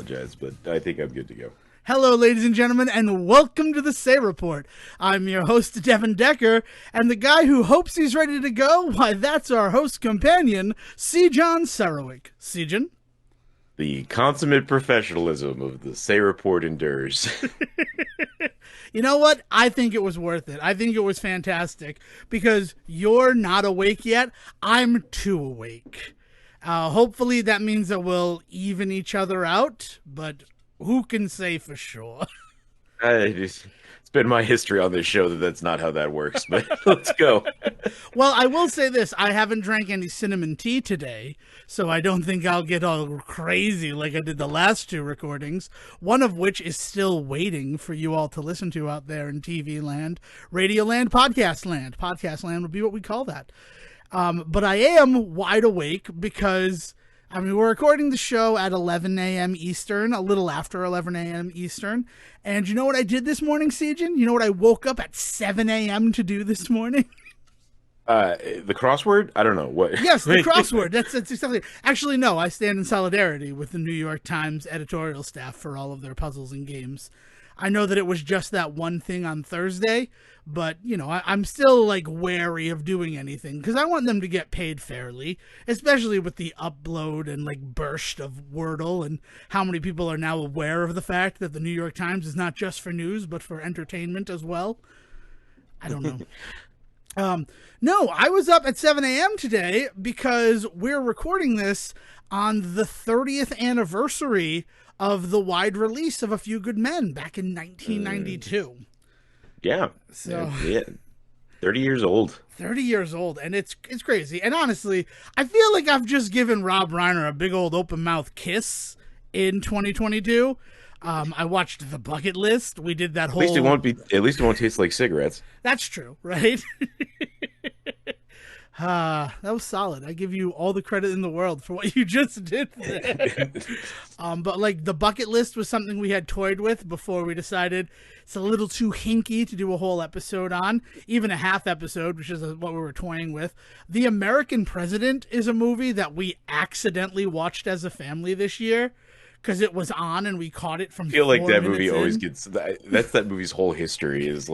apologize, but I think I'm good to go. Hello, ladies and gentlemen, and welcome to the Say Report. I'm your host, Devon Decker, and the guy who hopes he's ready to go, why, that's our host companion, Sejohn Sarowick. Sejohn? The consummate professionalism of the Say Report endures. You know what? I think it was worth it. I think it was fantastic because you're not awake yet. I'm too awake. Hopefully that means that we'll even each other out, but who can say for sure? It's been my history on this show that that's not how that works, but let's go. Well, I will say this. I haven't drank any cinnamon tea today, so I don't think I'll get all crazy like I did the last two recordings, one of which is still waiting for you all to listen to out there in TV land, radio land, podcast land. Podcast land would be what we call that. But I am wide awake because, we're recording the show at 11 a.m. Eastern, a little after 11 a.m. Eastern. And you know what I did this morning, Sejohn? You know what I woke up at 7 a.m. to do this morning? The crossword? I don't know. What? Yes, the crossword. That's exactly. Actually, no, I stand in solidarity with the New York Times editorial staff for all of their puzzles and games. I know that it was just that one thing on Thursday, but, I'm still, wary of doing anything because I want them to get paid fairly, especially with the upload and, burst of Wordle and how many people are now aware of the fact that the New York Times is not just for news, but for entertainment as well. I don't know. No, I was up at 7 a.m. today because we're recording this on the 30th anniversary of the wide release of A Few Good Men back in 1992. Yeah. So, yeah. 30 years old. 30 years old, and it's crazy. And honestly, I feel like I've just given Rob Reiner a big old open mouth kiss in 2022. I watched The Bucket List. We did that whole... At least it won't taste like cigarettes. That's true, right? That was solid. I give you all the credit in the world for what you just did there. But The Bucket List was something we had toyed with before we decided it's a little too hinky to do a whole episode on, even a half episode, which is what we were toying with. The American President is a movie that we accidentally watched as a family this year because it was on and we caught it from I feel like that movie in. always gets that's that movie's whole history is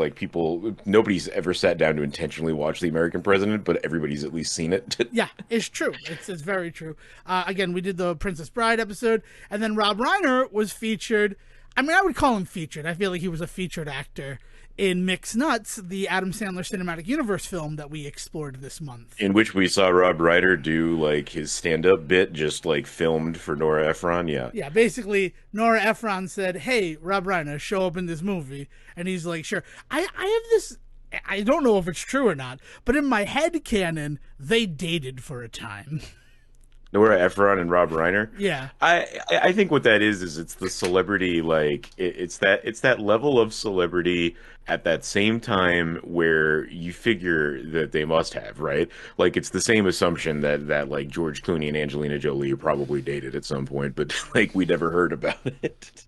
nobody's ever sat down to intentionally watch The American President, but everybody's at least seen it. Yeah, it's true. It's very true. Again, we did the Princess Bride episode, and then Rob Reiner was featured. I would call him featured. I feel like he was a featured actor in Mixed Nuts, the Adam Sandler Cinematic Universe film that we explored this month. In which we saw Rob Reiner do his stand-up bit, just filmed for Nora Ephron. Yeah. Yeah, basically Nora Ephron said, "Hey, Rob Reiner, show up in this movie," and he's like, "Sure." I have this. I don't know if it's true or not, but in my head canon, they dated for a time. Nora Ephron and Rob Reiner. Yeah, I think what that is it's the celebrity, it's that level of celebrity at that same time where you figure that they must have, right? It's the same assumption that George Clooney and Angelina Jolie probably dated at some point, but we never heard about it.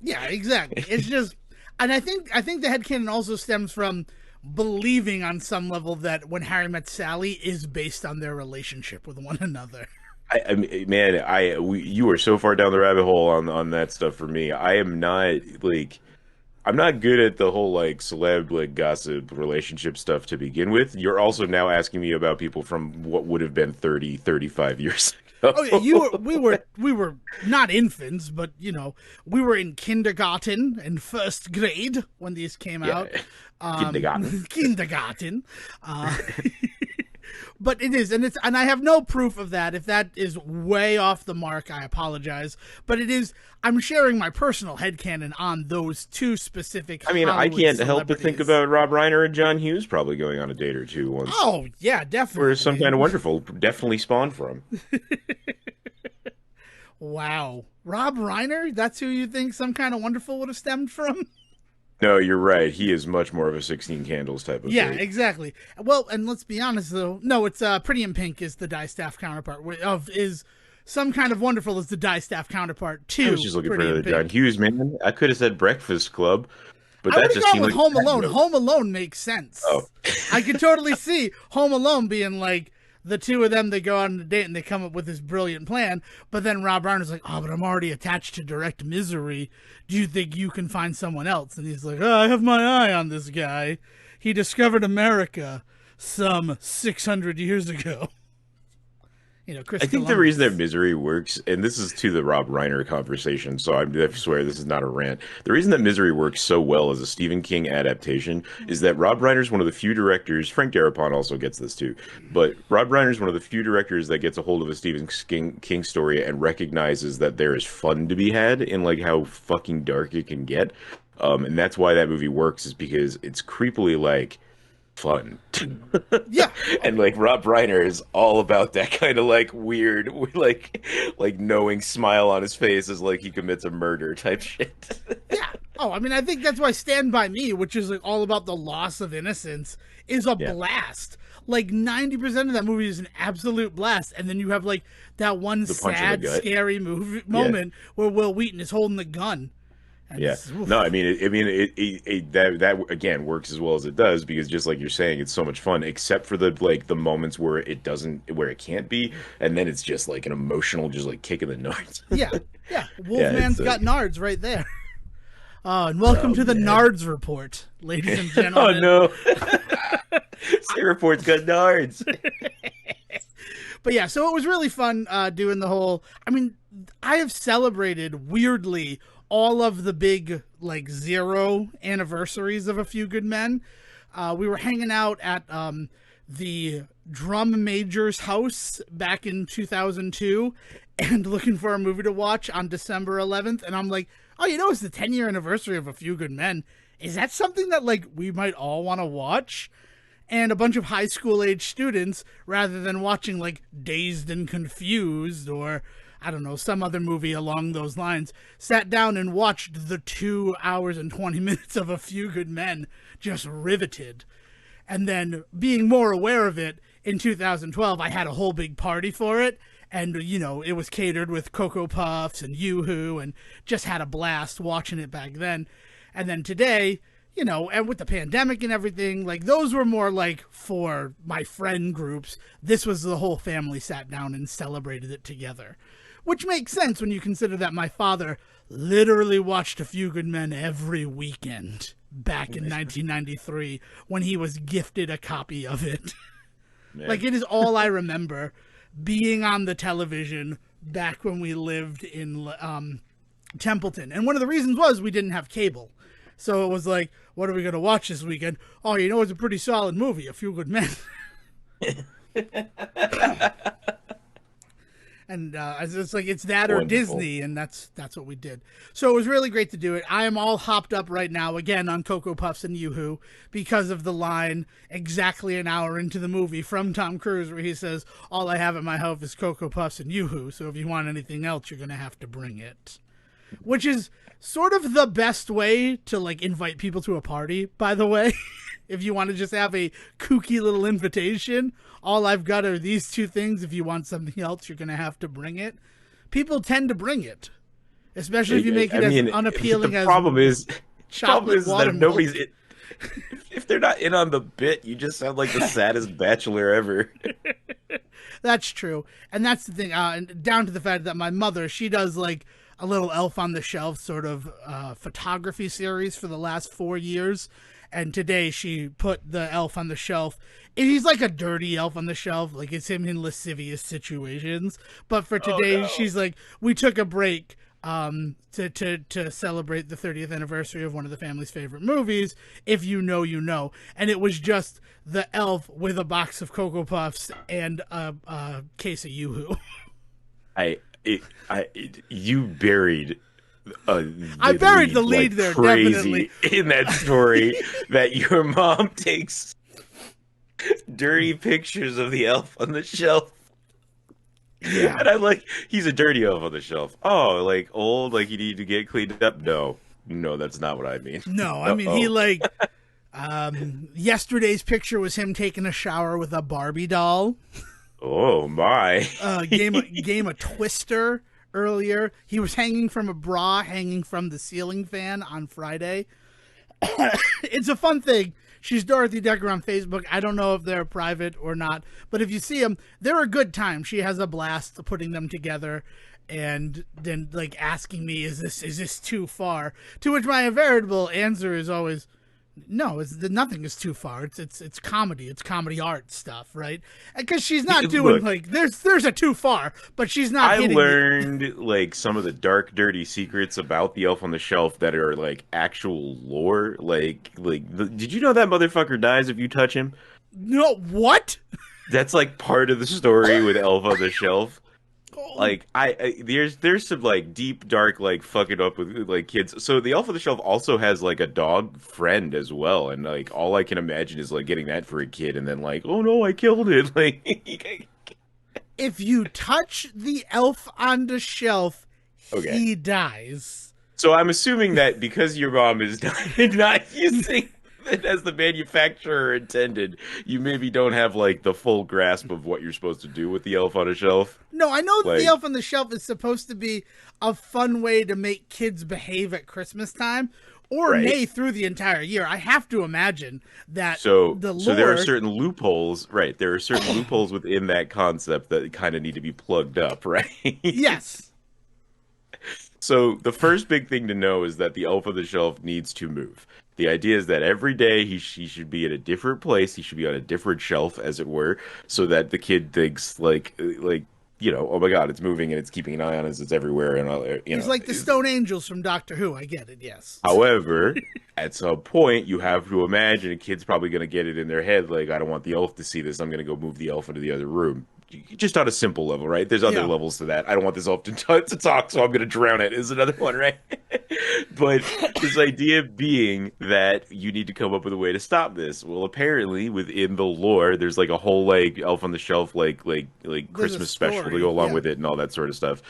Yeah, exactly. It's just, and I think the headcanon also stems from believing on some level that When Harry Met Sally is based on their relationship with one another. You are so far down the rabbit hole on that stuff for me. I am not I'm not good at the whole celeb gossip relationship stuff to begin with. You're also now asking me about people from what would have been 30, 35 years ago. Oh yeah, we were not infants, but we were in kindergarten and first grade when these came out. Kindergarten. But it is, and I have no proof of that. If that is way off the mark, I apologize. But it is, I'm sharing my personal headcanon on those two specific Hollywood I can't help but think about Rob Reiner and John Hughes probably going on a date or two once. Oh, yeah, definitely. Where some kind of wonderful definitely spawned from. Wow. Rob Reiner? That's who you think Some Kind of Wonderful would have stemmed from? No, you're right. He is much more of a 16 Candles type of Yeah, date. Exactly. Well, and let's be honest, though. No, it's Pretty in Pink is the Distaff counterpart. Is Some Kind of Wonderful is the Distaff counterpart to I was just looking Pretty for in the John Pink. Hughes, man. I could have said Breakfast Club, but I that would just have seemed gone with like Home Alone. Home Alone makes sense. Oh. I could totally see Home Alone being the two of them, they go out on a date and they come up with this brilliant plan. But then Rob Reiner's like, oh, but I'm already attached to Direct Misery. Do you think you can find someone else? And he's like, oh, I have my eye on this guy. He discovered America some 600 years ago. Chris I think Columbus. the reason that Misery works, and this is to the Rob Reiner conversation, so I swear this is not a rant. The reason that Misery works so well as a Stephen King adaptation is that Rob Reiner is one of the few directors, Frank Darabont also gets this too, but Rob Reiner is one of the few directors that gets a hold of a Stephen King story and recognizes that there is fun to be had in like how fucking dark it can get. And that's why that movie works, is because it's creepily like fun. Yeah. And like Rob Reiner is all about that kind of like weird, like knowing smile on his face as like he commits a murder type shit. Yeah. Oh, I mean, I think that's why Stand By Me, which is like all about the loss of innocence, is a blast. Like 90% of that movie is an absolute blast, and then you have like that one sad, scary moment where Will Wheaton is holding the gun. And yeah. No, I mean, that again works as well as it does, because just like you're saying, it's so much fun, except for the moments where it doesn't, where it can't be, and then it's just like an emotional, just like kick in the nuts. Yeah. Wolfman's got Nards right there. And welcome to the Nards Report, ladies and gentlemen. Oh no, State Report's got Nards. But yeah, so it was really fun doing the whole. I mean, I have celebrated weirdly all of the big like 0 anniversaries of A Few Good Men. We were hanging out at the drum major's house back in 2002 and looking for a movie to watch on December 11th. And I'm like, oh, it's the 10-year anniversary of A Few Good Men. Is that something that like we might all want to watch? And a bunch of high school age students, rather than watching like Dazed and Confused or I don't know, some other movie along those lines, sat down and watched the 2 hours and 20 minutes of A Few Good Men, just riveted. And then being more aware of it, in 2012, I had a whole big party for it. And, it was catered with Cocoa Puffs and Yoo-Hoo, and just had a blast watching it back then. And then today, and with the pandemic and everything, like those were more like for my friend groups. This was the whole family sat down and celebrated it together. Which makes sense when you consider that my father literally watched A Few Good Men every weekend back in 1993 when he was gifted a copy of it. Like, it is all I remember being on the television back when we lived in Templeton. And one of the reasons was we didn't have cable. So it was like, what are we going to watch this weekend? Oh, it's a pretty solid movie, A Few Good Men. And it's like it's that or Disney, and that's what we did. So it was really great to do it. I am all hopped up right now again on Cocoa Puffs and Yoo-Hoo because of the line exactly an hour into the movie from Tom Cruise where he says, all I have at my house is Cocoa Puffs and Yoo-Hoo, so if you want anything else, you're going to have to bring it. Which is sort of the best way to like invite people to a party, by the way. If you want to just have a kooky little invitation, all I've got are these two things. If you want something else, you're going to have to bring it. People tend to bring it, especially if you make it as unappealing as the problem is chocolate that nobody's if they're not in on the bit, you just sound like the saddest bachelor ever. That's true. And that's the thing, down to the fact that my mother, she does like a little Elf on the Shelf sort of photography series for the last 4 years. And today she put the elf on the shelf. He's like a dirty elf on the shelf. Like it's him in lascivious situations. But for today, she's like, we took a break to celebrate the 30th anniversary of one of the family's favorite movies. If you know, you know. And it was just the elf with a box of Cocoa Puffs and a case of Yoo-Hoo. You buried... I buried the lead like there, crazy definitely. In that story that your mom takes dirty pictures of the elf on the shelf. Yeah. And I'm like, he's a dirty elf on the shelf. Oh, like old, like you need to get cleaned up? No, that's not what I mean. No, I mean, he like, yesterday's picture was him taking a shower with a Barbie doll. Oh, my. Game of Twister. Earlier, he was hanging from a bra hanging from the ceiling fan on Friday. It's a fun thing. She's Dorothy Decker on Facebook. I don't know if they're private or not, but if you see them, they're a good time. She has a blast putting them together, and then like asking me, "Is this too far?" To which my invariable answer is always, "No, nothing is too far. It's comedy. It's comedy art stuff, right?" Because she's not doing Look, like there's a too far, but she's not I hitting. learned like some of the dark, dirty secrets about the Elf on the Shelf that are like actual lore. Did you know that motherfucker dies if you touch him? No, what? That's like part of the story with Elf on the Shelf. Oh, Like there's some like deep dark like fucking up with like kids. So the Elf on the Shelf also has like a dog friend as well, and like all I can imagine is like getting that for a kid, and then like, oh no, I killed it. Like, if you touch the elf on the shelf, okay. he dies. So I'm assuming that because your mom is not using it as the manufacturer intended, you maybe don't have like the full grasp of what you're supposed to do with the Elf on a Shelf. No, I know that the Like, elf on the shelf is supposed to be a fun way to make kids behave at Christmas time, or right. nay through the entire year. I have to imagine that So, the so there are lore. certain loopholes, right? There are certain loopholes within that concept that kind of need to be plugged up, right? Yes. So the first big thing to know is that the elf on the shelf needs to move. The idea is that every day he should be at a different place. He should be on a different shelf, as it were, so that the kid thinks like oh my God, it's moving and it's keeping an eye on us. It's everywhere, and all He's like the Stone Angels from Doctor Who. I get it, yes. However, at some point, you have to imagine a kid's probably going to get it in their head, like, I don't want the elf to see this. I'm going to go move the elf into the other room. Just on a simple level, right? There's other Yeah. levels to that. I don't want this elf to talk, so I'm going to drown it, is another one, right? But this idea being that you need to come up with a way to stop this. Well, apparently, within the lore, there's like a whole like Elf on the Shelf like There's a Christmas special to story, go along yeah. with it and all that sort of stuff.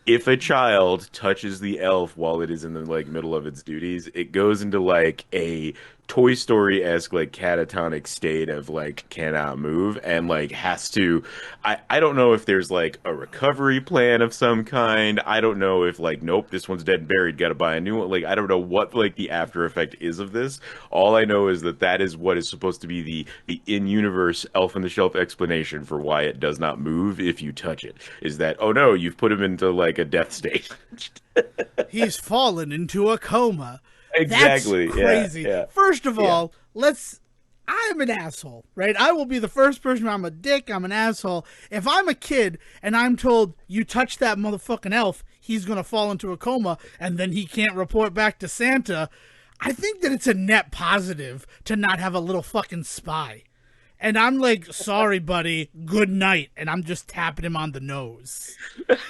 If a child touches the elf while it is in the like middle of its duties, it goes into like a Toy Story-esque like catatonic state of like cannot move and like has to I don't know if there's like a recovery plan of some kind. I don't know if like nope, this one's dead and buried, gotta buy a new one. Like I don't know what like the after effect is of this. All I know is that that is what is supposed to be the in-universe Elf on the Shelf explanation for why it does not move if you touch it. Is that oh no, you've put him into like a death state. He's fallen into a coma. Exactly. That's crazy. Yeah. First of Yeah. all, I'm an asshole, right? I will be the first person. I'm a dick. I'm an asshole. If I'm a kid and I'm told you touch that motherfucking elf, he's gonna fall into a coma, and then he can't report back to Santa, I think that it's a net positive to not have a little fucking spy. And I'm like, sorry, buddy, good night. And I'm just tapping him on the nose.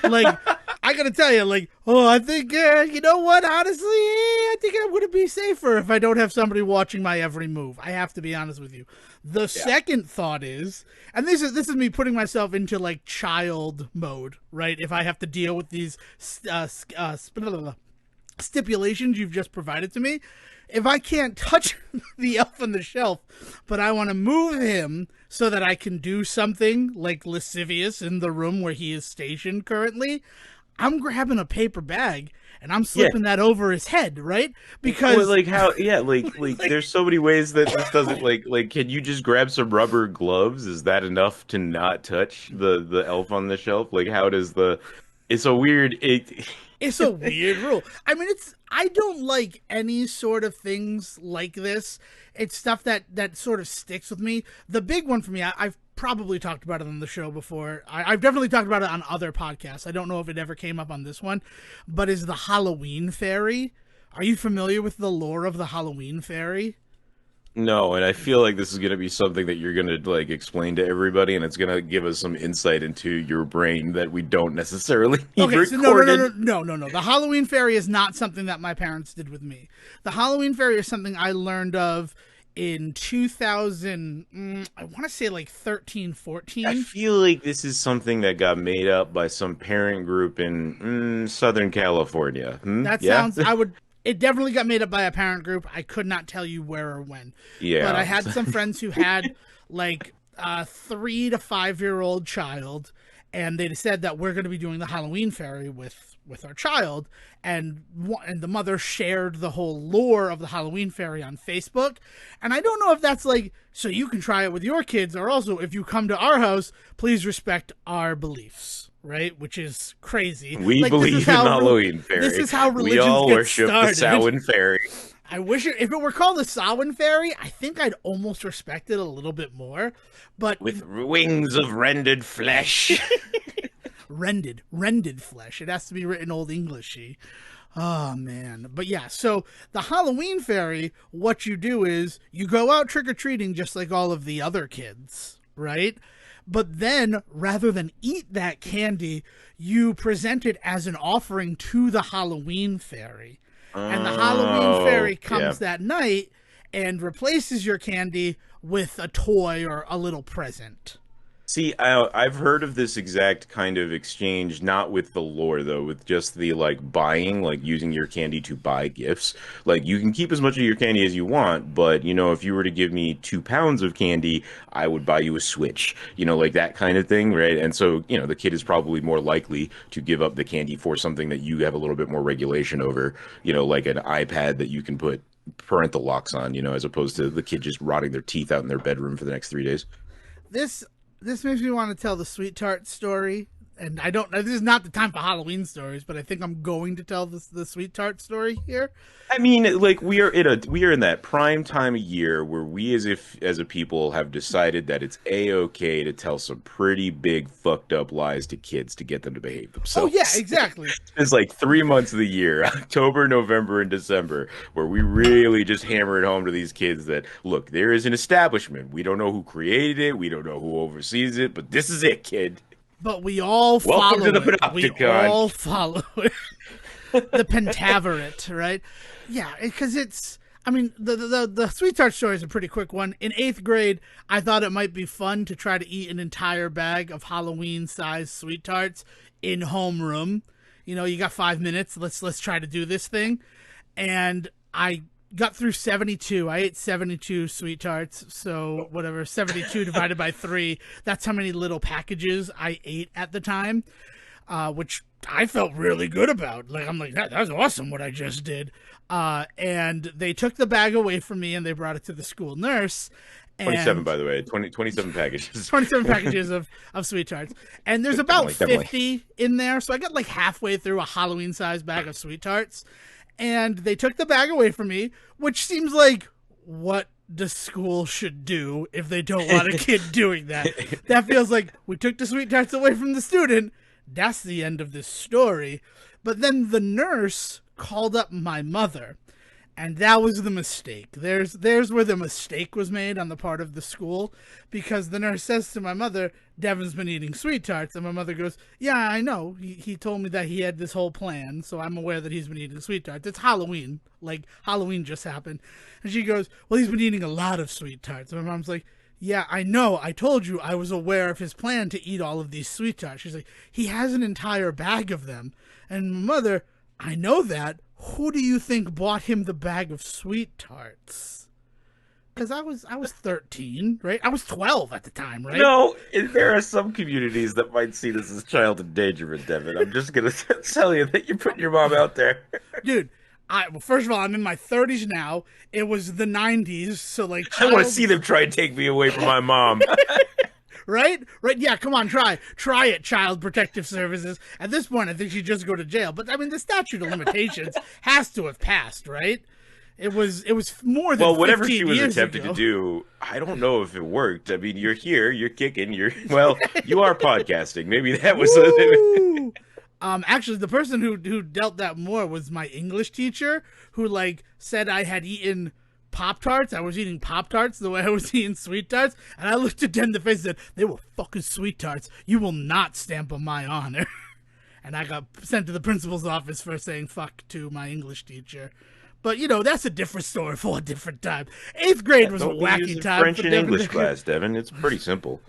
Like, I gotta tell you, like, oh, I think, you know what, honestly, I think I'm gonna be safer if I don't have somebody watching my every move. I have to be honest with you. The second thought is, and this is me putting myself into, like, child mode, right? If I have to deal with these stipulations you've just provided to me, if I can't touch the elf on the shelf, but I want to move him so that I can do something like lascivious in the room where he is stationed currently, I'm grabbing a paper bag and I'm slipping that over his head, right? Because well, like how like there's so many ways that this doesn't like can you just grab some rubber gloves? Is that enough to not touch the elf on the shelf? Like how does the it's a weird it's a weird rule. I mean, I don't like any sort of things like this. It's stuff that sort of sticks with me. The big one for me, I've probably talked about it on the show before. I've definitely talked about it on other podcasts. I don't know if it ever came up on this one, but is the Halloween fairy. Are you familiar with the lore of the Halloween fairy? No, and I feel like this is going to be something that you're going to like explain to everybody, and it's going to give us some insight into your brain that we don't necessarily need Okay, so recorded. no. The Halloween fairy is not something that my parents did with me. The Halloween fairy is something I learned of in 2000, I want to say like 13, 14. I feel like this is something that got made up by some parent group in Southern California. That Yeah? sounds, it definitely got made up by a parent group. I could not tell you where or when. Yeah. But I had some friends who had like a 3 to 5 year old child, and they said that we're going to be doing the Halloween fairy with with our child, and the mother shared the whole lore of the Halloween fairy on Facebook. And I don't know if that's like so you can try it with your kids, or also if you come to our house, please respect our beliefs, right? Which is crazy. We Like this is believe in the how Halloween fairy. this is how We religions all get worship the started. Samhain fairy. I wish if it were called the Samhain fairy, I think I'd almost respect it a little bit more. But With wings of rendered flesh. rended flesh. It has to be written Old Englishy. Oh man. But yeah, so the Halloween fairy, what you do is you go out trick-or-treating just like all of the other kids, right? But then rather than eat that candy, you present it as an offering to the Halloween fairy. And the Halloween fairy comes that night and replaces your candy with a toy or a little present. See, I've heard of this exact kind of exchange, not with the lore though, with just the like buying, like using your candy to buy gifts. Like you can keep as much of your candy as you want, but you know, if you were to give me 2 pounds of candy, I would buy you a Switch. You know, like that kind of thing, right? And so, you know, the kid is probably more likely to give up the candy for something that you have a little bit more regulation over. You know, like an iPad that you can put parental locks on. You know, as opposed to the kid just rotting their teeth out in their bedroom for the next 3 days. This makes me want to tell the sweet tart story, and I don't. This is not the time for Halloween stories, but I think I'm going to tell the sweet tart story here. I mean, like we are in that prime time of year where we as a people have decided that it's a-okay to tell some pretty big fucked up lies to kids to get them to behave Oh themselves. yeah, exactly. It's like 3 months of the year, October, November, and December, where we really just hammer it home to these kids that look, there is an establishment. We don't know who created it, we don't know who oversees it, but this is it, kid. But we all Welcome follow to the it. We Panopticon. all follow it. The Pentaverate, right? Yeah, because it's. I mean, the sweet tart story is a pretty quick one. In 8th grade, I thought it might be fun to try to eat an entire bag of Halloween-sized sweet tarts in homeroom. You know, you got 5 minutes. Let's try to do this thing. And I got through 72. I ate 72 sweet tarts. So whatever, 72 divided by 3. That's how many little packages I ate at the time, which I felt really good about. Like, I'm like, that was awesome what I just did. And they took the bag away from me and they brought it to the school nurse. 27, And by the way. 27 packages. 27 packages of sweet tarts. And there's about 50 in there. So I got like halfway through a Halloween-sized bag of sweet tarts. And they took the bag away from me, which seems like what the school should do if they don't want a kid doing that. That feels like we took the sweet tarts away from the student. That's the end of this story. But then the nurse called up my mother. And that was the mistake. There's where the mistake was made on the part of the school, because the nurse says to my mother, Devon's been eating sweet tarts. And my mother goes, yeah, I know. He told me that he had this whole plan, so I'm aware that he's been eating sweet tarts. It's Halloween. Like, Halloween just happened. And she goes, well, he's been eating a lot of sweet tarts. And my mom's like, yeah, I know. I told you I was aware of his plan to eat all of these sweet tarts. She's like, he has an entire bag of them. And my mother, I know that. Who do you think bought him the bag of sweet tarts? Because I was 13, right? I was 12 at the time, right? No, there are some communities that might see this as child endangerment, Devin. I'm just going to tell you that you're putting your mom out there. Dude, well, first of all, I'm in my 30s now. It was the 90s, so like... I want to see them try and take me away from my mom. Right? Yeah, come on, try it, Child Protective Services. At this point, I think she'd just go to jail. But, I mean, the statute of limitations has to have passed, right? It was more than 15 years ago. Well, whatever she was attempting to do, I don't know if it worked. I mean, you're here, you're kicking, you are podcasting. Maybe that was... Actually, the person who dealt that more was my English teacher, who, like, said I had eaten... Pop-Tarts. I was eating Pop-Tarts the way I was eating Sweet Tarts, and I looked at them in the face and said, they were fucking Sweet Tarts. You will not stamp on my honor. And I got sent to the principal's office for saying fuck to my English teacher. But, you know, that's a different story for a different time. 8th grade was a wacky time. French and English class, Devin. It's pretty simple.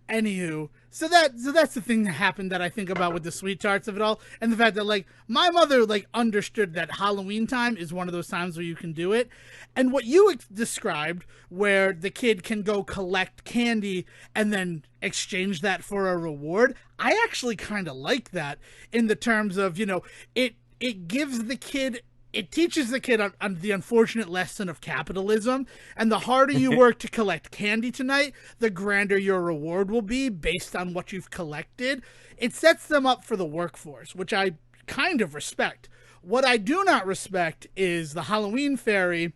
Anywho, so that's the thing that happened that I think about with the sweet tarts of it all, and the fact that like my mother like understood that Halloween time is one of those times where you can do it, and what you described, where the kid can go collect candy and then exchange that for a reward, I actually kind of like that in the terms of it gives the kid, it teaches the kid on the unfortunate lesson of capitalism. And the harder you work to collect candy tonight, the grander your reward will be based on what you've collected. It sets them up for the workforce, which I kind of respect. What I do not respect is the Halloween fairy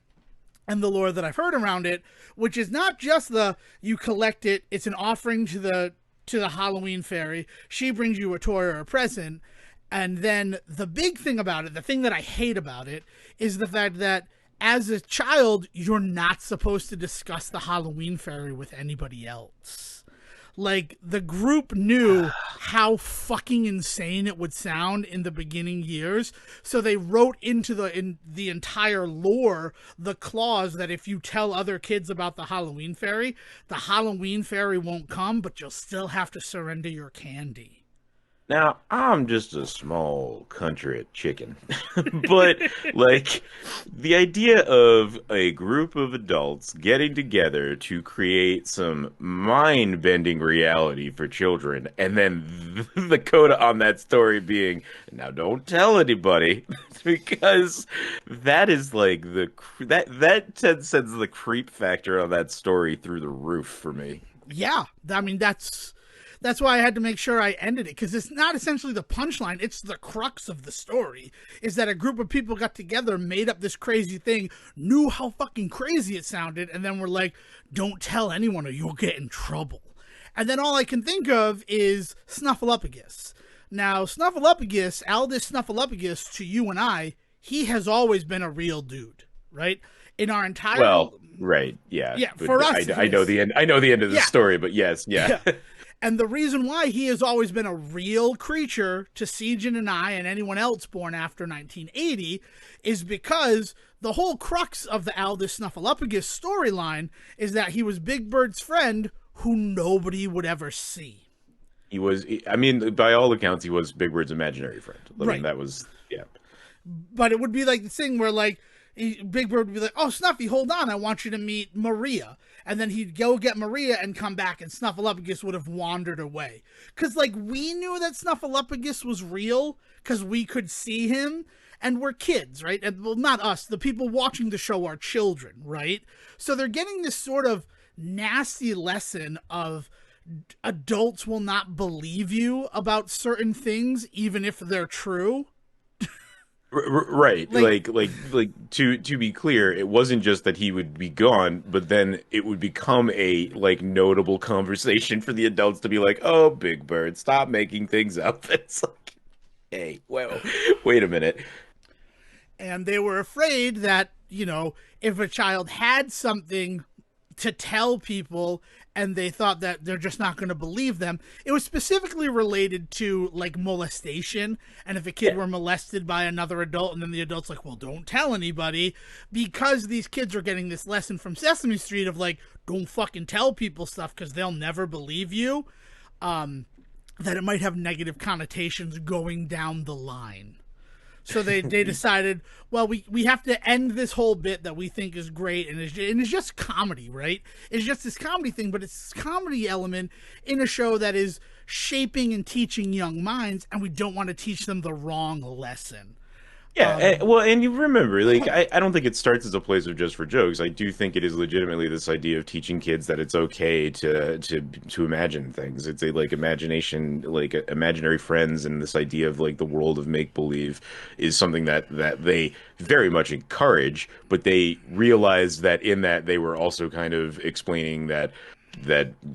and the lore that I've heard around it, which is not just the you collect it, it's an offering to the Halloween fairy. She brings you a toy or a present. And then the big thing about it, the thing that I hate about it, is the fact that as a child, you're not supposed to discuss the Halloween fairy with anybody else. Like, the group knew how fucking insane it would sound in the beginning years, so they wrote into the entire lore the clause that if you tell other kids about the Halloween fairy won't come, but you'll still have to surrender your candy. Now, I'm just a small country chicken, but like the idea of a group of adults getting together to create some mind-bending reality for children, and then the coda on that story being, now don't tell anybody, because that is like that sends the creep factor on that story through the roof for me. Yeah, I mean that's why I had to make sure I ended it, because it's not essentially the punchline, it's the crux of the story, is that a group of people got together, made up this crazy thing, knew how fucking crazy it sounded, and then were like, don't tell anyone or you'll get in trouble. And then all I can think of is Snuffleupagus. Now, Snuffleupagus, Aldous Snuffleupagus, to you and I, he has always been a real dude, right? In our entire... Well, right, yeah. Yeah, But for us, I know the end. I know the end of the yeah, story, but yes, yeah. yeah. And the reason why he has always been a real creature to Sejohn and I and anyone else born after 1980 is because the whole crux of the Aldous Snuffleupagus storyline is that he was Big Bird's friend who nobody would ever see. He was, I mean, by all accounts, he was Big Bird's imaginary friend. I Right. mean, that was, yeah. But it would be like the thing where, like, Big Bird would be like, oh, Snuffy, hold on, I want you to meet Maria. And then he'd go get Maria and come back, and Snuffleupagus would have wandered away. Because, like, we knew that Snuffleupagus was real because we could see him, and we're kids, right? And, well, not us. The people watching the show are children, right? So they're getting this sort of nasty lesson of adults will not believe you about certain things, even if they're true. Right. Like to be clear, it wasn't just that he would be gone, but then it would become a like notable conversation for the adults to be like, "Oh, Big Bird, stop making things up." It's like, hey, well, wait a minute. And they were afraid that, if a child had something to tell people and they thought that they're just not going to believe them, it was specifically related to like molestation. And if a kid Yeah. were molested by another adult and then the adult's like, well, don't tell anybody, because these kids are getting this lesson from Sesame Street of like, don't fucking tell people stuff because they'll never believe you, that it might have negative connotations going down the line. So they decided, well, we have to end this whole bit that we think is great, and it's just comedy, right? It's just this comedy thing, but it's this comedy element in a show that is shaping and teaching young minds, and we don't want to teach them the wrong lesson. Yeah, well, and you remember, like, I don't think it starts as a place of just for jokes. I do think it is legitimately this idea of teaching kids that it's okay to imagine things. It's a like imagination, like imaginary friends, and this idea of like the world of make believe is something that they very much encourage, but they realize that in that they were also kind of explaining that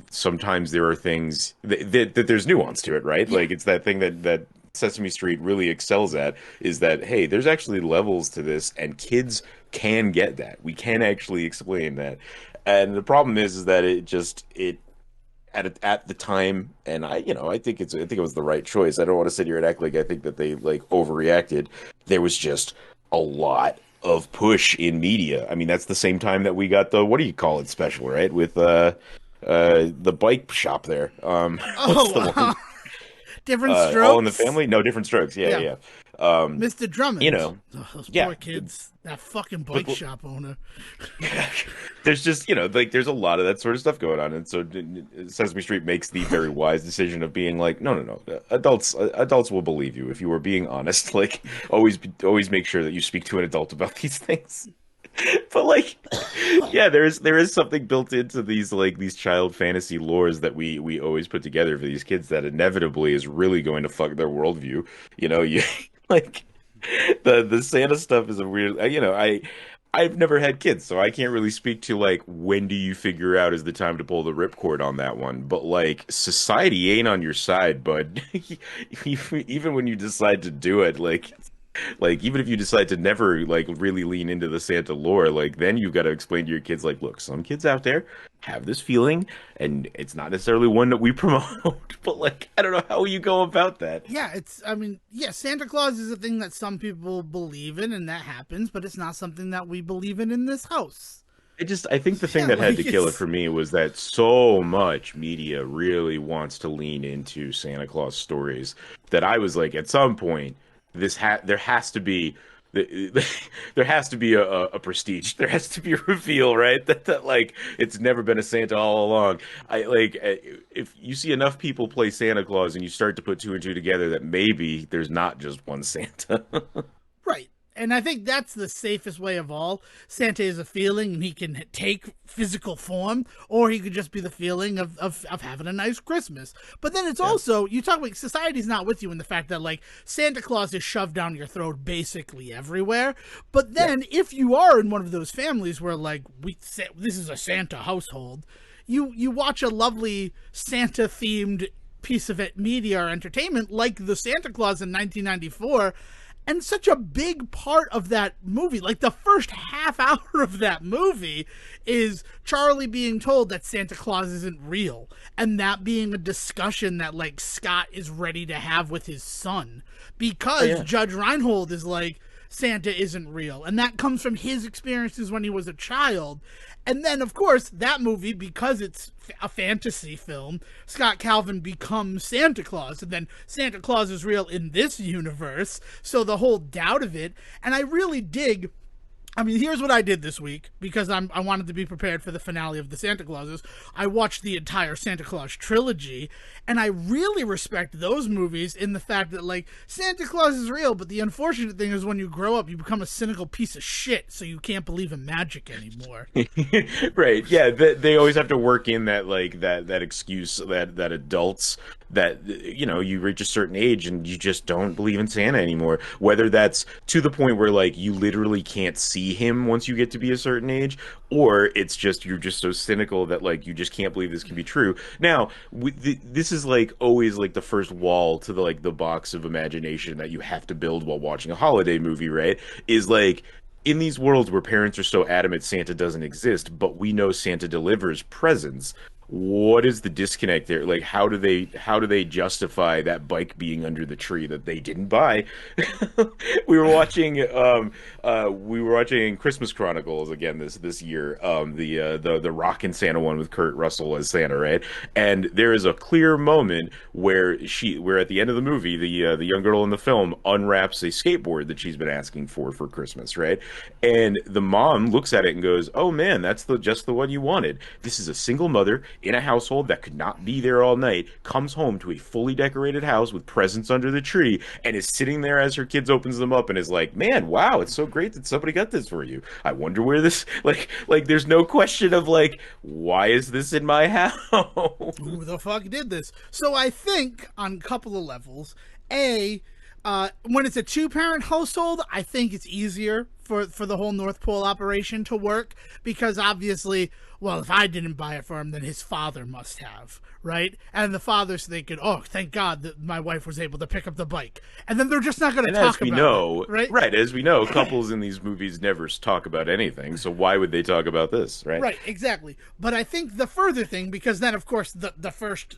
sometimes there are things that there's nuance to it, right? Yeah. Like it's that thing that Sesame Street really excels at is that, hey, there's actually levels to this, and kids can get that. We can actually explain that. And the problem is that it at the time, and I think I think it was the right choice. I don't want to sit here and act like I think that they like overreacted. There was just a lot of push in media. I mean, that's the same time that we got the what do you call it special, right? With The bike shop there. What's the Oh, one? Different All in the Strokes. Family? No, Different Strokes. Yeah, Yeah, yeah. Um, Mr. you Drummond. know, Oh, those yeah. poor kids. That fucking But bike shop owner. there's just, like there's a lot of that sort of stuff going on, and so Sesame Street makes the very wise decision of being like, no, no, no, adults will believe you if you are being honest. Like, always make sure that you speak to an adult about these things. But like, yeah, there is something built into these child fantasy lores that we always put together for these kids that inevitably is really going to fuck their worldview. You like the Santa stuff is a weird. I've never had kids, so I can't really speak to like when do you figure out is the time to pull the ripcord on that one. But like, society ain't on your side, bud. Even when you decide to do it, like even if you decide to never like really lean into the Santa lore, like then you've got to explain to your kids like, look, some kids out there have this feeling, and it's not necessarily one that we promote, but like I don't know how you go about that. Yeah, I mean, yeah, Santa Claus is a thing that some people believe in, and that happens, but it's not something that we believe in this house. I think the thing Yeah, that had like to kill it it's for me was that so much media really wants to lean into Santa Claus stories that I was like, at some point, there has to be there has to be a prestige. There has to be a reveal, right? That like it's never been a Santa all along. If you see enough people play Santa Claus and you start to put two and two together, that maybe there's not just one Santa. right. And I think that's the safest way of all. Santa is a feeling, and he can take physical form, or he could just be the feeling of having a nice Christmas. But then it's Yeah. also, you talk about society's not with you in the fact that, like, Santa Claus is shoved down your throat basically everywhere. But Yeah. then if you are in one of those families where, like, this is a Santa household, you watch a lovely Santa themed piece of media or entertainment like the Santa Claus in 1994, and such a big part of that movie, like the first half hour of that movie, is Charlie being told that Santa Claus isn't real, and that being a discussion that like Scott is ready to have with his son, Oh because yeah. Judge Reinhold is like, Santa isn't real, and that comes from his experiences when he was a child. And then, of course, that movie, because it's a fantasy film, Scott Calvin becomes Santa Claus, and then Santa Claus is real in this universe, so the whole doubt of it. And I really dig. I mean, here's what I did this week, because I wanted to be prepared for the finale of the Santa Clauses. I watched the entire Santa Claus trilogy, and I really respect those movies in the fact that, like, Santa Claus is real, but the unfortunate thing is when you grow up, you become a cynical piece of shit, so you can't believe in magic anymore. Right. Yeah, they always have to work in that like that excuse that adults that you reach a certain age and you just don't believe in Santa anymore. Whether that's to the point where like you literally can't see him once you get to be a certain age, or it's just you're just so cynical that like you just can't believe this can be true. Now, this is like always like the first wall to the box of imagination that you have to build while watching a holiday movie, right? Is like in these worlds where parents are so adamant Santa doesn't exist, but we know Santa delivers presents. What is the disconnect there? Like, how do they justify that bike being under the tree that they didn't buy? We were watching Christmas Chronicles again this year. The Rockin' Santa one with Kurt Russell as Santa, right? And there is a clear moment where at the end of the movie, the young girl in the film unwraps a skateboard that she's been asking for Christmas, right? And the mom looks at it and goes, "Oh man, that's just the one you wanted." This is a single mother in a household that could not be there all night, comes home to a fully decorated house with presents under the tree, and is sitting there as her kids opens them up and is like, "Man, wow, it's so great that somebody got this for you. I wonder where this like there's no question of like, why is this in my house?" Who the fuck did this? So I think on a couple of levels, when it's a two-parent household, I think it's easier for the whole North Pole operation to work, because obviously, well, if I didn't buy it for him, then his father must have, right? And the father's thinking, oh, thank God that my wife was able to pick up the bike. And then they're just not going to And as talk we about know, it, right? right, as we know, couples in these movies never talk about anything, so why would they talk about this, right? Right, exactly. But I think the further thing, because then, of course, the first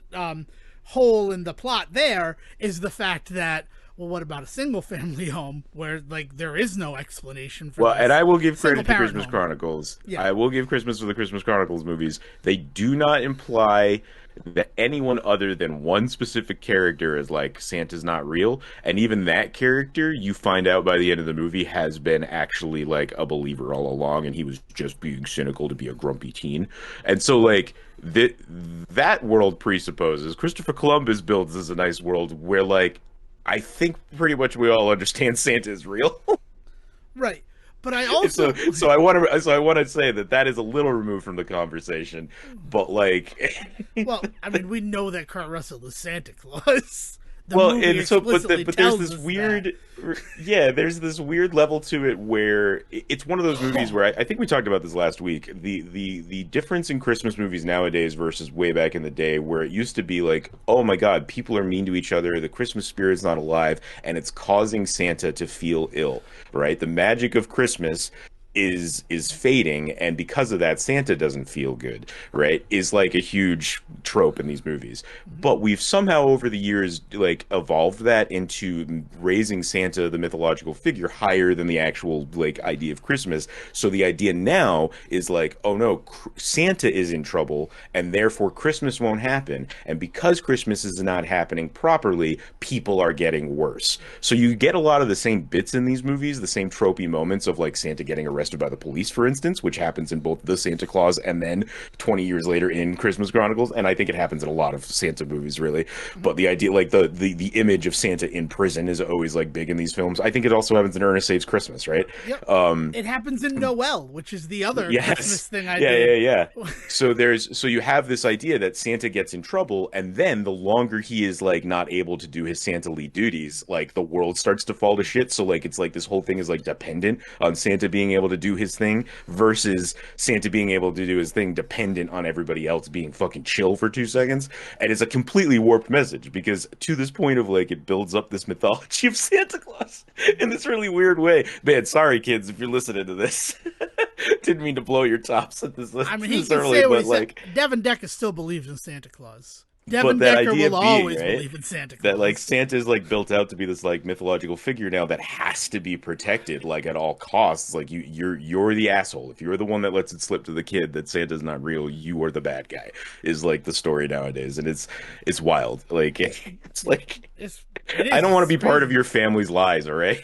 hole in the plot there is the fact that, Well, what about a single family home where like there is no explanation for Well, and this? I will give Single credit to parent Christmas home. Chronicles. Yeah. I will give Christmas to the Christmas Chronicles movies. They do not imply that anyone other than one specific character is like Santa's not real. And even that character, you find out by the end of the movie, has been actually like a believer all along, and he was just being cynical to be a grumpy teen. And so like that world presupposes Christopher Columbus builds as a nice world where like I think pretty much we all understand Santa is real. Right. But I So also I want to say that that is a little removed from the conversation, but like well, I mean, we know that Kurt Russell is Santa Claus. The well, movie and so explicitly but there's tells this us that. weird yeah, there's this weird level to it where it's one of those movies where I think we talked about this last week. The difference in Christmas movies nowadays versus way back in the day where it used to be like, oh my God, people are mean to each other, the Christmas spirit's not alive, and it's causing Santa to feel ill, right? The magic of Christmas is fading, and because of that Santa doesn't feel good, right, is like a huge trope in these movies. But we've somehow over the years like evolved that into raising Santa, the mythological figure, higher than the actual like idea of Christmas. So the idea now is like, oh no, Santa is in trouble and therefore Christmas won't happen, and because Christmas is not happening properly, people are getting worse. So you get a lot of the same bits in these movies, the same tropey moments of like Santa getting arrested by the police, for instance, which happens in both the Santa Claus and then 20 years later in Christmas Chronicles, and I think it happens in a lot of Santa movies, really. But the idea, like the image of Santa in prison, is always like big in these films. I think it also happens in Ernest Saves Christmas, right? Yep. Um, It happens in Noel, which is the other Christmas Yes. thing I Yeah, do. yeah, yeah. So you have this idea that Santa gets in trouble, and then the longer he is like not able to do his Santa Lee duties, like the world starts to fall to shit. So like it's like this whole thing is like dependent on Santa being able to do his thing versus Santa being able to do his thing dependent on everybody else being fucking chill for 2 seconds. And it's a completely warped message because to this point of like it builds up this mythology of Santa Claus in this really weird way. Man, sorry kids if you're listening to this. Didn't mean to blow your tops at I mean, he this can early, say what but he said. like, Devin Decker still believes in Santa Claus. but Devin that Decker idea will being always right, believe in Santa that like Claus. Santa is like built out to be this like mythological figure now that has to be protected like at all costs. Like you're the asshole if you're the one that lets it slip to the kid that Santa's not real. You are the bad guy. Is like the story nowadays, and it's wild. Like it's like It I is. don't want to It's be part of crazy. your family's lies. All right.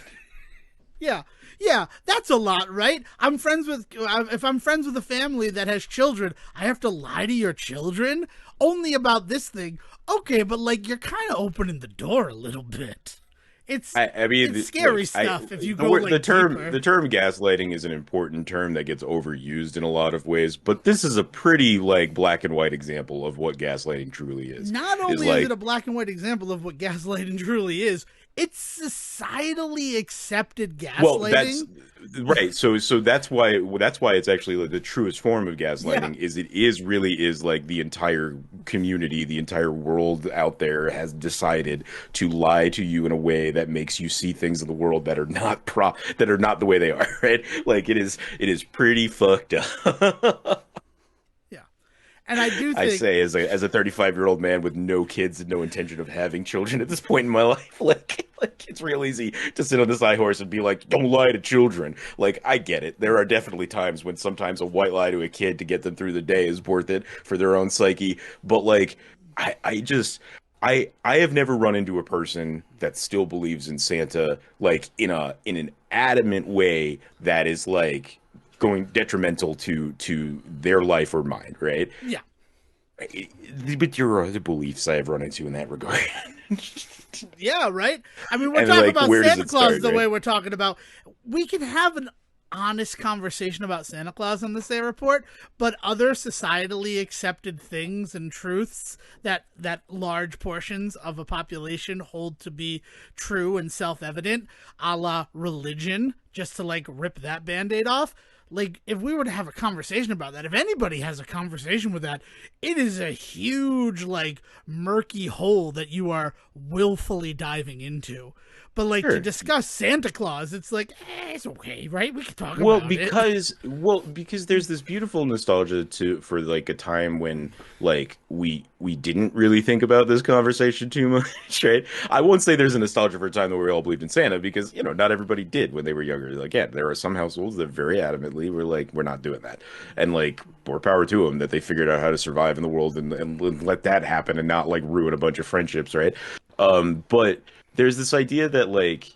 Yeah. Yeah, that's a lot, right? I'm friends with if I'm friends with a family that has children, I have to lie to your children only about this thing. Okay, but like you're kind of opening the door a little bit. It's I mean, it's scary look, stuff if you the go word, like the deeper. term gaslighting is an important term that gets overused in a lot of ways, but this is a pretty like black and white example of what gaslighting truly is. Not Is only is it like, a black and white example of what gaslighting truly is, it's societally accepted well, that's gaslighting. right. So that's why it's actually like the truest form of Yeah. gaslighting is it is really is like the entire community, the entire world out there has decided to lie to you in a way that makes you see things in the world that are not that are not the way they are, right? Like it is pretty fucked up. Yeah. And I do I think say as a 35-year-old man with no kids and no intention of having children at this point in my life, like it's real easy to sit on this high horse and be like, don't lie to children. Like I get it. There are definitely times when sometimes a white lie to a kid to get them through the day is worth it for their own psyche. But like I just I have never run into a person that still believes in Santa like in an adamant way that is like going detrimental to their life or mine, right? yeah. But your other beliefs I have run into in that regard. Yeah, right? I mean, we're And talking like, about where does Santa it Claus start, the right? way we're talking about. We can have an honest conversation about Santa Claus on the Say Report, but other societally accepted things and truths that large portions of a population hold to be true and self-evident, a la religion, just to like rip that band-aid off. Like, if we were to have a conversation about that, if anybody has a conversation with that, it is a huge, like, murky hole that you are willfully diving into. But like to Sure. discuss Santa Claus, it's like, it's okay, right? We can talk Well, about it. because there's this beautiful nostalgia to for like a time when like we didn't really think about this conversation too much, right? I won't say there's a nostalgia for a time that we all believed in Santa because, not everybody did when they were younger. Like, yeah, there are some households that very adamantly were like, we're not doing that. And like, more power to them that they figured out how to survive in the world and let that happen and not like ruin a bunch of friendships, right? But there's this idea that like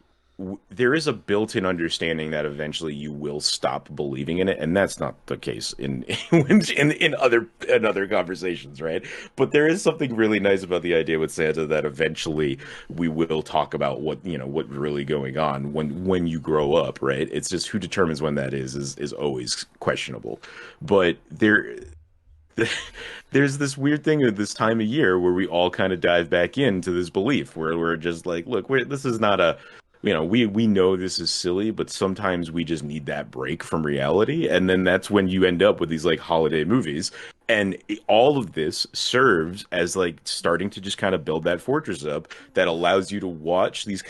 there is a built-in understanding that eventually you will stop believing in it, and that's not the case in in other conversations, right? But there is something really nice about the idea with Santa that eventually we will talk about what's really going on when you grow up, right? It's just who determines when that is always questionable. But there's this weird thing at this time of year where we all kind of dive back into this belief where we're just like, look, this is not a, we know this is silly, but sometimes we just need that break from reality, and then that's when you end up with these like holiday movies, and all of this serves as like starting to just kind of build that fortress up that allows you to watch these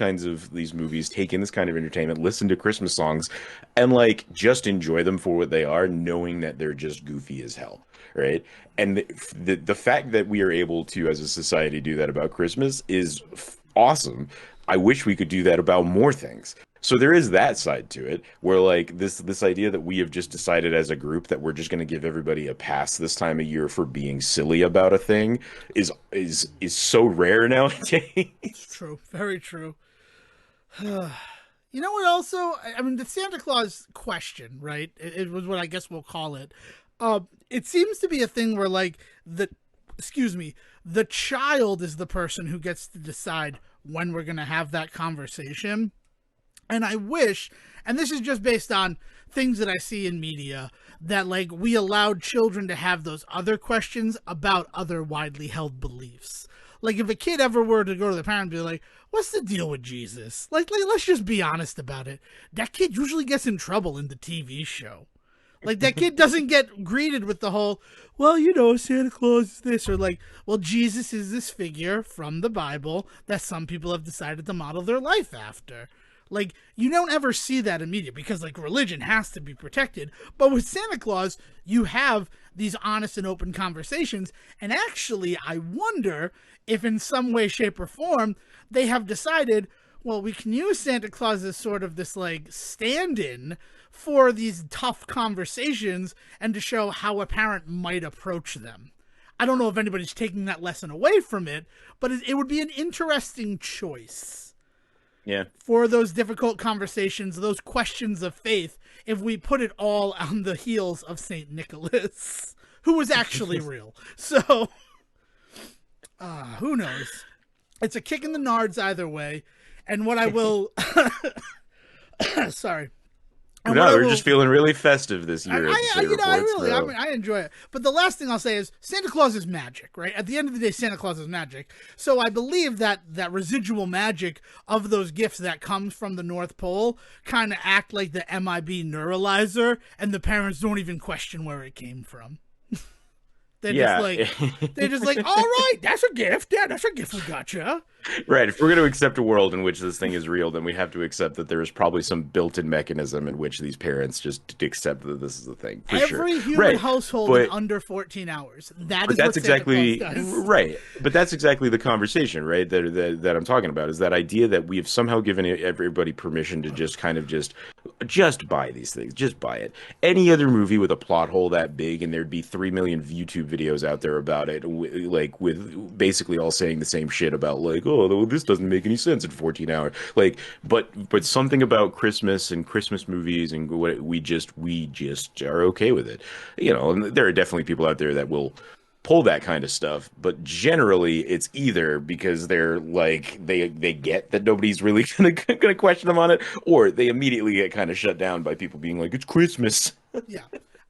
movies, take in this kind of entertainment, listen to Christmas songs, and like just enjoy them for what they are, knowing that they're just goofy as hell, right? And the fact that we are able to, as a society, do that about Christmas is awesome. I wish we could do that about more things. So there is that side to it, where like this idea that we have just decided as a group that we're just going to give everybody a pass this time of year for being silly about a thing is so rare nowadays. It's true, very true. You know what? Also, I mean, the Santa Claus question, right? It was what I guess we'll call it. It seems to be a thing where, like, excuse me, the child is the person who gets to decide when we're gonna have that conversation. And I wish, and this is just based on things that I see in media, that like we allowed children to have those other questions about other widely held beliefs. Like if a kid ever were to go to the parent and be like, "What's the deal with Jesus?" Like let's just be honest about it. That kid usually gets in trouble in the TV show. Like that kid doesn't get greeted with the whole, well, Santa Claus is this, or like, well, Jesus is this figure from the Bible that some people have decided to model their life after. Like, you don't ever see that in media because, like, religion has to be protected. But with Santa Claus, you have these honest and open conversations. And actually, I wonder if in some way, shape, or form, they have decided, well, we can use Santa Claus as sort of this, like, stand-in for these tough conversations and to show how a parent might approach them. I don't know if anybody's taking that lesson away from it, but it would be an interesting choice Yeah. for those difficult conversations, those questions of faith, if we put it all on the heels of St. Nicholas, who was actually real. So, who knows? It's a kick in the nards either way. And what I will. Sorry. And what No, I we're will, just feeling really festive this year at the I State you know, I Report. really, I So mean, I enjoy it. But the last thing I'll say is Santa Claus is magic, right? At the end of the day, Santa Claus is magic. So I believe that residual magic of those gifts that comes from the North Pole kind of act like the MIB neuralizer, and the parents don't even question where it came from. They're just yeah. like, all right, that's a gift. Yeah, that's a gift we got you. Right. If we're going to accept a world in which this thing is real, then we have to accept that there is probably some built-in mechanism in which these parents just accept that this is a thing, for sure. Every human Right. household in But under 14 hours. That but is what that's Santa Claus exactly does. right. But that's exactly the conversation, right? That I'm talking about is that idea that we have somehow given everybody permission to just kind of just buy these things, just buy it. Any other movie with a plot hole that big, and there'd be 3 million YouTube videos out there about it, like with basically all saying the same shit about like, oh, this doesn't make any sense in 14 hours. Like, but something about Christmas and Christmas movies and what we just are okay with it. And there are definitely people out there that will pull that kind of stuff, but generally it's either because they're like they get that nobody's really gonna question them on it, or they immediately get kind of shut down by people being like, it's Christmas. Yeah.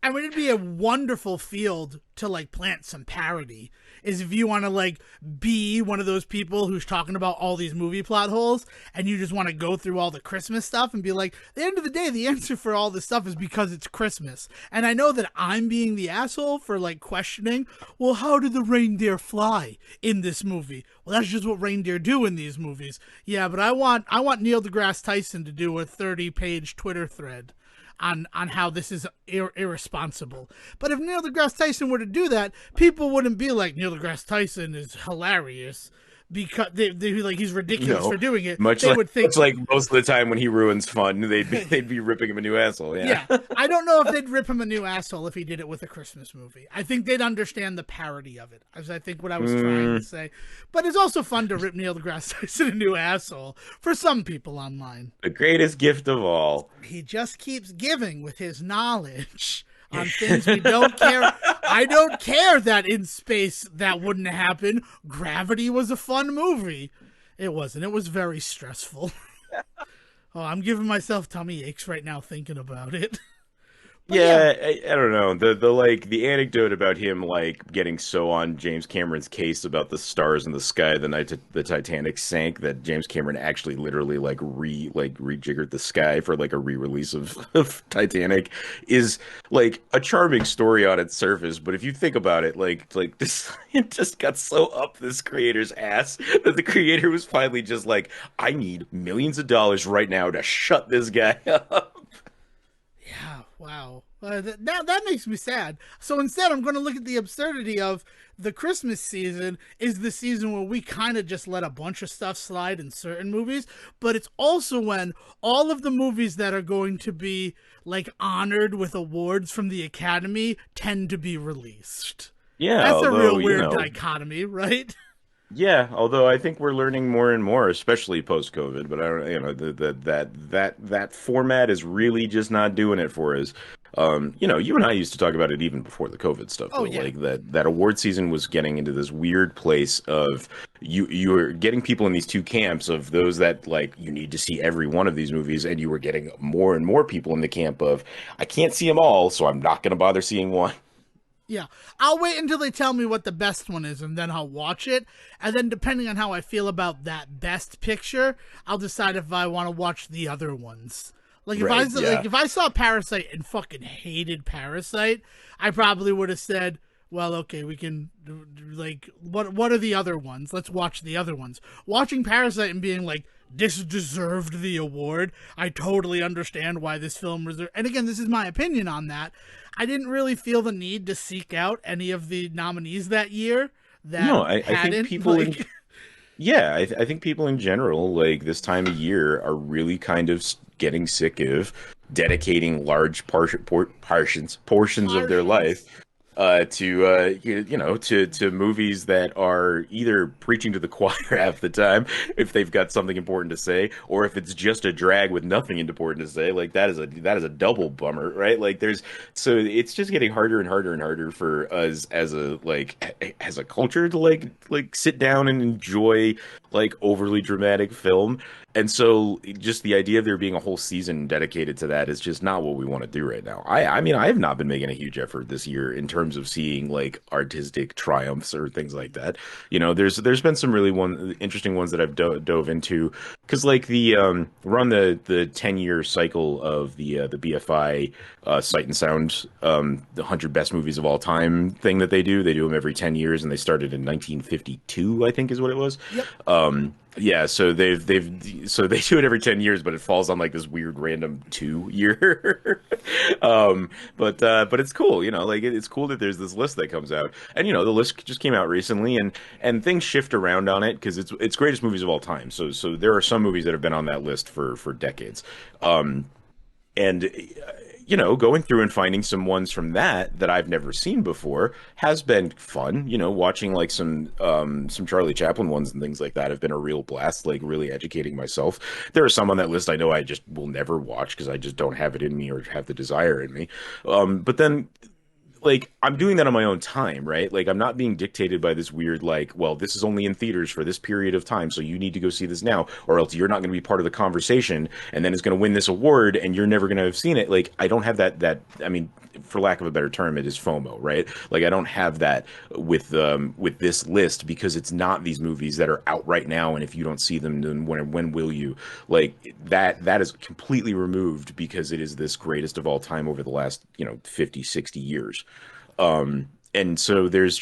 I mean, it'd be a wonderful field to like plant some parody. Is if you want to like be one of those people who's talking about all these movie plot holes and you just want to go through all the Christmas stuff and be like, at the end of the day, the answer for all this stuff is because it's Christmas. And I know that I'm being the asshole for like questioning, well, how did the reindeer fly in this movie? Well, that's just what reindeer do in these movies. Yeah, but I want Neil deGrasse Tyson to do a 30-page Twitter thread on how this is irresponsible. But if Neil deGrasse Tyson were to do that, people wouldn't be like, Neil deGrasse Tyson is hilarious because they like he's ridiculous for doing it. They would think, much like most of the time when he ruins fun, they'd be ripping him a new asshole. Yeah. yeah. I don't know if they'd rip him a new asshole if he did it with a Christmas movie. I think they'd understand the parody of it, as I think what I was trying to say. But it's also fun to rip Neil deGrasse Tyson a new asshole for some people online. The greatest gift of all. He just keeps giving with his knowledge on things we don't care. I don't care that in space that wouldn't happen. Gravity was a fun movie. It wasn't. It was very stressful. Oh, I'm giving myself tummy aches right now thinking about it. Yeah, I don't know. The anecdote about him like getting so on James Cameron's case about the stars in the sky the night the Titanic sank that James Cameron actually literally rejiggered the sky for like a re-release of Titanic is like a charming story on its surface, but if you think about it, like this it just got so up this creator's ass that the creator was finally just like, I need millions of dollars right now to shut this guy up. Yeah, wow. That makes me sad. So instead, I'm going to look at the absurdity of the Christmas season is the season where we kind of just let a bunch of stuff slide in certain movies, but it's also when all of the movies that are going to be like honored with awards from the Academy tend to be released. Yeah, That's a real although, weird dichotomy, right? Yeah, although I think we're learning more and more, especially post-COVID. But I don't, that format is really just not doing it for us. You and I used to talk about it even before the COVID stuff, Oh though. yeah. Like that award season was getting into this weird place of you were getting people in these two camps of those that like you need to see every one of these movies, and you were getting more and more people in the camp of I can't see them all, so I'm not going to bother seeing one. Yeah, I'll wait until they tell me what the best one is, and then I'll watch it. And then, depending on how I feel about that best picture, I'll decide if I want to watch the other ones. Like Right, yeah. if I saw Parasite and fucking hated Parasite, I probably would have said, "Well, okay, we can like what are the other ones? Let's watch the other ones." Watching Parasite and being like, "This deserved the award." I totally understand why this film was there. And again, this is my opinion on that. I didn't really feel the need to seek out any of the nominees that year that No, I think hadn't. people in Yeah, I think people in general, like this time of year, are really kind of getting sick of dedicating large portions of their Partials. life to to movies that are either preaching to the choir half the time if they've got something important to say, or if it's just a drag with nothing important to say. Like that is a double bummer, right? Like so it's just getting harder and harder and harder for us as a culture to like sit down and enjoy like overly dramatic film. And so just the idea of there being a whole season dedicated to that is just not what we want to do right now. I mean, I have not been making a huge effort this year in terms of seeing like artistic triumphs or things like that. There's been some really interesting ones that I've dove into because like we're on the 10-year cycle of the BFI Sight and Sound the 100 best movies of all time thing that they do. They do them every 10 years, and they started in 1952, I think is what it was. Yep. Yeah, so they do it every 10 years, but it falls on like this weird random 2 year. But it's cool, like it's cool that there's this list that comes out. And the list just came out recently, and things shift around on it because it's greatest movies of all time. So there are some movies that have been on that list for decades. And going through and finding some ones from that I've never seen before has been fun. Watching like some Charlie Chaplin ones and things like that have been a real blast, like really educating myself. There are some on that list I know I just will never watch because I just don't have it in me or have the desire in me. But then like I'm doing that on my own time, right? Like I'm not being dictated by this weird like, well, this is only in theaters for this period of time, so you need to go see this now, or else you're not going to be part of the conversation, and then it's going to win this award, and you're never going to have seen it. Like I don't have that. I mean, for lack of a better term, it is FOMO, right? Like I don't have that with this list because it's not these movies that are out right now, and if you don't see them, then when will you? Like that is completely removed because it is this greatest of all time over the last 50, 60 years. And so there's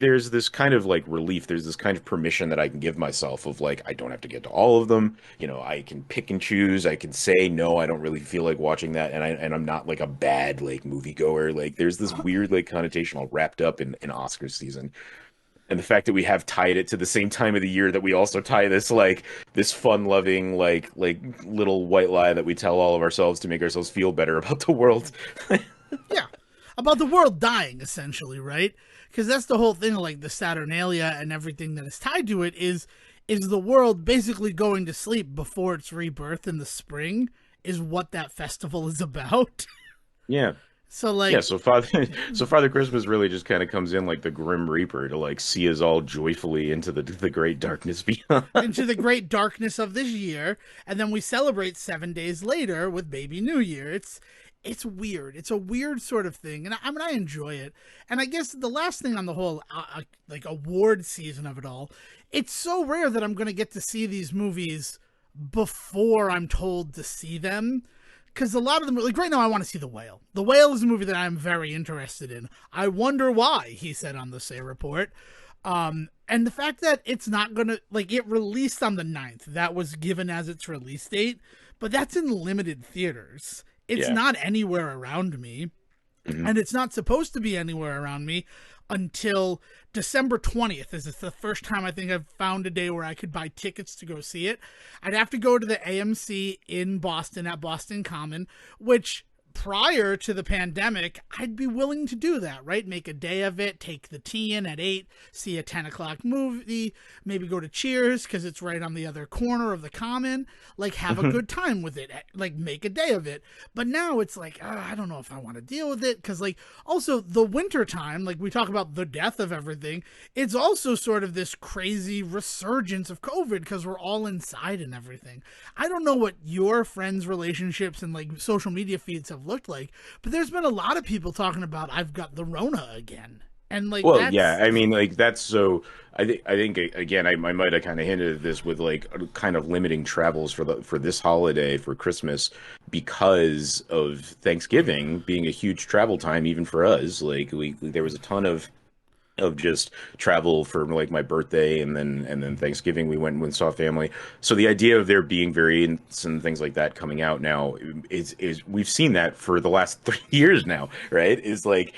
there's this kind of like relief, there's this kind of permission that I can give myself of like I don't have to get to all of them. I can pick and choose. I can say no, I don't really feel like watching that, and I'm not like a bad like moviegoer. Like there's this weird like connotation all wrapped up in Oscar season. And the fact that we have tied it to the same time of the year that we also tie this like this fun-loving like little white lie that we tell all of ourselves to make ourselves feel better about the world. Yeah, about the world dying, essentially, right? Because that's the whole thing, like the Saturnalia and everything that is tied to it is the world basically going to sleep before its rebirth in the spring is what that festival is about. Yeah. So Yeah, like, so Father Christmas really just kind of comes in like the Grim Reaper to like see us all joyfully into the great darkness beyond. into the great darkness of this year, and then we celebrate 7 days later with Baby New Year. It's weird. It's a weird sort of thing, and I mean I enjoy it. And I guess the last thing on the whole like award season of it all, it's so rare that I'm going to get to see these movies before I'm told to see them. Because a lot of them, like right now, I want to see The Whale. The Whale is a movie that I'm very interested in. I wonder why, he said on the Say Report. And the fact that it's not going to, like, it released on the 9th. That was given as its release date. But that's in limited theaters. It's Yeah. not anywhere around me. Mhm. And it's not supposed to be anywhere around me until December 20th. This is the first time I think I've found a day where I could buy tickets to go see it. I'd have to go to the AMC in Boston at Boston Common, which prior to the pandemic, I'd be willing to do that, right? Make a day of it, take the tea in at 8, see a 10 o'clock movie, maybe go to Cheers because it's right on the other corner of the Common, like have a good time with it, like make a day of it. But now it's like, I don't know if I want to deal with it because, like, also the winter time, like we talk about the death of everything, it's also sort of this crazy resurgence of COVID because we're all inside and everything. I don't know what your friends' relationships and like social media feeds have looked like, but there's been a lot of people talking about I've got the Rona again. And like Well, yeah, that's I mean, like that's so. I think again, I might have kind of hinted at this with like kind of limiting travels for this holiday for Christmas because of Thanksgiving being a huge travel time even for us. Like there was a ton of just travel for like my birthday and then Thanksgiving we went and saw family. So the idea of there being variants and things like that coming out now is we've seen that for the last 3 years now, right? Is like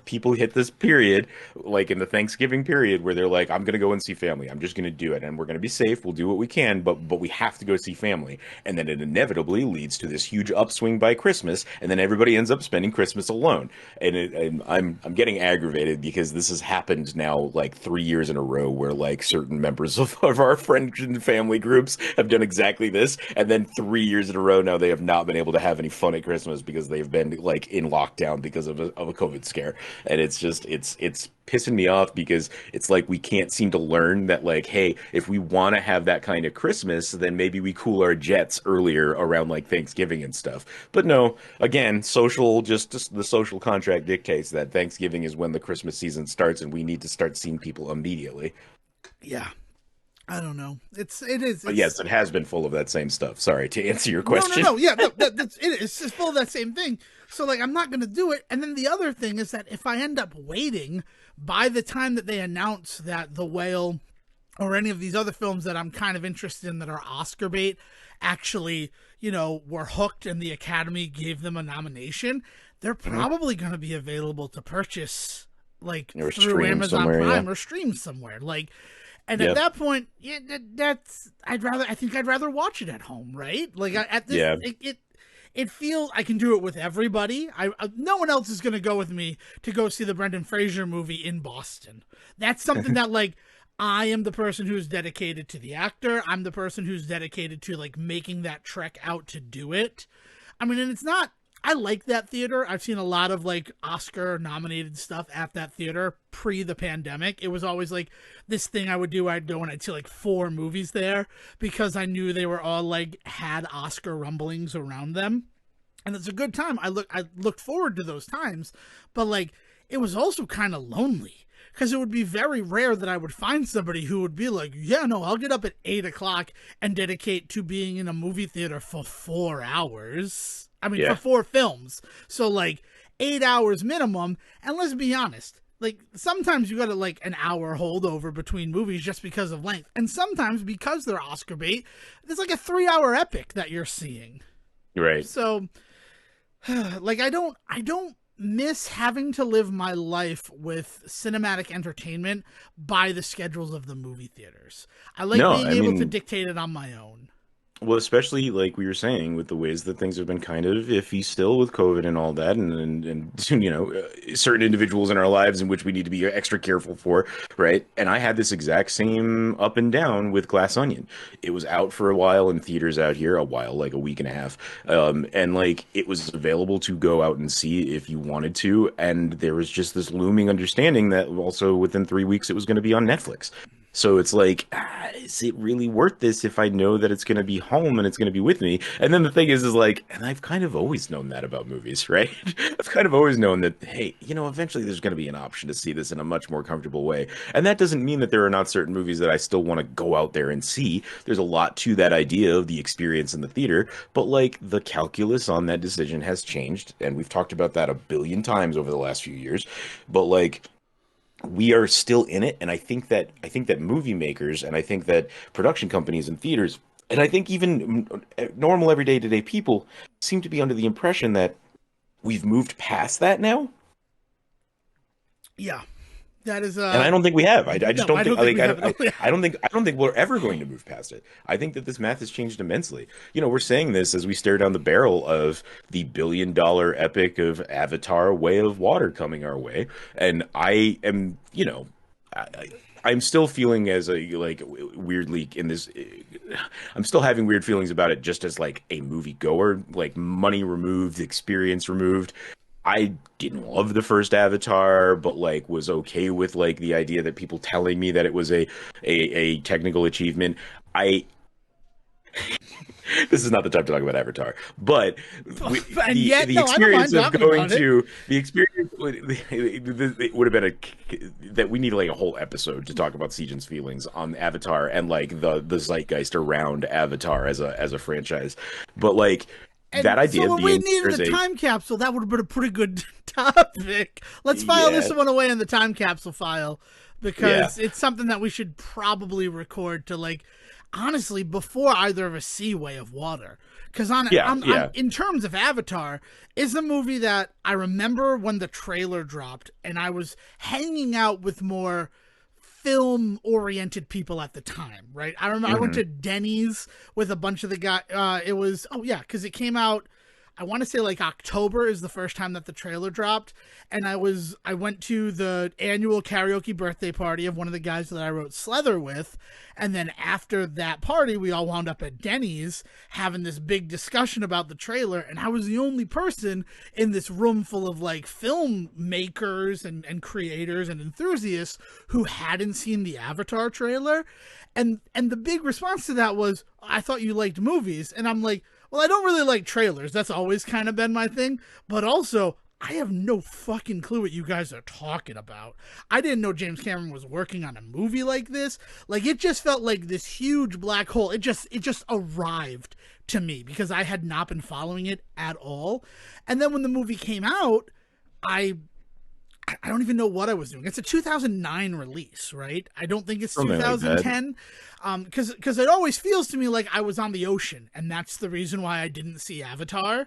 people hit this period like in the Thanksgiving period where they're like, I'm gonna go and see family. I'm just gonna do it and we're gonna be safe. We'll do what we can, but we have to go see family. And then it inevitably leads to this huge upswing by Christmas, and then everybody ends up spending Christmas alone. And I'm getting aggravated because this has happened now like 3 years in a row where like certain members of our friend and family groups have done exactly this, and then 3 years in a row now they have not been able to have any fun at Christmas because they've been like in lockdown because of a COVID scare, and it's just it's pissing me off because it's like we can't seem to learn that like, hey, if we want to have that kind of Christmas, then maybe we cool our jets earlier around like Thanksgiving and stuff. But no, again, just the social contract dictates that Thanksgiving is when the Christmas season starts, and we need to start seeing people immediately. yeah. I don't know. It is But it's yes, it has been full of that same stuff. Sorry to answer your no, no, question. no. Yeah, no, that's it. It's just full of that same thing. So like, I'm not gonna do it. And then the other thing is that if I end up waiting, by the time that they announce that The Whale or any of these other films that I'm kind of interested in that are Oscar bait actually, were hooked and the Academy gave them a nomination, they're Mhm. probably going to be available to purchase like Or through stream Amazon somewhere, yeah. Prime or stream somewhere. Like, and at Yep. that point, yeah, that's I think I'd rather watch it at home, right? Like at this, Yeah. it feels I can do it with everybody. No one else is going to go with me to go see the Brendan Fraser movie in Boston. That's something that like I am the person who's dedicated to the actor. I'm the person who's dedicated to like making that trek out to do it. I mean, and it's not. I like that theater. I've seen a lot of like Oscar nominated stuff at that theater pre the pandemic. It was always like this thing I would do. I'd go and I'd see like 4 movies there because I knew they were all like had Oscar rumblings around them. And it's a good time. I looked forward to those times, but like it was also kind of lonely because it would be very rare that I would find somebody who would be like, yeah, no, I'll get up at 8 o'clock and dedicate to being in a movie theater for 4 hours. I mean, for Yeah. 4 films. So like 8 hours minimum. And let's be honest, like sometimes you got to like an hour holdover between movies just because of length. And sometimes because they're Oscar bait, there's like a 3 hour epic that you're seeing. Right. So like I don't miss having to live my life with cinematic entertainment by the schedules of the movie theaters. I like No, being I able to mean, dictate it on my own. well, especially like we were saying, with the ways that things have been kind of iffy still with COVID and all that, and certain individuals in our lives in which we need to be extra careful for, right? And I had this exact same up and down with Glass Onion. It was out for a while in theaters out here, a while, like a week and a half, and like it was available to go out and see if you wanted to, and there was just this looming understanding that also within 3 weeks it was going to be on Netflix. So it's like, is it really worth this if I know that it's going to be home and it's going to be with me? And then the thing is like, and I've kind of always known that about movies, right? I've kind of always known that, hey, eventually there's going to be an option to see this in a much more comfortable way. And that doesn't mean that there are not certain movies that I still want to go out there and see. There's a lot to that idea of the experience in the theater, but like the calculus on that decision has changed. And we've talked about that a billion times over the last few years. But like, we are still in it, and I think that movie makers and I think that production companies and theaters and I think even normal everyday today people seem to be under the impression that we've moved past that now, Yeah, that is and I don't think we have. I just no, don't I think don't think like we have it. I don't think we're ever going to move past it. I think that this math has changed immensely. We're saying this as we stare down the barrel of the $1 billion epic of Avatar: Way of Water coming our way, and I am, I'm still feeling as a like weirdly in this. I'm still having weird feelings about it, just as like a movie goer, like money removed, experience removed. I didn't love the first Avatar, but like was okay with like the idea that people telling me that it was a technical achievement. I This is not the time to talk about Avatar, but And the yet, the no, I don't experience mind of talking going about it. to the experience it would have been that we need like a whole episode to talk about Sejan's feelings on Avatar and like the zeitgeist around Avatar as a franchise, but like that And so idea of when we being needed there's a a time capsule, that would have been a pretty good topic. Let's file this yeah one away in the time capsule file yeah because it's something that we should probably record to like honestly before either of us see Way of Water. Because yeah yeah in terms of Avatar, is a movie that I remember when the trailer dropped and I was hanging out with more film oriented people at the time, right? I remember I went hmm to Denny's with a bunch of the guys. It was, oh yeah, because it came out, I want to say like October is the first time that the trailer dropped. And I went to the annual karaoke birthday party of one of the guys that I wrote Slither with. And then after that party, we all wound up at Denny's having this big discussion about the trailer. And I was the only person in this room full of like filmmakers and creators and enthusiasts who hadn't seen the Avatar trailer. And the big response to that was, I thought you liked movies. And I'm like, well, I don't really like trailers. That's always kind of been my thing. But also, I have no fucking clue what you guys are talking about. I didn't know James Cameron was working on a movie like this. Like it just felt like this huge black hole. It just arrived to me because I had not been following it at all. And then when the movie came out, I I don't even know what I was doing. It's a 2009 release, right? I don't think it's something like that. 2010. Because it always feels to me like I was on the ocean, and that's the reason why I didn't see Avatar.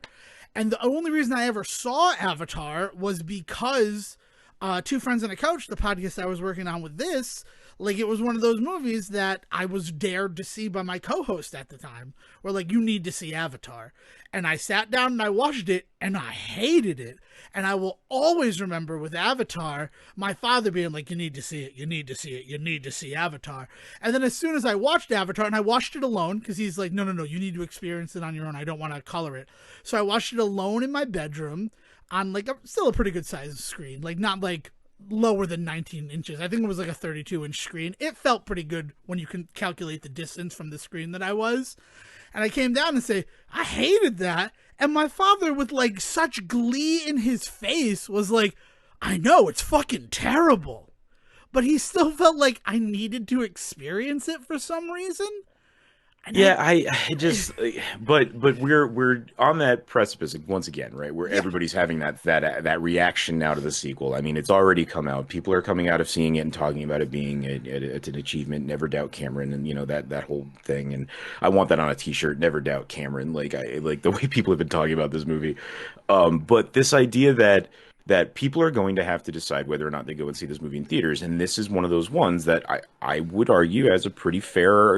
And the only reason I ever saw Avatar was because Two Friends and a Couch, the podcast I was working on with this, like it was one of those movies that I was dared to see by my co-host at the time. Where like, you need to see Avatar. And I sat down and I watched it and I hated it. And I will always remember with Avatar, my father being like, you need to see it, you need to see it, you need to see Avatar. And then as soon as I watched Avatar, and I watched it alone, because he's like, no, no, no, you need to experience it on your own. I don't want to color it. So I watched it alone in my bedroom on like still a pretty good size screen, like not like lower than 19 inches. I think it was like a 32-inch screen. It felt pretty good when you can calculate the distance from the screen that I was. And I came down and say, I hated that. And my father, with like such glee in his face, was like, I know, it's fucking terrible. But he still felt like I needed to experience it for some reason. And Yeah, I just, but we're on that precipice once again, right? Where yeah, everybody's having that reaction now to the sequel. I mean, it's already come out. People are coming out of seeing it and talking about it being it's an achievement. Never doubt Cameron, and that whole thing. And I want that on a T-shirt. Never doubt Cameron. Like I like the way people have been talking about this movie. But this idea that people are going to have to decide whether or not they go and see this movie in theaters. And this is one of those ones that I would argue as a pretty fair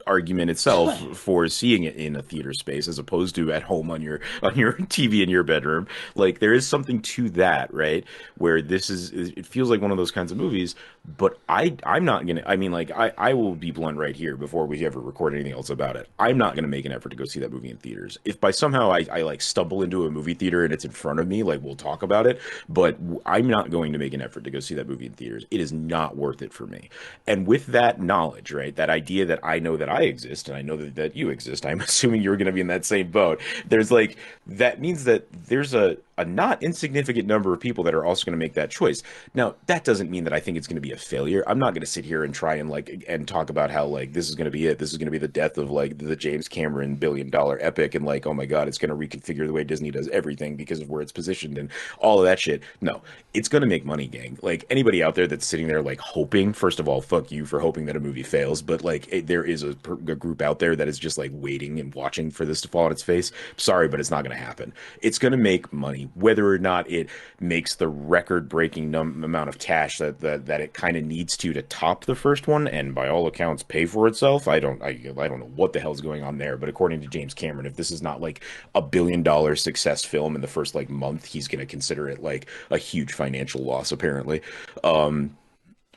argument itself for seeing it in a theater space as opposed to at home on your TV in your bedroom. Like there is something to that, right? Where it feels like one of those kinds of movies, but I'm not gonna, I mean, like I will be blunt right here before we ever record anything else about it. I'm not gonna make an effort to go see that movie in theaters. If by somehow I like stumble into a movie theater and it's in front of me, like we'll talk about it, but I'm not going to make an effort to go see that movie in theaters. It is not worth it for me. And with that knowledge, right, that idea that I know that I exist and I know that you exist, I'm assuming you're going to be in that same boat. There's like, that means that there's a not insignificant number of people that are also going to make that choice. Now, that doesn't mean that I think it's going to be a failure. I'm not going to sit here and try and like and talk about how like this is going to be it. This is going to be the death of like the James Cameron billion-dollar epic and like, oh my God, it's going to reconfigure the way Disney does everything because of where it's positioned and all of that shit. No, it's going to make money, gang. Like anybody out there that's sitting there like hoping, first of all, fuck you for hoping that a movie fails, but like there is a group out there that is just like waiting and watching for this to fall on its face. Sorry, but it's not going to happen. It's going to make money whether or not it makes the record-breaking amount of cash that it kind of needs to top the first one, and by all accounts pay for itself. I don't know what the hell's going on there, but according to James Cameron, if this is not like $1 billion success film in the first like month, he's going to consider it like a huge financial loss, apparently.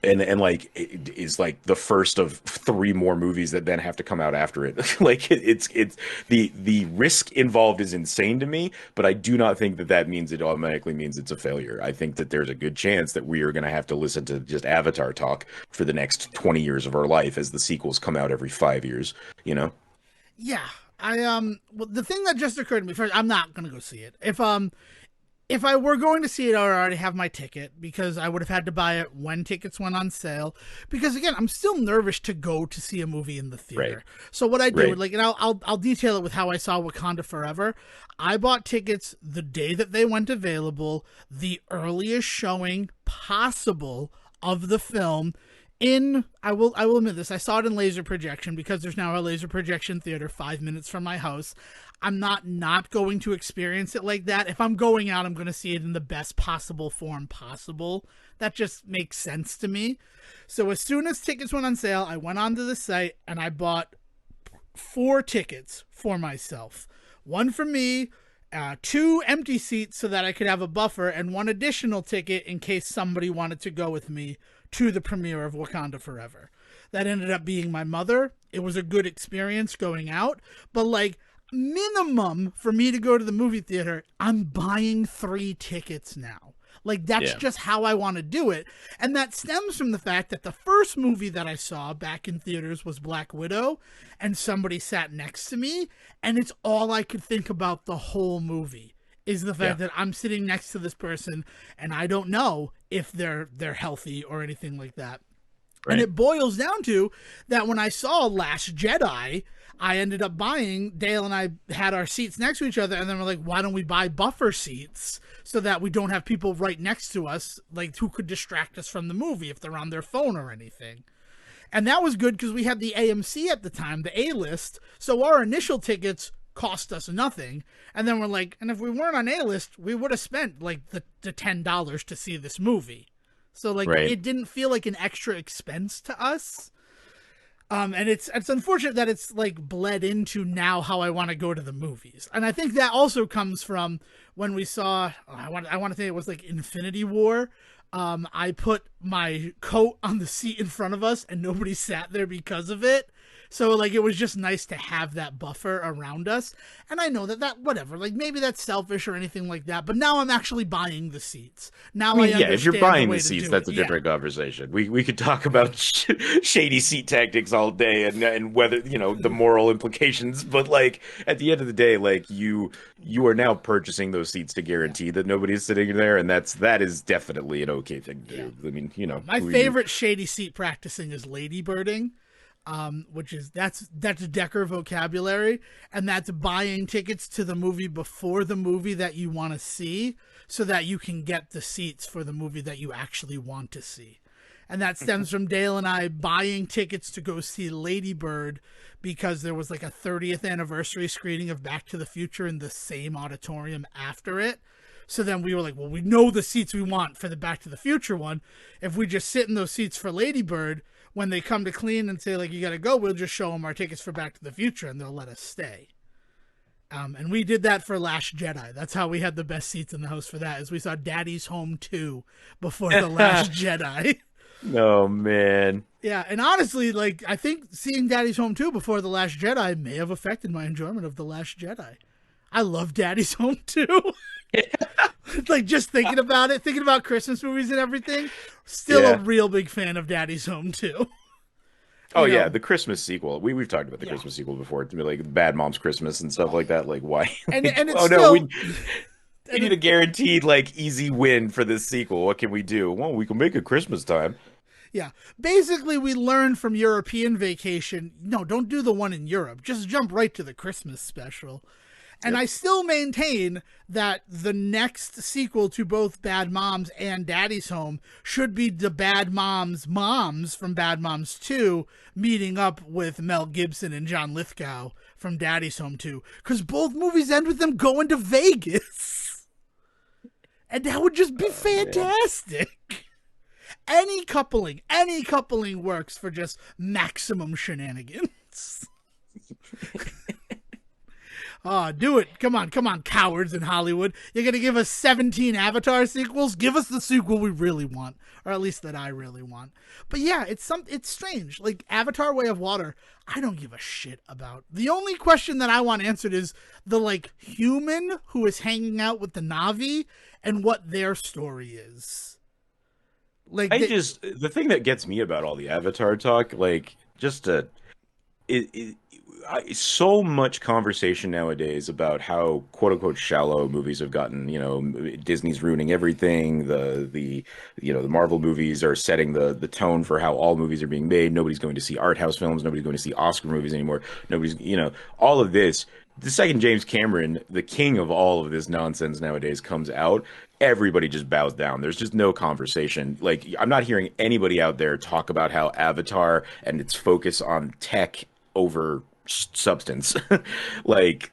And like it is like the first of three more movies that then have to come out after it. Like it's the risk involved is insane to me, but I do not think that means it automatically means it's a failure. I think that there's a good chance that we are going to have to listen to just Avatar talk for the next 20 years of our life as the sequels come out every 5 years, you know? yeah. Well, the thing that just occurred to me first, I'm not gonna go see it. If I were going to see it, I would already have my ticket because I would have had to buy it when tickets went on sale. Because again, I'm still nervous to go to see a movie in the theater. Right. So what I do, Right. like, and I'll detail it with how I saw Wakanda Forever. I bought tickets the day that they went available, the earliest showing possible of the film. I will admit this, I saw it in laser projection because there's now a laser projection theater 5 minutes from my house. I'm not going to experience it like that. If I'm going out, I'm going to see it in the best possible form possible. That just makes sense to me. So as soon as tickets went on sale, I went onto the site and I bought 4 tickets for myself. One for me, 2 empty seats so that I could have a buffer, and 1 additional ticket in case somebody wanted to go with me to the premiere of Wakanda Forever. That ended up being my mother. It was a good experience going out, but like minimum for me to go to the movie theater, I'm buying 3 tickets now. Like that's Yeah. just how I want to do it. And that stems from the fact that the first movie that I saw back in theaters was Black Widow, and somebody sat next to me, and it's all I could think about the whole movie is the fact Yeah. that I'm sitting next to this person and I don't know if they're healthy or anything like that. And Right. it boils down to that when I saw Last Jedi, I ended up buying, Dale and I had our seats next to each other, and then we're like, why don't we buy buffer seats so that we don't have people right next to us, like who could distract us from the movie if they're on their phone or anything. And that was good because we had the AMC at the time, the A-list, so our initial tickets cost us nothing. And then we're like, and if we weren't on A-list, we would have spent like the $10 to see this movie. So like Right. it didn't feel like an extra expense to us. And it's unfortunate that it's like bled into now how I want to go to the movies. And I think that also comes from when we saw I want to say it was like Infinity War. I put my coat on the seat in front of us and nobody sat there because of it. So like it was just nice to have that buffer around us. And I know that whatever, like maybe that's selfish or anything like that, but now I'm actually buying the seats. I Now I mean, yeah, if you're understand the buying way the to seats, do it. that's a Yeah. different conversation. We could talk about shady seat tactics all day and whether, the moral implications, but like at the end of the day, like you are now purchasing those seats to Yeah. guarantee that nobody's sitting there, and that is definitely an okay thing to Yeah. do. I mean, My who are you? favorite shady seat practicing is ladybirding, which is that's Decker vocabulary, and that's buying tickets to the movie before the movie that you want to see, so that you can get the seats for the movie that you actually want to see. And that stems from Dale and I buying tickets to go see Lady Bird because there was like a 30th anniversary screening of Back to the Future in the same auditorium after it. So then we were like, well, we know the seats we want for the Back to the Future one. If we just sit in those seats for Lady Bird, when they come to clean and say, like, you got to go, we'll just show them our tickets for Back to the Future and they'll let us stay. And we did that for Last Jedi. That's how we had the best seats in the house for that, is we saw Daddy's Home 2 before The Last Jedi. Oh man. Yeah, and honestly, like, I think seeing Daddy's Home 2 before The Last Jedi may have affected my enjoyment of The Last Jedi. I love Daddy's Home 2. Like, just thinking about it, thinking about Christmas movies and everything, still a Yeah. real big fan of Daddy's Home 2. Oh You yeah, know, the Christmas sequel. We've talked about the yeah. Christmas sequel before. To me, like Bad Mom's Christmas and stuff like that. Like why? Like, And it's oh no, still, we and need it, a guaranteed like easy win for this sequel. What can we do? Well, we can make it Christmas time. yeah. Basically, we learned from European Vacation, no, don't do the one in Europe. Just jump right to the Christmas special. And Yep. I still maintain that the next sequel to both Bad Moms and Daddy's Home should be the Bad Moms from Bad Moms 2 meeting up with Mel Gibson and John Lithgow from Daddy's Home 2. Because both movies end with them going to Vegas. And that would just be Oh man. fantastic. Any coupling works for just maximum shenanigans. Oh, do it. Come on, cowards in Hollywood. You're going to give us 17 Avatar sequels? Give us the sequel we really want, or at least that I really want. But yeah, it's strange. Like Avatar Way of Water, I don't give a shit about. The only question that I want answered is the like human who is hanging out with the Na'vi and what their story is. Like The thing that gets me about all the Avatar talk, like just to so much conversation nowadays about how quote unquote shallow movies have gotten. Disney's ruining everything. The Marvel movies are setting the tone for how all movies are being made. Nobody's going to see art house films. Nobody's going to see Oscar movies anymore. Nobody's, all of this. The second James Cameron, the king of all of this nonsense nowadays, comes out, everybody just bows down. There's just no conversation. Like, I'm not hearing anybody out there talk about how Avatar and its focus on tech over substance like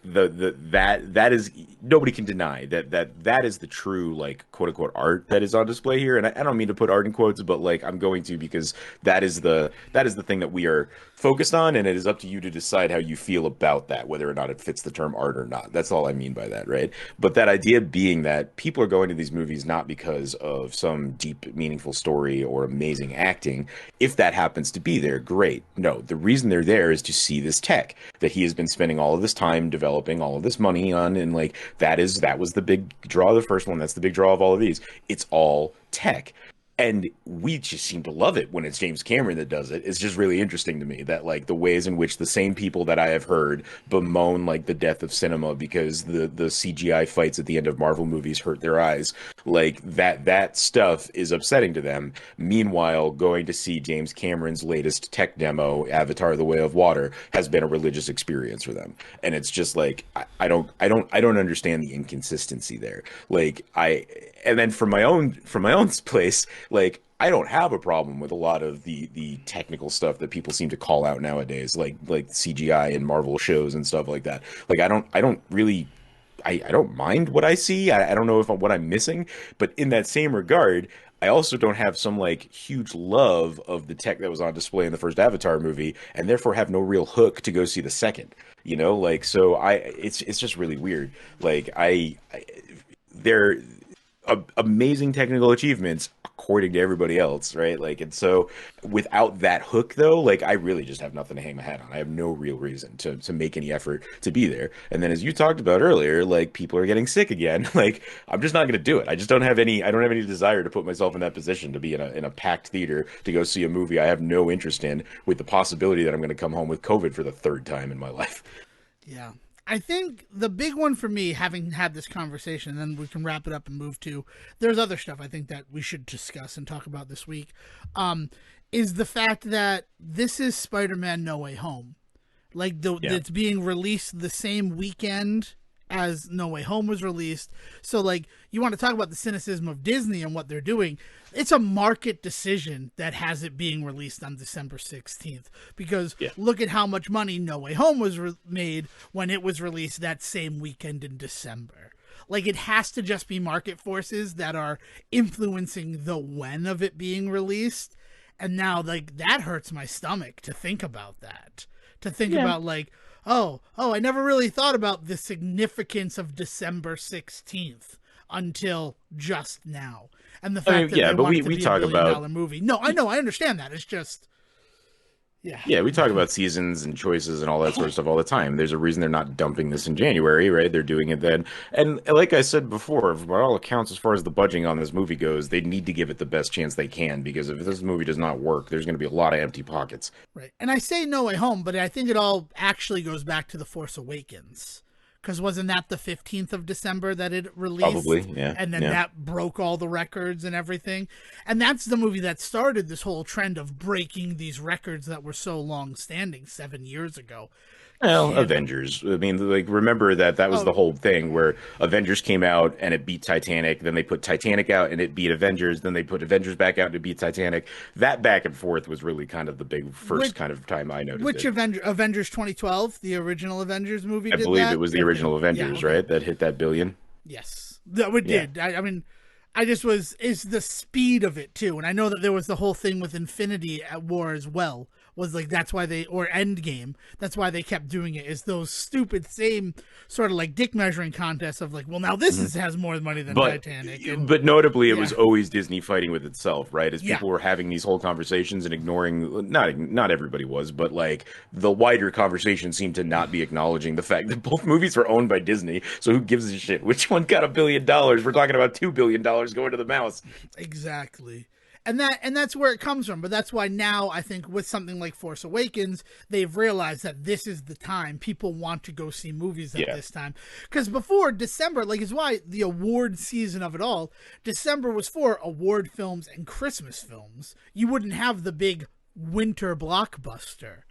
that is, nobody can deny that is the true like quote unquote art that is on display here. And I don't mean to put art in quotes, but like I'm going to, because that is the thing that we are focused on, and it is up to you to decide how you feel about that, whether or not it fits the term art or not. That's all I mean by that, right? But that idea being that people are going to these movies not because of some deep meaningful story or amazing acting. If that happens to be there, great. No, the reason they're there is to see this tech that he has been spending all of this time developing all of this money on, and like that was the big draw of the first one. That's the big draw of all of these. It's all tech. And we just seem to love it when it's James Cameron that does it. It's just really interesting to me that like the ways in which the same people that I have heard bemoan like the death of cinema because the CGI fights at the end of Marvel movies hurt their eyes, like that stuff is upsetting to them. Meanwhile, going to see James Cameron's latest tech demo, Avatar: The Way of Water, has been a religious experience for them. And it's just like I don't understand the inconsistency there. Like and then from my own place, like I don't have a problem with a lot of the technical stuff that people seem to call out nowadays, like CGI and Marvel shows and stuff like that. Like I don't really I don't mind what I see. I don't know if what I'm missing, but in that same regard, I also don't have some like huge love of the tech that was on display in the first Avatar movie, and therefore have no real hook to go see the second. You know, like so it's just really weird. Like they're amazing technical achievements according to everybody else, right? Like, and so without that hook, though, like I really just have nothing to hang my hat on. I have no real reason to make any effort to be there. And then, as you talked about earlier, like people are getting sick again. Like, I'm just not going to do it. I just don't have any. I don't have any desire to put myself in that position to be in a packed theater to go see a movie I have no interest in, with the possibility that I'm going to come home with COVID for the third time in my life. Yeah. I think the big one for me, having had this conversation, then we can wrap it up and move to, there's other stuff I think that we should discuss and talk about this week, is the fact that this is Spider-Man No Way Home. Like, Yeah. it's being released the same weekend as No Way Home was released. So, like, you want to talk about the cynicism of Disney and what they're doing. It's a market decision that has it being released on December 16th. Because Yeah. look at how much money No Way Home was made when it was released that same weekend in December. Like, it has to just be market forces that are influencing the when of it being released. And now, like, that hurts my stomach to think about that. To think Yeah. about, like, I never really thought about the significance of December 16th until just now. And the I fact mean, that yeah, they but want we it to we be a talk billion about dollar movie. No, I know, I understand that. It's just, yeah. Yeah, we talk about seasons and choices and all that sort of stuff all the time. There's a reason they're not dumping this in January, right? They're doing it then. And like I said before, by all accounts, as far as the budging on this movie goes, they need to give it the best chance they can, because if this movie does not work, there's going to be a lot of empty pockets. Right. And I say No Way Home, but I think it all actually goes back to The Force Awakens. Because wasn't that the 15th of December that it Probably, released? yeah, And then yeah. that broke all the records and everything. And that's the movie that started this whole trend of breaking these records that were so long standing 7 years ago. Well, Can Avengers. I mean, like, remember that was oh the whole thing where Avengers came out and it beat Titanic. Then they put Titanic out and it beat Avengers. Then they put Avengers back out and it beat Titanic. That back and forth was really kind of the big first which kind of time I noticed which it. Avengers 2012, the original Avengers movie I did believe it that? was the original Yeah, Avengers, okay. right? That hit that billion. Yes, that it Yeah. did. I mean, I just was is the speed of it too, and I know that there was the whole thing with Infinity at War as well. Was like that's why they or Endgame. That's why they kept doing it. Is those stupid same sort of like dick measuring contests of like, well, now this Mhm. has more money than But Titanic, and but notably, it yeah, was always Disney fighting with itself, right? As yeah, people were having these whole conversations and ignoring, not everybody was, but like the wider conversation seemed to not be acknowledging the fact that both movies were owned by Disney. So who gives a shit? Which one got $1 billion? We're talking about $2 billion going to the mouse. exactly. And that's where it comes from. But that's why now I think with something like Force Awakens, they've realized that this is the time people want to go see movies at Yeah, this time. Because before December, like is why the award season of it all, December was for award films and Christmas films. You wouldn't have the big winter blockbuster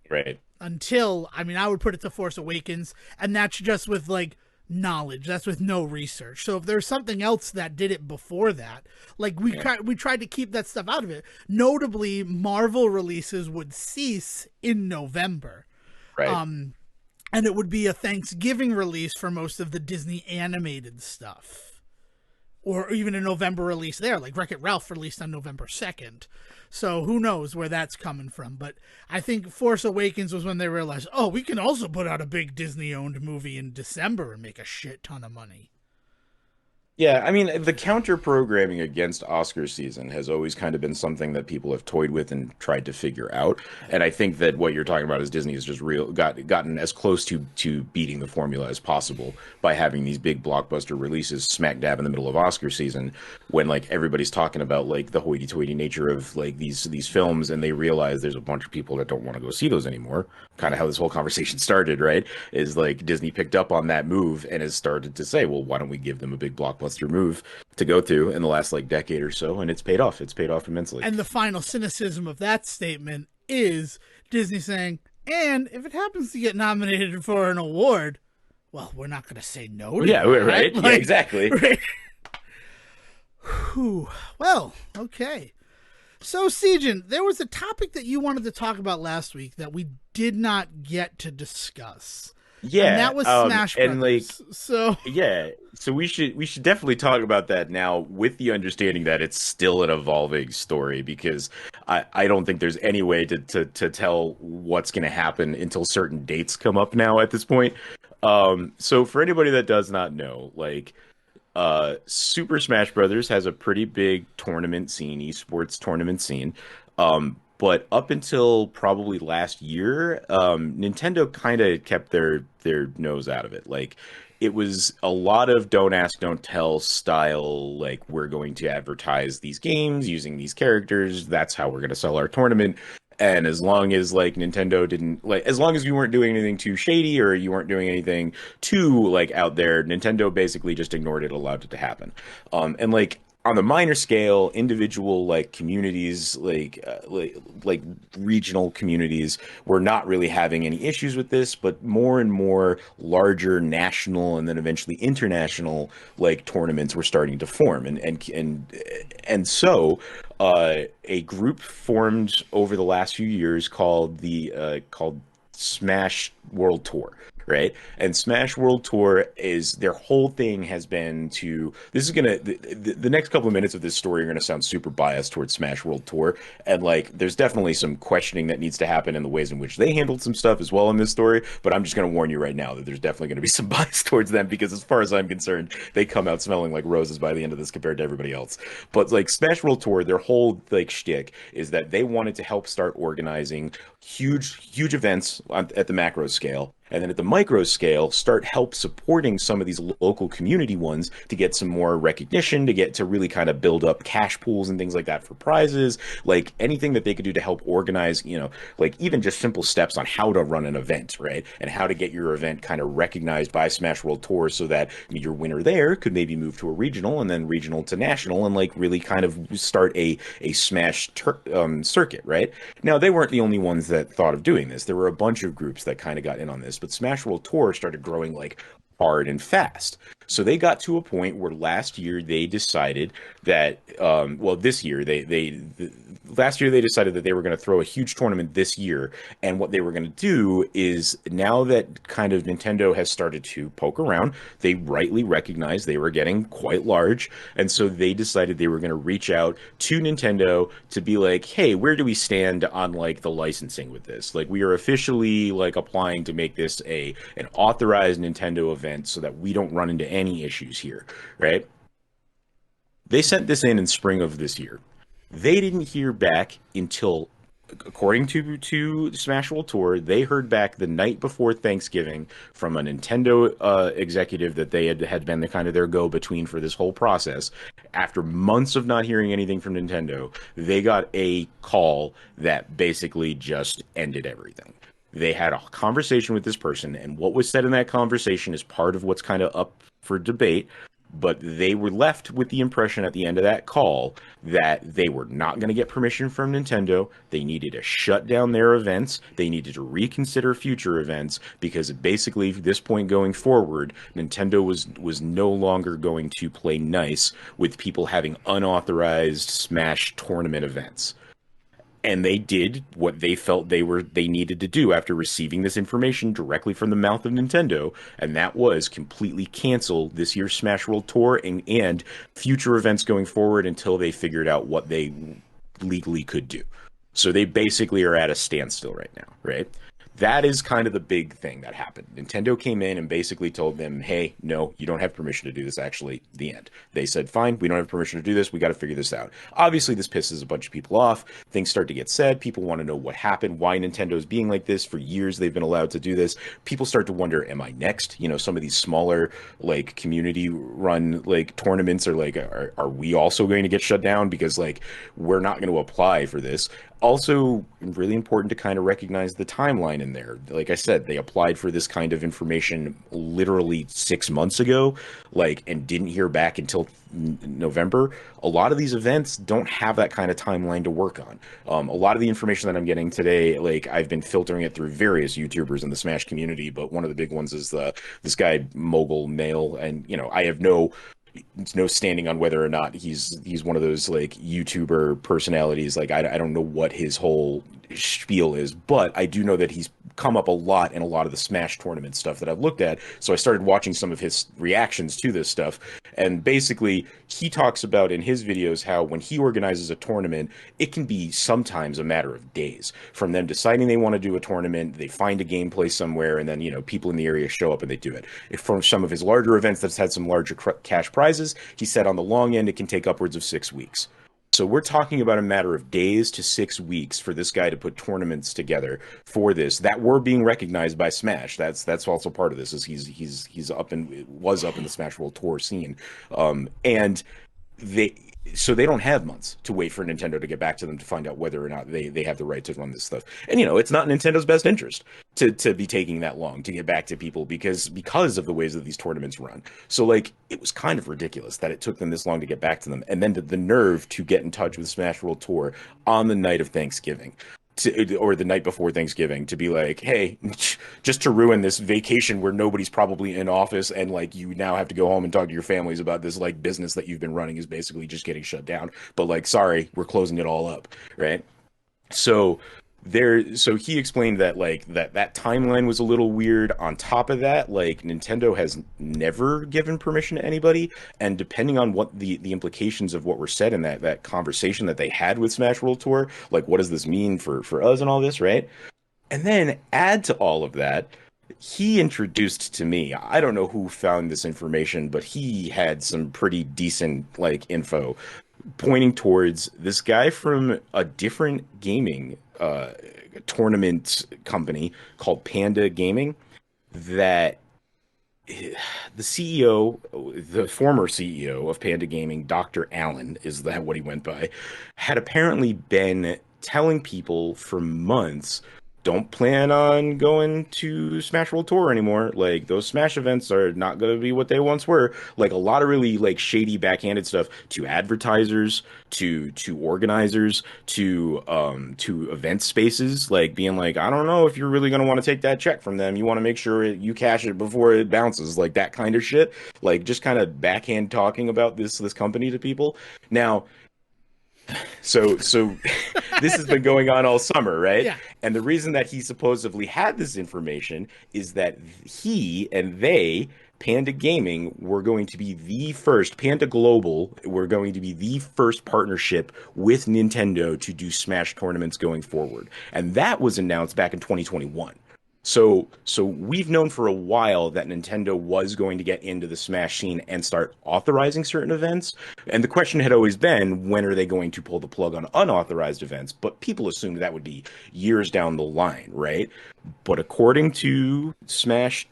right. until I mean I would put it to Force Awakens, and that's just with like knowledge. That's with no research. So if there's something else that did it before that, like Yeah, we tried to keep that stuff out of it. Notably, Marvel releases would cease in November. right. Um and it would be a Thanksgiving release for most of the Disney animated stuff. Or even a November release there, like Wreck-It Ralph released on November 2nd. So who knows where that's coming from. But I think Force Awakens was when they realized, oh, we can also put out a big Disney-owned movie in December and make a shit ton of money. Yeah, I mean, the counter programming against Oscar season has always kind of been something that people have toyed with and tried to figure out. And I think that what you're talking about is Disney has just gotten as close to beating the formula as possible by having these big blockbuster releases smack dab in the middle of Oscar season, when like everybody's talking about like the hoity-toity nature of like these films, and they realize there's a bunch of people that don't want to go see those anymore. Kind of how this whole conversation started, right? Is like Disney picked up on that move and has started to say, well, why don't we give them a big blockbuster move to go to in the last like decade or so, and it's paid off. It's paid off immensely. And the final cynicism of that statement is Disney saying, and if it happens to get nominated for an award, well, we're not going to say no to Yeah, that. right. Like, Yeah, exactly. right? Whew. Well, okay. So, Sejan, there was a topic that you wanted to talk about last week that we did not get to discuss, and Yeah, that was Smash and like Brothers. So, yeah, so we should definitely talk about that now with the understanding that it's still an evolving story because I don't think there's any way to tell what's going to happen until certain dates come up now at this point. So for anybody that does not know, like Super Smash Brothers has a pretty big tournament scene, esports tournament scene. But up until probably last year, Nintendo kind of kept their nose out of it. Like it was a lot of don't ask, don't tell style. Like we're going to advertise these games using these characters. That's how we're going to sell our tournament. And as long as like Nintendo didn't like, as long as you weren't doing anything too shady or you weren't doing anything too like out there, Nintendo basically just ignored it, allowed it to happen. And like on the minor scale, individual like communities, like regional communities, were not really having any issues with this, but more and more larger national and then eventually international like tournaments were starting to form, and so a group formed over the last few years called Smash World Tour, right? And Smash World Tour is their whole thing has been to this is gonna the next couple of minutes of this story are gonna sound super biased towards Smash World Tour, and like there's definitely some questioning that needs to happen in the ways in which they handled some stuff as well in this story. But I'm just gonna warn you right now that there's definitely gonna be some bias towards them because as far as I'm concerned, they come out smelling like roses by the end of this compared to everybody else. But like Smash World Tour, their whole like shtick is that they wanted to help start organizing huge events at the macro scale, and then at the micro scale start help supporting some of these local community ones to get some more recognition, to get to really kind of build up cash pools and things like that for prizes, like anything that they could do to help organize, like even just simple steps on how to run an event, right? And how to get your event kind of recognized by Smash World Tour so that your winner there could maybe move to a regional and then regional to national and like really kind of start a Smash circuit, right? Now, they weren't the only ones that thought of doing this. There were a bunch of groups that kind of got in on this, but Smash World Tour started growing like hard and fast. So they got to a point where last year they decided that, well, this year last year they decided that they were going to throw a huge tournament this year, and what they were going to do is now that kind of Nintendo has started to poke around, they rightly recognized they were getting quite large, and so they decided they were going to reach out to Nintendo to be like, hey, where do we stand on like the licensing with this? Like we are officially like applying to make this a an authorized Nintendo event so that we don't run into any issues here, right? They sent this in spring of this year. They didn't hear back until, according to Smash World Tour, they heard back the night before Thanksgiving from a Nintendo executive that they had been the kind of their go-between for this whole process. After months of not hearing anything from Nintendo, they got a call that basically just ended everything. They had a conversation with this person, and what was said in that conversation is part of what's kind of up for debate. But they were left with the impression at the end of that call that they were not going to get permission from Nintendo. They needed to shut down their events. They needed to reconsider future events because basically, from this point going forward, Nintendo was no longer going to play nice with people having unauthorized Smash tournament events, and they did what they felt they needed to do after receiving this information directly from the mouth of Nintendo, and that was completely cancel this year's Smash World Tour and future events going forward until they figured out what they legally could do. So they basically are at a standstill right now, right? That is kind of the big thing that happened. Nintendo came in and basically told them, hey, no, you don't have permission to do this, actually, the end. They said, fine, we don't have permission to do this. We got to figure this out. Obviously, this pisses a bunch of people off. Things start to get said. People want to know what happened, why Nintendo's being like this. For years, they've been allowed to do this. People start to wonder, am I next? Some of these smaller, like, community run, like, tournaments are like, are we also going to get shut down because, like, we're not going to apply for this? Also, really important to kind of recognize the timeline in there. Like I said, they applied for this kind of information literally 6 months ago, like, and didn't hear back until November. A lot of these events don't have that kind of timeline to work on. A lot of the information that I'm getting today, like, I've been filtering it through various YouTubers in the Smash community, but one of the big ones is this guy Mogul Nail, and I have no no standing on whether or not he's one of those like YouTuber personalities. Like I don't know what his whole spiel is, but I do know that he's come up a lot in a lot of the Smash tournament stuff that I've looked at. So I started watching some of his reactions to this stuff, and basically he talks about in his videos how when he organizes a tournament, it can be sometimes a matter of days from them deciding they want to do a tournament, they find a gameplay somewhere, and then people in the area show up and they do it. If from some of his larger events that's had some larger cash prizes, he said on the long end it can take upwards of 6 weeks. So we're talking about a matter of days to 6 weeks for this guy to put tournaments together for this that were being recognized by Smash. That's also part of this is he's up and was up in the Smash World Tour scene, and they so they don't have months to wait for Nintendo to get back to them to find out whether or not they have the right to run this stuff. And it's not Nintendo's best interest to be taking that long to get back to people because of the ways that these tournaments run. So like it was kind of ridiculous that it took them this long to get back to them, and then the nerve to get in touch with Smash World Tour on the night of Thanksgiving. Or the night before Thanksgiving to be like, hey, just to ruin this vacation where nobody's probably in office and like you now have to go home and talk to your families about this like business that you've been running is basically just getting shut down. But like, sorry, we're closing it all up, right? So so he explained that like that timeline was a little weird. On top of that, like Nintendo has never given permission to anybody, and depending on what the implications of what were said in that conversation that they had with Smash World Tour, like what does this mean for us and all this, right? And then add to all of that, he introduced to me, I don't know who found this information, but he had some pretty decent like info pointing towards this guy from a different gaming tournament company called Panda Gaming that the CEO, the former CEO of Panda Gaming, Dr. Allen, is that what he went by, had apparently been telling people for months, don't plan on going to Smash World Tour anymore. Like those Smash events are not going to be what they once were. Like a lot of really like shady backhanded stuff to advertisers, to organizers, to event spaces, like being like, I don't know if you're really going to want to take that check from them. You want to make sure you cash it before it bounces, like that kind of shit. Like just kind of backhand talking about this company to people. Now, so this has been going on all summer, right? Yeah. And the reason that he supposedly had this information is that he and they, Panda Gaming, were going to be the first, Panda Global, were going to be the first partnership with Nintendo to do Smash tournaments going forward. And that was announced back in 2021. So we've known for a while that Nintendo was going to get into the Smash scene and start authorizing certain events. And the question had always been, when are they going to pull the plug on unauthorized events? But people assumed that would be years down the line, right? But according to Smash,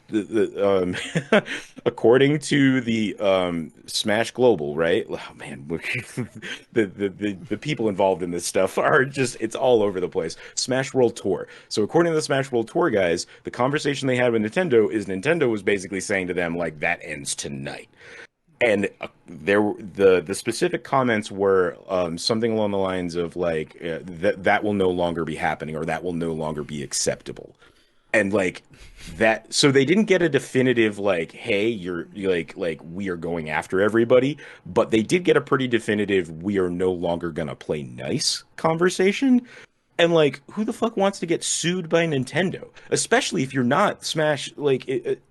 according to the Smash Global, right? Oh man, the people involved in this stuff are just it's all over the place. Smash World Tour. So according to the Smash World Tour guys, the conversation they had with Nintendo is Nintendo was basically saying to them like that ends tonight. And the specific comments were something along the lines of like that will no longer be happening or that will no longer be acceptable. And like that, so they didn't get a definitive like, hey, you're like we are going after everybody, but they did get a pretty definitive we are no longer gonna play nice conversation. And like, who the fuck wants to get sued by Nintendo? Especially if you're not Smash,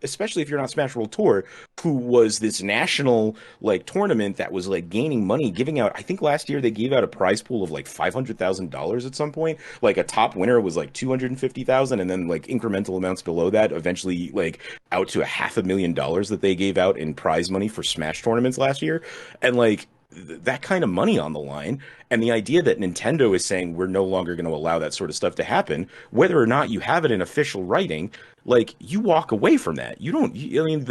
especially if you're not Smash World Tour, who was this national like tournament that was like gaining money, giving out. I think last year they gave out a prize pool of like $500,000 at some point. Like a top winner was like 250,000, and then like incremental amounts below that, eventually like out to $500,000 that they gave out in prize money for Smash tournaments last year, and like that kind of money on the line. And the idea that Nintendo is saying we're no longer going to allow that sort of stuff to happen, whether or not you have it in official writing, like you walk away from that. You don't, I mean,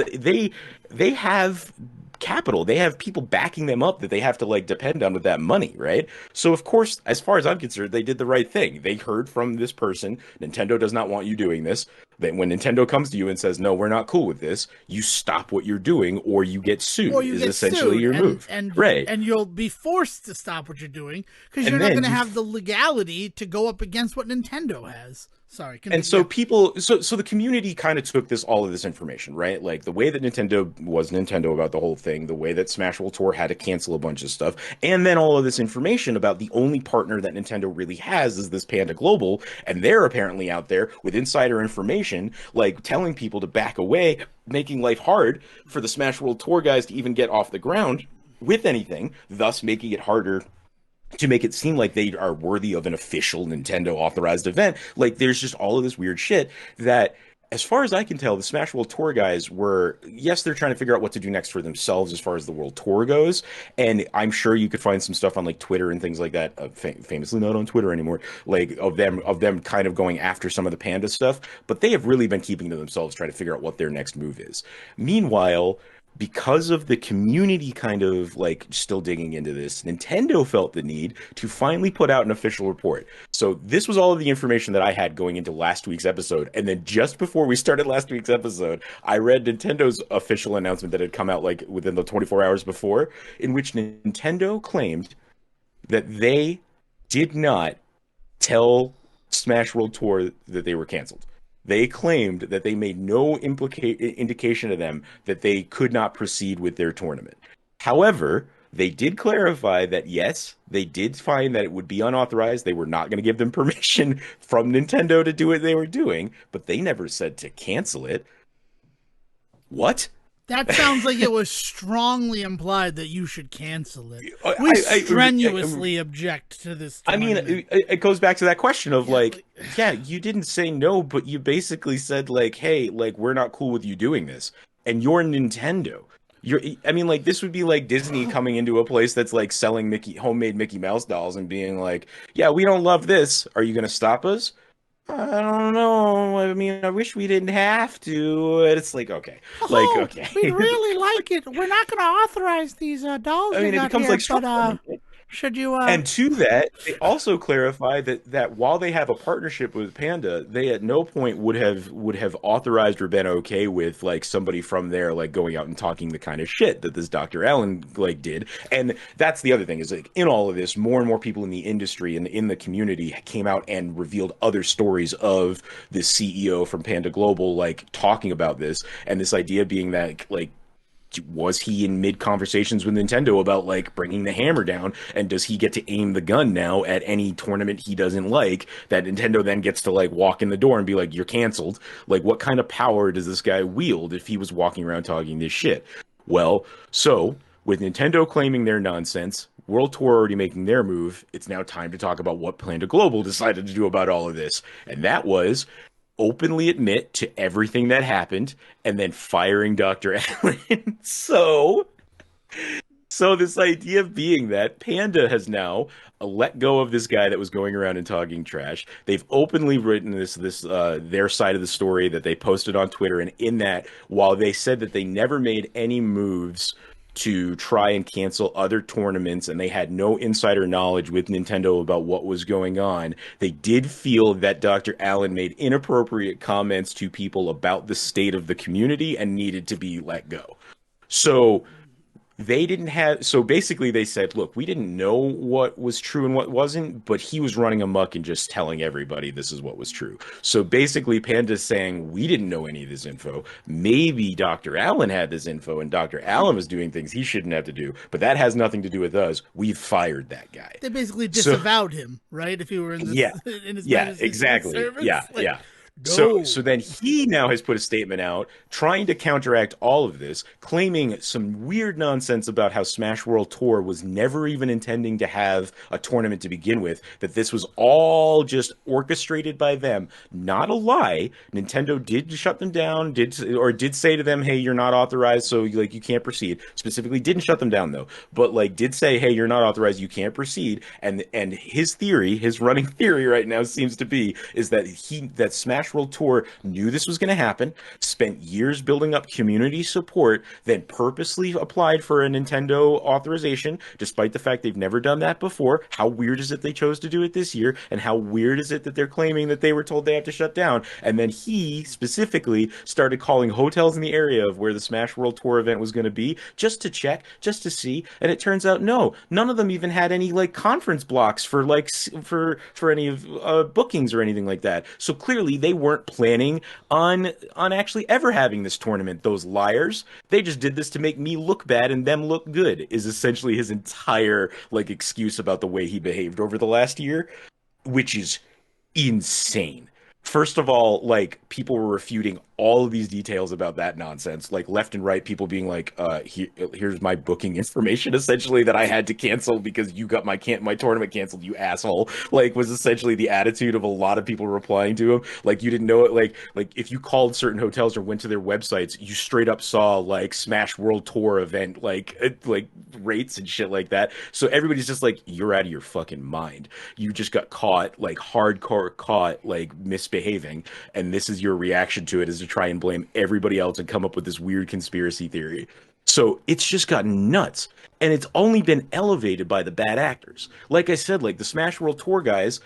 they have capital. They have people backing them up that they have to like depend on with that money, right? So of course, as far as I'm concerned, they did the right thing. They heard from this person, Nintendo does not want you doing this. That when Nintendo comes to you and says, "No, we're not cool with this," you stop what you're doing or you get Or sued you is get essentially sued, your move. Right. and you'll be forced to stop what you're doing because you're And not going then to you have the legality to go up against what Nintendo has. Sorry, And continue. so Yeah. people, so the community kind of took all of this information, right? Like the way that Nintendo was Nintendo about the whole thing, the way that Smash World Tour had to cancel a bunch of stuff, and then all of this information about the only partner that Nintendo really has is this Panda Global, and they're apparently out there with insider information, like telling people to back away, making life hard for the Smash World Tour guys to even get off the ground with anything, thus making it harder to make it seem like they are worthy of an official Nintendo authorized event. Like there's just all of this weird shit that as far as I can tell, the Smash World Tour guys were, yes, they're trying to figure out what to do next for themselves as far as the World Tour goes. And I'm sure you could find some stuff on like Twitter and things like that, famously not on Twitter anymore, like of them kind of going after some of the Panda stuff. But they have really been keeping to themselves, trying to figure out what their next move is. Meanwhile, because of the community kind of like still digging into this, Nintendo felt the need to finally put out an official report. So this was all of the information that I had going into last week's episode. And then just before we started last week's episode, I read Nintendo's official announcement that had come out like within the 24 hours before, in which Nintendo claimed that they did not tell Smash World Tour that they were canceled. They claimed that they made no indication to them that they could not proceed with their tournament. However, they did clarify that yes, they did find that it would be unauthorized. They were not going to give them permission from Nintendo to do what they were doing, but they never said to cancel it. What? That sounds like it was strongly implied that you should cancel it. I, We I, strenuously object to this I mean, tournament. it goes back to that question of Yeah, like, like, yeah, you didn't say no, but you basically said like, hey, like we're not cool with you doing this, and you're Nintendo. I mean, like this would be like Disney coming into a place that's like selling homemade Mickey Mouse dolls and being like, yeah, we don't love this. Are you gonna stop us? I don't know. I mean, I wish we didn't have to. And it's like, oh, we'd okay. really like it. We're not going to authorize these dolls I you mean, it got becomes here, like but Storm. should you? And to that, they also clarify that while they have a partnership with Panda, they at no point would have authorized or been okay with like somebody from there like going out and talking the kind of shit that this Dr. Allen like did. And that's the other thing is like in all of this, more and more people in the industry and in the community came out and revealed other stories of the CEO from Panda Global like talking about this and this idea being that like was he in mid conversations with Nintendo about like bringing the hammer down? And does he get to aim the gun now at any tournament he doesn't like that Nintendo then gets to like walk in the door and be like, you're canceled? Like, what kind of power does this guy wield if he was walking around talking this shit? Well, so with Nintendo claiming their nonsense, World Tour already making their move, it's now time to talk about what Panda Global decided to do about all of this. And that was openly admit to everything that happened and then firing Dr. Allen. So this idea of being that Panda has now let go of this guy that was going around and talking trash. They've openly written this their side of the story that they posted on Twitter, and in that, while they said that they never made any moves to try and cancel other tournaments and they had no insider knowledge with Nintendo about what was going on, they did feel that Dr. Allen made inappropriate comments to people about the state of the community and needed to be let go. So they didn't have, so basically they said, look, we didn't know what was true and what wasn't, but he was running amok and just telling everybody this is what was true. So basically Panda's saying we didn't know any of this info. Maybe Dr. Allen had this info and Dr. Allen was doing things he shouldn't have to do, but that has nothing to do with us. We've fired that guy. they basically So disavowed him, right? If he were in this yeah, in his yeah, management exactly. service, Yeah, like yeah. So no. then he now has put a statement out trying to counteract all of this, claiming some weird nonsense about how Smash World Tour was never even intending to have a tournament to begin with, that this was all just orchestrated by them. Not a lie. Nintendo did shut them down, did say to them, "Hey, you're not authorized, so like you can't proceed." Specifically didn't shut them down though, but like did say, "Hey, you're not authorized, you can't proceed." And his theory, his running theory right now seems to be is that Smash Smash World Tour knew this was going to happen, spent years building up community support, then purposely applied for a Nintendo authorization, despite the fact they've never done that before. How weird is it they chose to do it this year? And how weird is it that they're claiming that they were told they have to shut down? And then he specifically started calling hotels in the area of where the Smash World Tour event was going to be just to check, just to see. And it turns out, no, none of them even had any like conference blocks for like for any of bookings or anything like that. So clearly they weren't planning on actually ever having this tournament. Those liars. They just did this to make me look bad and them look good. Is essentially his entire like excuse about the way he behaved over the last year, which is insane. First of all, like people were refuting all of these details about that nonsense, like left and right, people being like, here's my booking information, essentially that I had to cancel because you got my tournament canceled, you asshole." Like was essentially the attitude of a lot of people replying to him. Like you didn't know it. Like if you called certain hotels or went to their websites, you straight up saw like Smash World Tour event like rates and shit like that. So everybody's just like, you're out of your fucking mind. You just got caught, like hardcore caught, like misbehaving, and this is your reaction to it, is to try and blame everybody else and come up with this weird conspiracy theory. So it's just gotten nuts. And it's only been elevated by the bad actors. Like I said, like the Smash World Tour guys,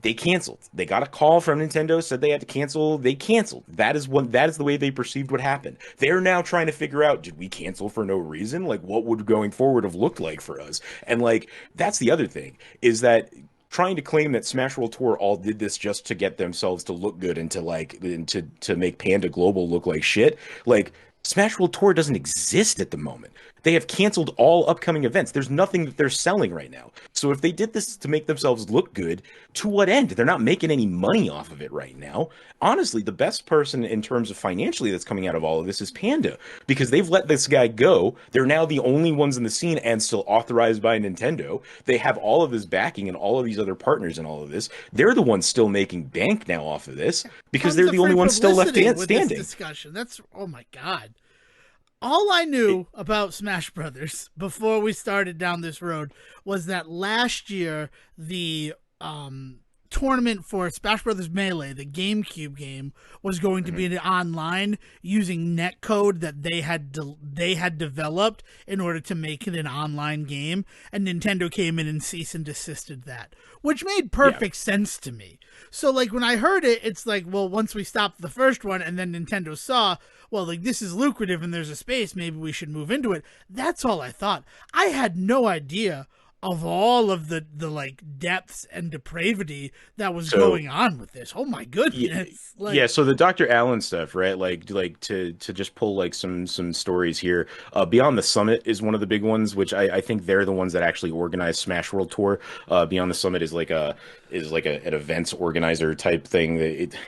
they canceled. They got a call from Nintendo, said they had to cancel. They canceled. That is the way they perceived what happened. They're now trying to figure out, did we cancel for no reason? Like what would going forward have looked like for us? And like that's the other thing, is that trying to claim that Smash World Tour all did this just to get themselves to look good and to to make Panda Global look like shit. Like Smash World Tour doesn't exist at the moment. They have canceled all upcoming events. There's nothing that they're selling right now. So if they did this to make themselves look good, to what end? They're not making any money off of it right now. Honestly, the best person in terms of financially that's coming out of all of this is Panda, because they've let this guy go. They're now the only ones in the scene and still authorized by Nintendo. They have all of this backing and all of these other partners and all of this. They're the ones still making bank now off of this because Tons they're of the free only ones still left publicity with this standing. discussion. That's, oh my god. All I knew about Smash Brothers before we started down this road was that last year the tournament for Smash Brothers Melee, the GameCube game, was going to be online using netcode that they had developed in order to make it an online game, and Nintendo came in and cease and desisted that, which made perfect sense to me. So like when I heard it, it's like, well, once we stopped the first one and then Nintendo saw, well, like this is lucrative and there's a space, maybe we should move into it. That's all I thought. I had no idea of all of the like depths and depravity that was going on with this. Oh my goodness. Yeah, so the Dr. Allen stuff, right? Like to just pull like some stories here. Beyond the Summit is one of the big ones, which I think they're the ones that actually organize Smash World Tour. Beyond the Summit is like an events organizer type thing.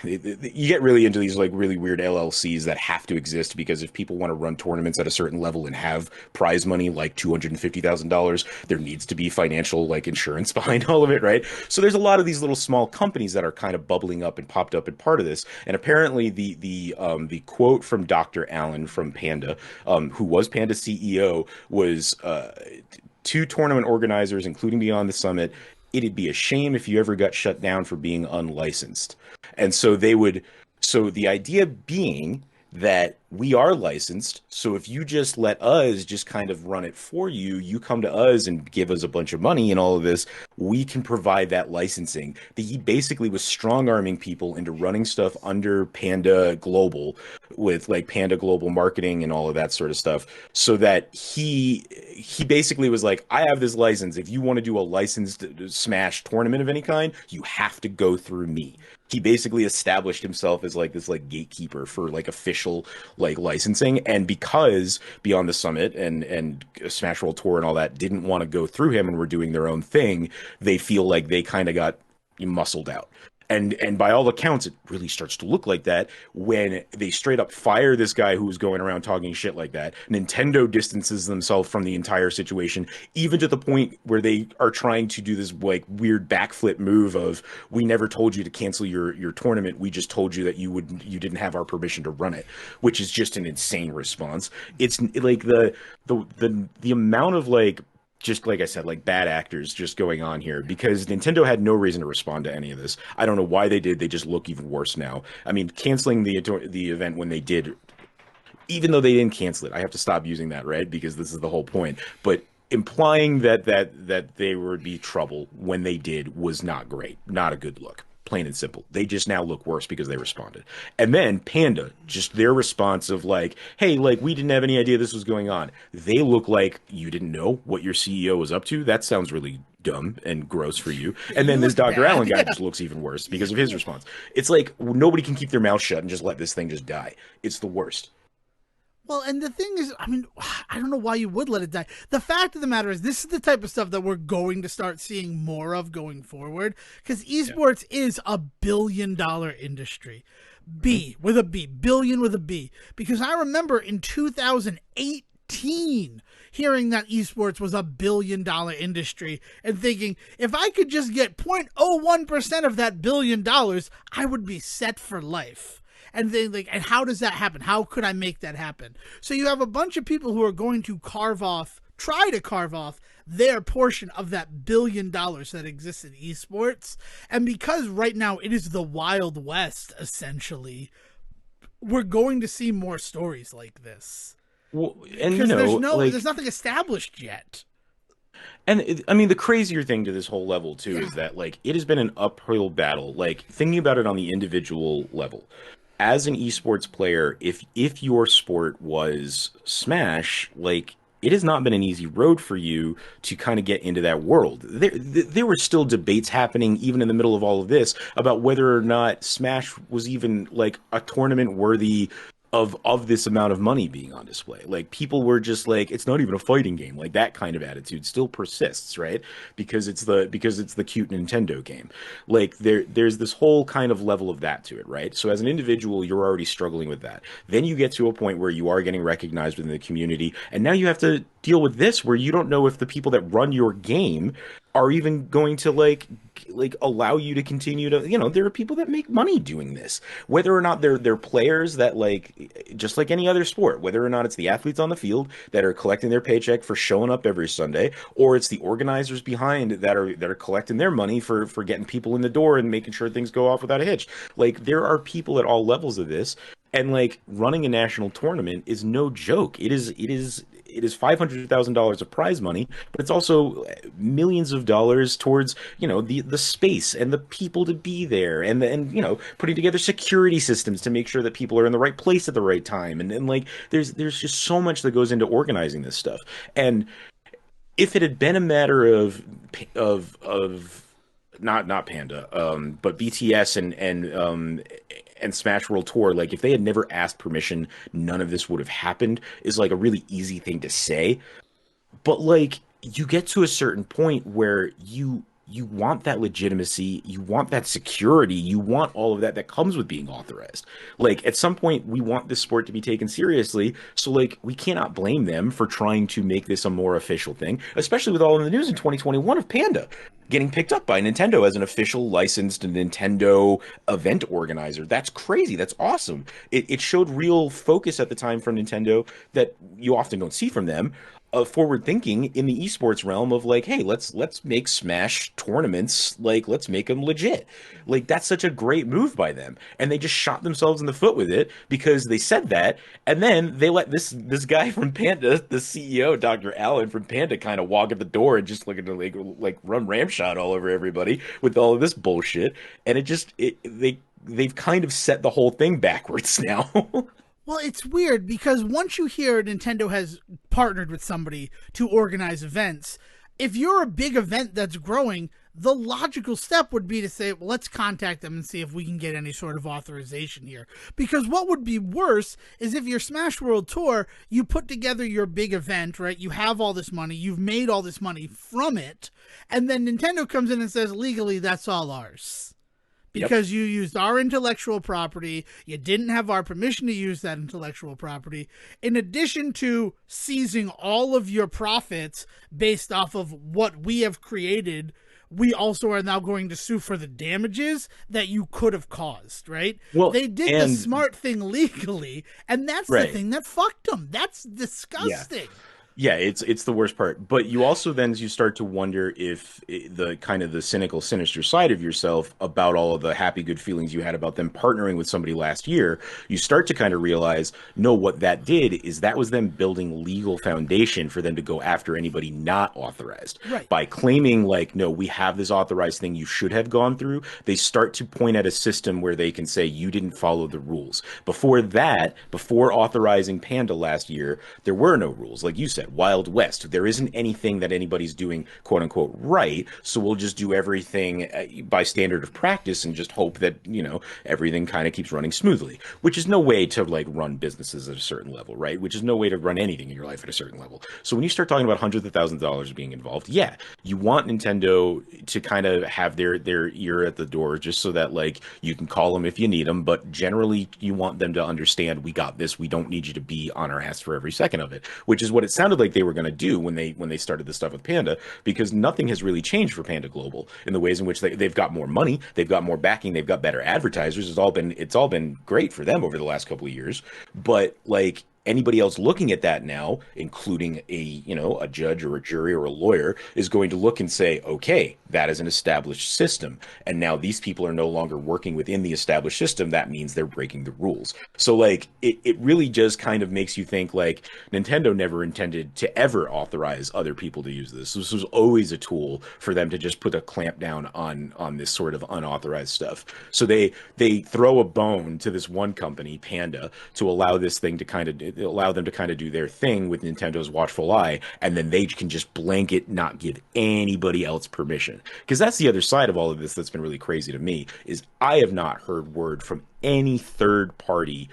You get really into these like really weird LLCs that have to exist because if people want to run tournaments at a certain level and have prize money like $250,000, there needs to be financial like insurance behind all of it, right? So there's a lot of these little small companies that are kind of bubbling up and popped up and part of this. And apparently the quote from Dr. Allen from Panda, who was Panda CEO, was to tournament organizers, including Beyond the Summit, it'd be a shame if you ever got shut down for being unlicensed. And so so the idea being that we are licensed. So if you just let us just kind of run it for you, you come to us and give us a bunch of money and all of this, we can provide that licensing. He basically was strong arming people into running stuff under Panda Global with like Panda Global marketing and all of that sort of stuff. So that he basically was like, I have this license. If you want to do a licensed Smash tournament of any kind, you have to go through me. He basically established himself as like this like gatekeeper for like official like licensing, and because Beyond the Summit and Smash World Tour and all that didn't want to go through him and were doing their own thing, they feel like they kind of got muscled out. And by all accounts, it really starts to look like that when they straight up fire this guy who was going around talking shit like that. Nintendo distances themselves from the entire situation, even to the point where they are trying to do this like weird backflip move of, we never told you to cancel your tournament. We just told you that you didn't have our permission to run it, which is just an insane response. It's like the amount of like just like I said, like bad actors just going on here because Nintendo had no reason to respond to any of this. I don't know why they did. They just look even worse now. I mean, canceling the event when they did, even though they didn't cancel it, I have to stop using that, right? Because this is the whole point. But implying that they would be trouble when they did was not great, not a good look. Plain and simple. They just now look worse because they responded. And then Panda, just their response of like, hey, like we didn't have any idea this was going on. They look like you didn't know what your CEO was up to. That sounds really dumb and gross for you. And You then this look Dr. Allen bad. guy Yeah. just looks even worse because of his response. It's like nobody can keep their mouth shut and just let this thing just die. It's the worst. Well, and the thing is, I mean, I don't know why you would let it die. The fact of the matter is, this is the type of stuff that we're going to start seeing more of going forward because Yeah. esports is a $1 billion industry. B with a B, billion with a B. Because I remember in 2018 hearing that esports was a $1 billion industry and thinking if I could just get 0.01% of that $1 billion, I would be set for life. And then like, and how does that happen? How could I make that happen? So you have a bunch of people who are going to try to carve off their portion of that $1 billion that exists in esports. And because right now it is the Wild West, essentially, we're going to see more stories like this. Well, and Because there's like nothing established yet. I mean, the crazier thing to this whole level too Yeah. is that like it has been an uphill battle. Like thinking about it on the individual level, as an esports player, if your sport was Smash, like it has not been an easy road for you to kind of get into that world. There were still debates happening even in the middle of all of this about whether or not Smash was even like a tournament worthy of this amount of money being on display. Like people were just like, it's not even a fighting game. Like that kind of attitude still persists, right? Because it's the cute Nintendo game. Like there's this whole kind of level of that to it, right? So as an individual, you're already struggling with that. Then you get to a point where you are getting recognized within the community, and now you have to deal with this where you don't know if the people that run your game are even going to like allow you to continue to, there are people that make money doing this, whether or not they're players that like just like any other sport, whether or not it's the athletes on the field that are collecting their paycheck for showing up every Sunday, or it's the organizers behind that are collecting their money for getting people in the door and making sure things go off without a hitch. Like there are people at all levels of this, and like running a national tournament is no joke. It is $500,000 of prize money, but it's also millions of dollars towards, the space and the people to be there, and putting together security systems to make sure that people are in the right place at the right time. And like there's just so much that goes into organizing this stuff. And if it had been a matter of not Panda, but BTS and Smash World Tour, like if they had never asked permission, none of this would have happened, is like a really easy thing to say. But like you get to a certain point where you want that legitimacy, you want that security, you want all of that comes with being authorized. Like at some point we want this sport to be taken seriously, so like we cannot blame them for trying to make this a more official thing, especially with all of the news in 2021 of Panda getting picked up by Nintendo as an official licensed Nintendo event organizer. That's crazy. That's awesome. It showed real focus at the time from Nintendo that you often don't see from them, forward thinking in the esports realm of like, hey, let's make Smash tournaments, like let's make them legit. Like that's such a great move by them, and they just shot themselves in the foot with it because they said that, and then they let this guy from Panda, the CEO, Dr. Allen from Panda, kind of walk at the door and just look at like run ramshot all over everybody with all of this bullshit, and they've kind of set the whole thing backwards now. Well, it's weird because once you hear Nintendo has partnered with somebody to organize events, if you're a big event that's growing, the logical step would be to say, well, let's contact them and see if we can get any sort of authorization here. Because what would be worse is if your Smash World Tour, you put together your big event, right? You have all this money, you've made all this money from it, and then Nintendo comes in and says, legally, that's all ours. Yep. Because you used our intellectual property, you didn't have our permission to use that intellectual property, in addition to seizing all of your profits based off of what we have created. We also are now going to sue for the damages that you could have caused, right? Well, They did the and smart thing legally, and that's the right. thing that fucked them. That's Yeah. disgusting. Yeah, it's the worst part. But you also then you start to wonder if the kind of the cynical, sinister side of yourself about all of the happy, good feelings you had about them partnering with somebody last year, you start to kind of realize, no, what that did is that was them building legal foundation for them to go after anybody not authorized. Right. By claiming like, no, we have this authorized thing you should have gone through, they start to point at a system where they can say you didn't follow the rules. Before that, before authorizing Panda last year, there were no rules. Like you said, Wild West. There isn't anything that anybody's doing, quote unquote, right. So we'll just do everything by standard of practice and just hope that, everything kind of keeps running smoothly, which is no way to like run businesses at a certain level, right? Which is no way to run anything in your life at a certain level. So when you start talking about hundreds of thousands of dollars being involved, yeah, you want Nintendo to kind of have their ear at the door just so that like you can call them if you need them, but generally you want them to understand we got this. We don't need you to be on our ass for every second of it, which is what it sounded like they were going to do when they started the stuff with Panda, because nothing has really changed for Panda Global in the ways in which they've got more money, they've got more backing, they've got better advertisers. It's all been great for them over the last couple of years, but like anybody else looking at that now, including a judge or a jury or a lawyer, is going to look and say, okay, that is an established system, and now these people are no longer working within the established system. That means they're breaking the rules. So like it really just kind of makes you think like Nintendo never intended to ever authorize other people to use this. This was always a tool for them to just put a clamp down on this sort of unauthorized stuff. So they throw a bone to this one company, Panda, to allow them to kind of do their thing with Nintendo's watchful eye, and then they can just blanket not give anybody else permission. Because that's the other side of all of this that's been really crazy to me is I have not heard word from any third party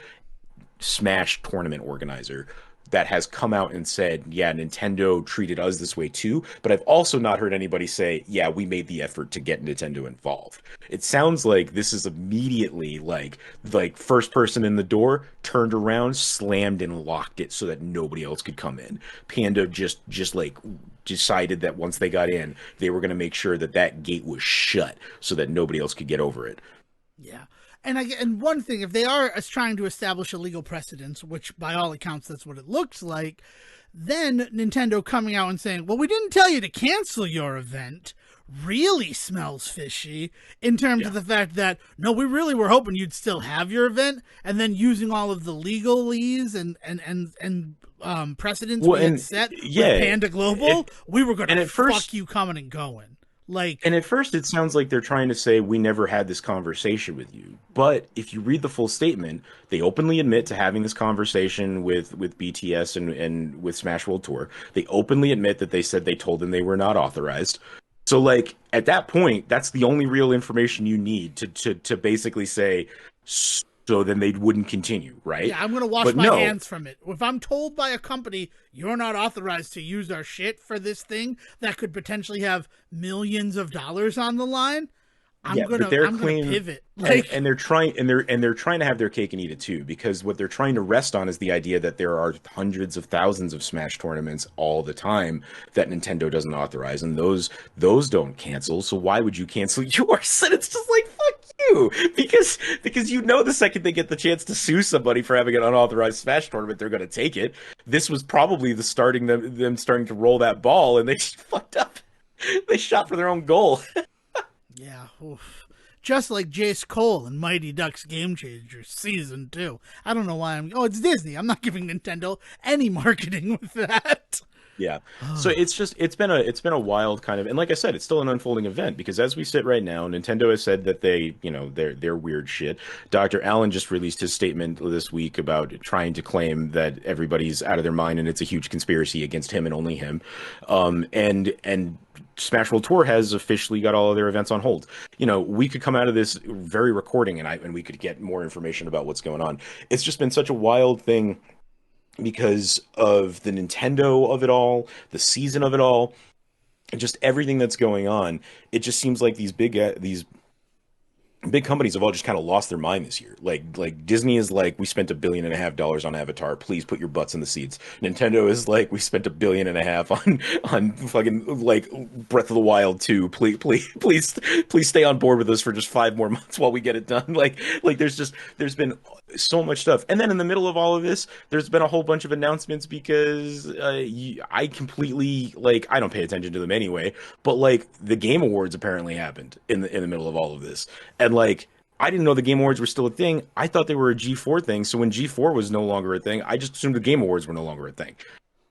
Smash tournament organizer that has come out and said, yeah, Nintendo treated us this way too. But I've also not heard anybody say, yeah, we made the effort to get Nintendo involved. It sounds like this is immediately like first person in the door, turned around, slammed and locked it so that nobody else could come in. Panda just like decided that once they got in, they were going to make sure that that gate was shut so that nobody else could get over it. Yeah. And one thing, if they are trying to establish a legal precedence, which by all accounts that's what it looks like, then Nintendo coming out and saying, "Well, we didn't tell you to cancel your event," really smells fishy in terms Yeah. of the fact that no, we really were hoping you'd still have your event, and then using all of the legalese and precedents Well, we had and set with yeah, Panda Global, it we were gonna and at fuck first you coming and going. Like, And at first, it sounds like they're trying to say, we never had this conversation with you. But if you read the full statement, they openly admit to having this conversation with BTS and with Smash World Tour. They openly admit that they said they told them they were not authorized. So, like, at that point, that's the only real information you need to basically say, so then they wouldn't continue, right? yeah, I'm going to wash But my no, hands from it. If I'm told by a company, you're not authorized to use our shit for this thing that could potentially have millions of dollars on the line, I'm yeah, going but to they're I'm going to claiming pivot. and they're trying to have their cake and eat it too, because what they're trying to rest on is the idea that there are hundreds of thousands of Smash tournaments all the time that Nintendo doesn't authorize, and those don't cancel. So why would you cancel yours? And it's just like fuck you, because the second they get the chance to sue somebody for having an unauthorized Smash tournament, they're going to take it. This was probably the starting them starting to roll that ball, and they just fucked up. They shot for their own goal. Yeah. Oof. Just like Jace Cole in Mighty Ducks Game Changers Season 2. I don't know why Oh, it's Disney. I'm not giving Nintendo any marketing with that. Yeah. So it's been a wild kind of, and like I said, it's still an unfolding event because as we sit right now, Nintendo has said that they're weird shit. Dr. Allen just released his statement this week about trying to claim that everybody's out of their mind and it's a huge conspiracy against him and only him. And Smash World Tour has officially got all of their events on hold. We could come out of this very recording and we could get more information about what's going on. It's just been such a wild thing because of the Nintendo of it all, the season of it all, and just everything that's going on. It just seems like these big companies have all just kind of lost their mind this year. Like Disney is like, we spent $1.5 billion on Avatar. Please put your butts in the seats. Nintendo is like, we spent $1.5 billion on fucking like Breath of the Wild 2. Please stay on board with us for just 5 more months while we get it done. Like there's been so much stuff. And then in the middle of all of this, there's been a whole bunch of announcements because I completely like I don't pay attention to them anyway. But like the Game Awards apparently happened in the middle of all of this, and like I didn't know the Game Awards were still a thing. I thought they were a G4 thing. So when G4 was no longer a thing, I just assumed the Game Awards were no longer a thing.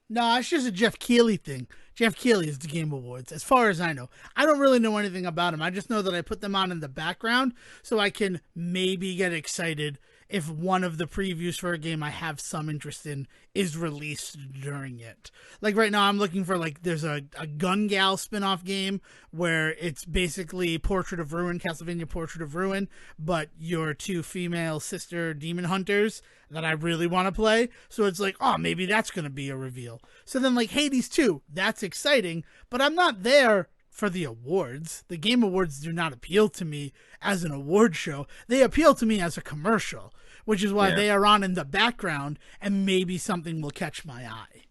No, it's just a Jeff Keighley thing. Jeff Keighley is the Game Awards, as far as I know. I don't really know anything about him. I just know that I put them on in the background so I can maybe get excited if one of the previews for a game I have some interest in is released during it. Like right now, I'm looking for like there's a Gun Gal spin-off game where it's basically Portrait of Ruin, Castlevania Portrait of Ruin, but your two female sister demon hunters that I really want to play. So it's like, oh, maybe that's going to be a reveal. So then like Hades 2, that's exciting, but I'm not there for the awards. The Game Awards do not appeal to me as an award show. They appeal to me as a commercial, which is why Yeah. they are on in the background and maybe something will catch my eye.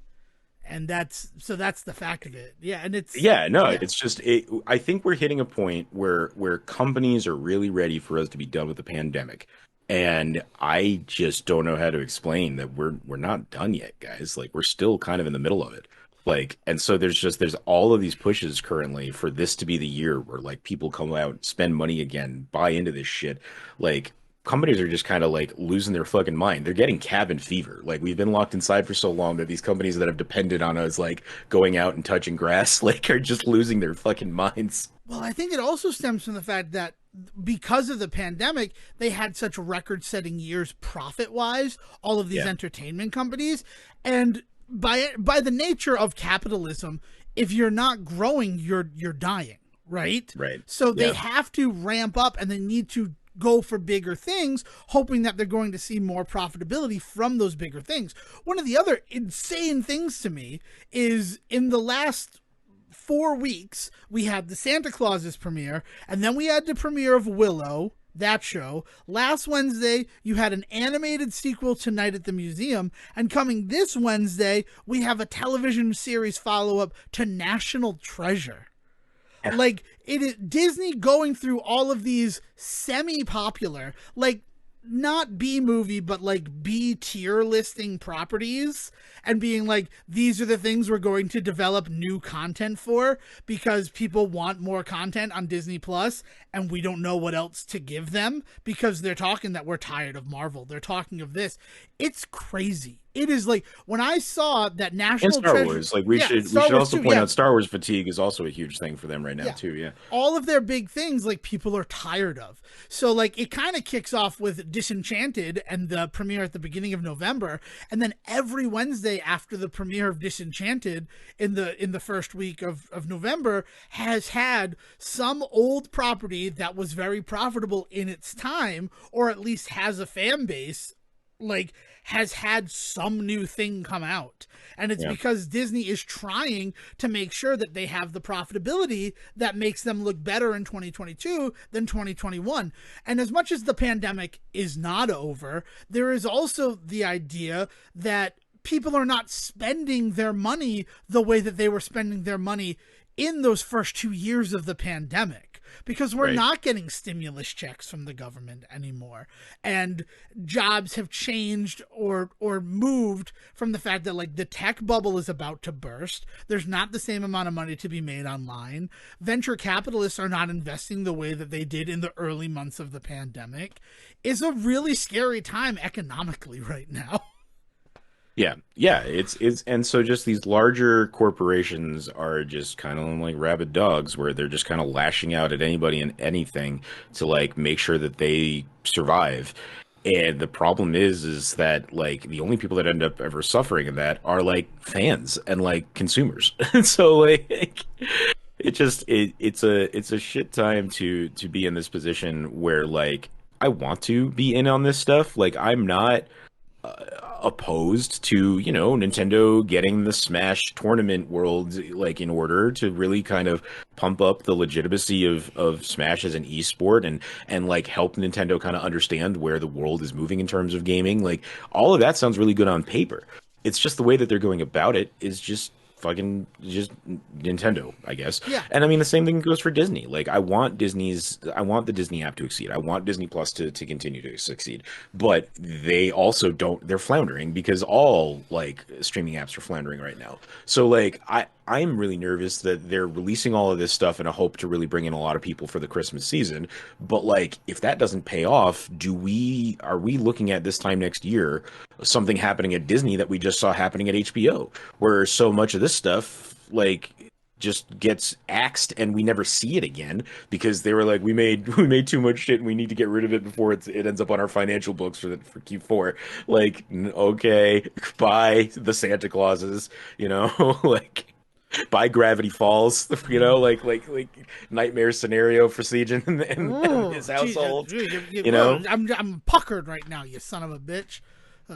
And that's the fact of it. Yeah, and it's Yeah, no, yeah. it's just I think we're hitting a point where companies are really ready for us to be done with the pandemic. And I just don't know how to explain that we're not done yet, guys. Like we're still kind of in the middle of it. Like, and so there's all of these pushes currently for this to be the year where like people come out, spend money again, buy into this shit. Like companies are just kind of like losing their fucking mind. They're getting cabin fever. Like we've been locked inside for so long that these companies that have depended on us like going out and touching grass like are just losing their fucking minds. Well, I think it also stems from the fact that because of the pandemic, they had such record-setting years profit-wise, all of these Yeah, entertainment companies, and by the nature of capitalism, if you're not growing, you're dying, right? right. So they Yeah. have to ramp up and they need to go for bigger things, hoping that they're going to see more profitability from those bigger things. One of the other insane things to me is in the last 4 weeks, we had the Santa Claus's premiere, and then we had the premiere of Willow, that show. Last Wednesday, you had an animated sequel to Night at the Museum, and coming this Wednesday, we have a television series follow up to National Treasure. Like it is Disney going through all of these semi-popular, like not B movie, but like B tier listing properties and being like, these are the things we're going to develop new content for because people want more content on Disney Plus and we don't know what else to give them because they're talking that we're tired of Marvel. They're talking of this. It's crazy. It is like when I saw that And National Star Treasure, Wars. Like yeah, we Star should Wars also too, point yeah, out Star Wars fatigue is also a huge thing for them right now yeah, too. Yeah. all of their big things like people are tired of. So like it kind of kicks off with Disenchanted and the premiere at the beginning of November, and then every Wednesday after the premiere of Disenchanted in the first week of November has had some old property that was very profitable in its time, or at least has a fan base, like has had some new thing come out. And it's Yeah. because Disney is trying to make sure that they have the profitability that makes them look better in 2022 than 2021. And as much as the pandemic is not over, there is also the idea that people are not spending their money the way that they were spending their money in those first 2 years of the pandemic because we're Right. not getting stimulus checks from the government anymore, and jobs have changed or moved from the fact that like the tech bubble is about to burst. There's not the same amount of money to be made online. Venture capitalists are not investing the way that they did in the early months of the pandemic. It's a really scary time economically right now. Yeah, yeah, it's and so just these larger corporations are just kind of like rabid dogs where they're just kind of lashing out at anybody and anything to like make sure that they survive. And the problem is that like the only people that end up ever suffering in that are like fans and like consumers. And so like it's a shit time to be in this position where like I want to be in on this stuff. Like I'm not opposed to, Nintendo getting the Smash tournament world like in order to really kind of pump up the legitimacy of Smash as an esport and like help Nintendo kind of understand where the world is moving in terms of gaming. Like all of that sounds really good on paper. It's just the way that they're going about it is just fucking just Nintendo, I guess. Yeah. And I mean, the same thing goes for Disney. Like, I want the Disney app to succeed. I want Disney Plus to continue to succeed. But they also they're floundering because all like streaming apps are floundering right now. So like, I'm really nervous that they're releasing all of this stuff in a hope to really bring in a lot of people for the Christmas season. But like, if that doesn't pay off, are we looking at this time next year something happening at Disney that we just saw happening at HBO, where so much of this stuff like just gets axed and we never see it again because they were like, we made too much shit and we need to get rid of it before it ends up on our financial books for Q4. Like, okay, bye the Santa Clauses, you know, like by Gravity Falls, you know, like nightmare scenario for Siege and Oh, his Jesus. household, you know. I'm puckered right now, you son of a bitch.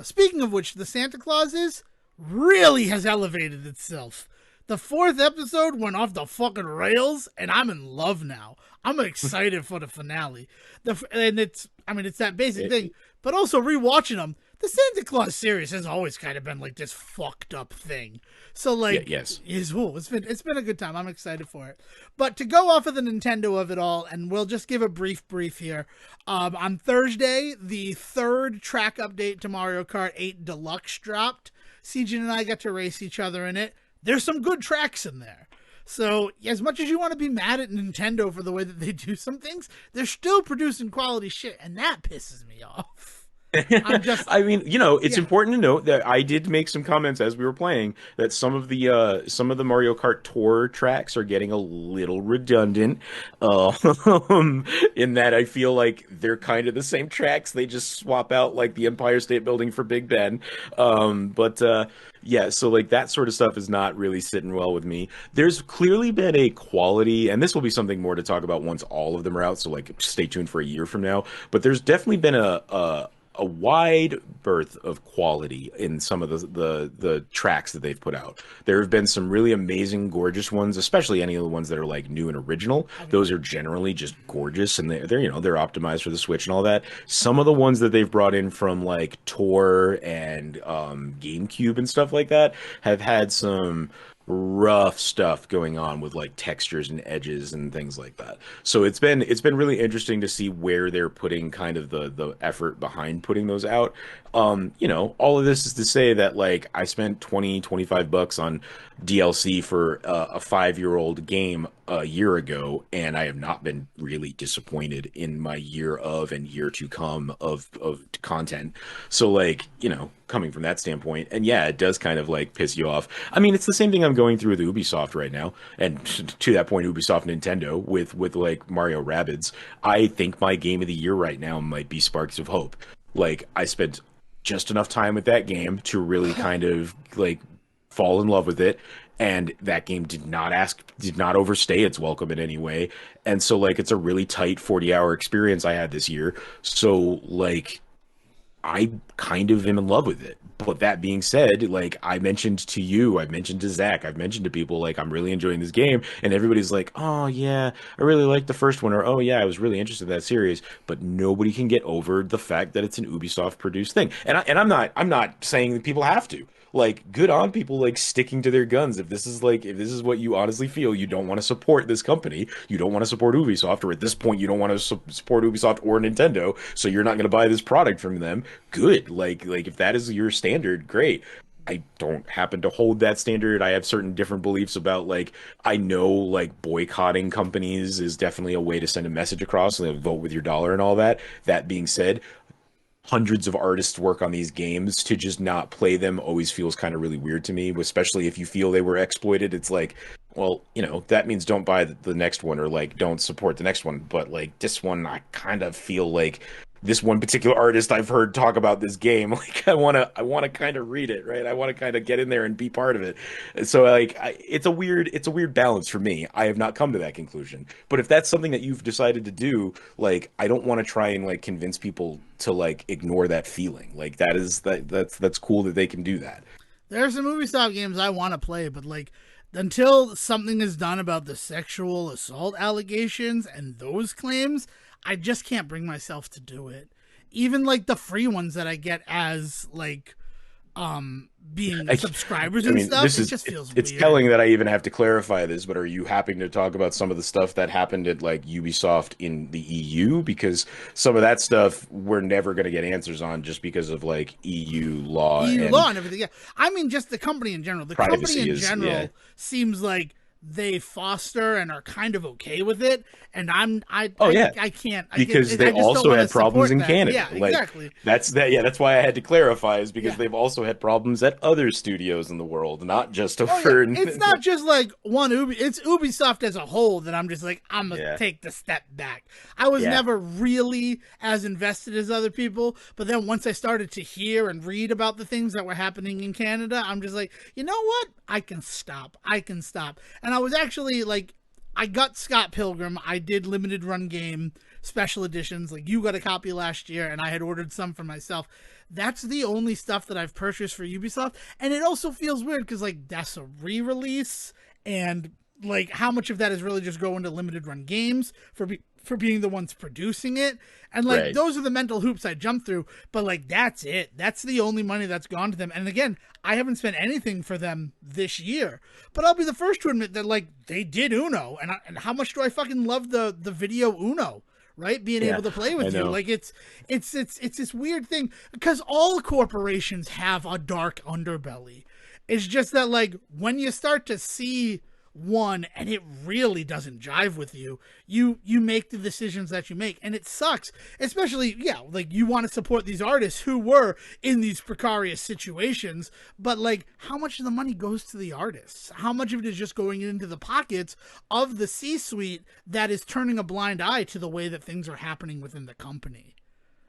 Speaking of which, the Santa Clauses really has elevated itself. The fourth episode went off the fucking rails, and I'm in love now. I'm excited for the finale. And it's that basic It, thing, but also rewatching them. The Santa Claus series has always kind of been like this fucked up thing. So yeah, like, yes. it's been a good time. I'm excited for it. But to go off of the Nintendo of it all, and we'll just give a brief here. On Thursday, the third track update to Mario Kart 8 Deluxe dropped. CJ and I got to race each other in it. There's some good tracks in there. So, as much as you want to be mad at Nintendo for the way that they do some things, they're still producing quality shit, and that pisses me off. I'm just, I mean, you know, it's yeah. important to note that I did make some comments as we were playing that some of the Mario Kart Tour tracks are getting a little redundant. In that I feel like they're kind of the same tracks. They just swap out like the Empire State Building for Big Ben. But yeah, so like that sort of stuff is not really sitting well with me. There's clearly been a quality, and this will be something more to talk about once all of them are out. So like, stay tuned for a year from now. But there's definitely been a wide berth of quality in some of the tracks that they've put out. There have been some really amazing, gorgeous ones, especially any of the ones that are like new and original. Those are generally just gorgeous, and they're you know they're optimized for the Switch and all that. Some of the ones that they've brought in from like Tor and GameCube and stuff like that have had some rough stuff going on with like textures and edges and things like that. So it's been really interesting to see where they're putting kind of the effort behind putting those out. You know, all of this is to say that like I spent 25 bucks on DLC for a 5-year-old game a year ago, and I have not been really disappointed in my year of and year to come of content. So like, you know, coming from that standpoint, and yeah, it does kind of like piss you off. I mean, it's the same thing I'm going through with Ubisoft right now, and to that point, Ubisoft Nintendo with like Mario Rabbids. I think my game of the year right now might be Sparks of Hope. Like I spent just enough time with that game to really kind of like fall in love with it, and that game did not overstay its welcome in any way. And so like it's a really tight 40-hour experience I had this year. So like I kind of am in love with it. But that being said, like I mentioned to you, I've mentioned to Zach, I've mentioned to people, like I'm really enjoying this game, and everybody's like, "Oh yeah, I really liked the first one," or "Oh yeah, I was really interested in that series." But nobody can get over the fact that it's an Ubisoft produced thing. And I'm not saying that people have to. Like, good on people like sticking to their guns. If this is what you honestly feel, you don't want to support this company, you don't want to support Ubisoft, or at this point you don't want to support Ubisoft or Nintendo, so you're not going to buy this product from them. Good. Like if that is your standard, great. I don't happen to hold that standard. I have certain different beliefs about like I know like boycotting companies is definitely a way to send a message across and vote with your dollar and all that. That being said, hundreds of artists work on these games. To just not play them always feels kind of really weird to me, especially if you feel they were exploited. It's like, well, you know, that means don't buy the next one, or like don't support the next one. But like this one, I kind of feel like this one particular artist I've heard talk about this game. Like I want to kind of read it, right? I want to kind of get in there and be part of it. So like it's a weird balance for me. I have not come to that conclusion. But if that's something that you've decided to do, like I don't want to try and like convince people to like ignore that feeling. Like that's cool that they can do that. There are some Ubisoft games I want to play, but like until something is done about the sexual assault allegations and those claims, I just can't bring myself to do it. Even like the free ones that I get as like being I, subscribers I and mean, stuff. It just feels it's weird. telling that I even have to clarify this, but are you happy to talk about some of the stuff that happened at like Ubisoft in the EU? Because some of that stuff we're never going to get answers on just because of like EU law EU and law and everything. Yeah, I mean, just the company in general. The company privacy in is, yeah. general seems like they foster and are kind of okay with it, and Oh yeah, I can't. because they I just don't also want to had problems support in that. Canada. Yeah, Like exactly. that's why I had to clarify is because Yeah. they've also had problems at other studios in the world, not just Oh yeah, over it's in not just like one it's Ubisoft as a whole that I'm just like I'm gonna yeah. take the step back. I was Yeah. never really as invested as other people, but then once I started to hear and read about the things that were happening in Canada, I'm just like, you know what? I can stop. I can stop. And I was actually like, I got Scott Pilgrim. I did limited run game special editions. Like you got a copy last year, and I had ordered some for myself. That's the only stuff that I've purchased for Ubisoft, and it also feels weird because like that's a re-release, and like how much of that is really just going to limited run games for being the ones producing it, and like Right. those are the mental hoops I jump through. But like that's it. That's the only money that's gone to them. And again, I haven't spent anything for them this year, but I'll be the first to admit that like they did Uno, and how much do I fucking love the video Uno, right? Being Yeah. able to play I with you. know. Like it's this weird thing because all corporations have a dark underbelly. It's just that like when you start to see one and it really doesn't jive with you, you make the decisions that you make, and it sucks. Especially, yeah, like you want to support these artists who were in these precarious situations, but like how much of the money goes to the artists? How much of it is just going into the pockets of the C-suite that is turning a blind eye to the way that things are happening within the company?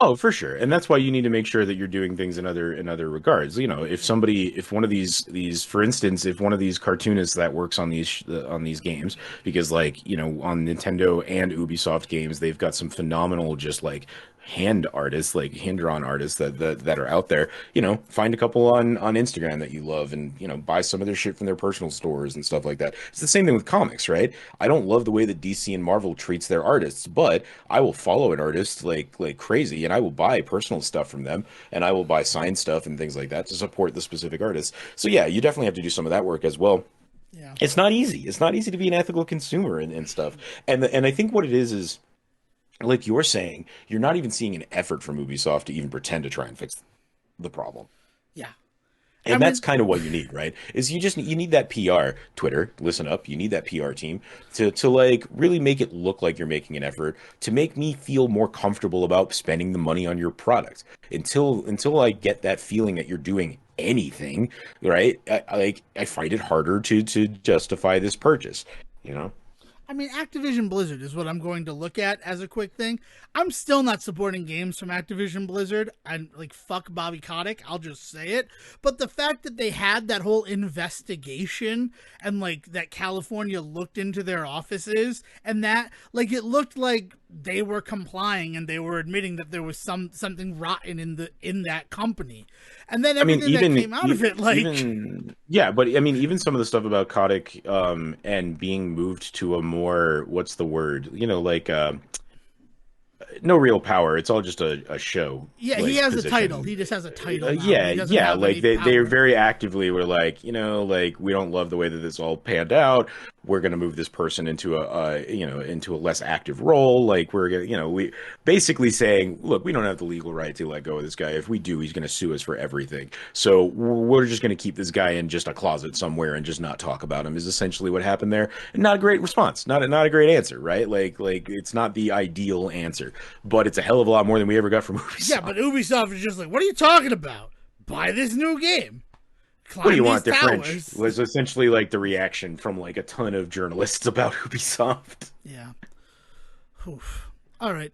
Oh, for sure. And that's why you need to make sure that you're doing things in other regards. You know, if somebody if one of these for instance, if one of these cartoonists that works on these games because like, you know, on Nintendo and Ubisoft games, they've got some phenomenal just like hand artists, like hand drawn artists that are out there. You know, find a couple on Instagram that you love and, you know, buy some of their shit from their personal stores and stuff like that. It's the same thing with comics, right? I don't love the way that DC and Marvel treats their artists, but I will follow an artist like crazy and I will buy personal stuff from them and I will buy signed stuff and things like that to support the specific artists. So yeah, you definitely have to do some of that work as well. Yeah. It's not easy. It's not easy to be an ethical consumer and stuff. And I think what it is like you're saying, you're not even seeing an effort from Ubisoft to even pretend to try and fix the problem. Yeah. I And that's mean, kind of what you need, right? Is you need that PR, Twitter, listen up, you need that PR team to like really make it look like you're making an effort to make me feel more comfortable about spending the money on your product. Until I get that feeling that you're doing anything, right? I find it harder to justify this purchase, you know? I mean, Activision Blizzard is what I'm going to look at as a quick thing. I'm still not supporting games from Activision Blizzard. I'm like, fuck Bobby Kotick. I'll just say it. But the fact that they had that whole investigation and like that California looked into their offices and that like it looked like they were complying and they were admitting that there was something rotten in that company. And then I mean, everything that came out of it, like even yeah, but I mean, even some of the stuff about Kotick, and being moved to a more what's the word? You know, like no real power. It's all just a show yeah, he like has a title. position. He just has a title now. Yeah, He doesn't yeah, have like any they power. very actively were like, you know, like we don't love the way that this all panned out. We're gonna move this person into you know, into a less active role. Like we're gonna, you know, we basically saying, look, we don't have the legal right to let go of this guy. If we do, he's gonna sue us for everything. So we're just gonna keep this guy in just a closet somewhere and just not talk about him. Is essentially what happened there. And not a great response. Not a great answer, right? Like it's not the ideal answer, but it's a hell of a lot more than we ever got from Yeah, Ubisoft. but Ubisoft is just like, what are you talking about? Buy this new game. What do Climb you these want? The French towers. was essentially like the reaction from like a ton of journalists about Ubisoft. Yeah. Oof. All right.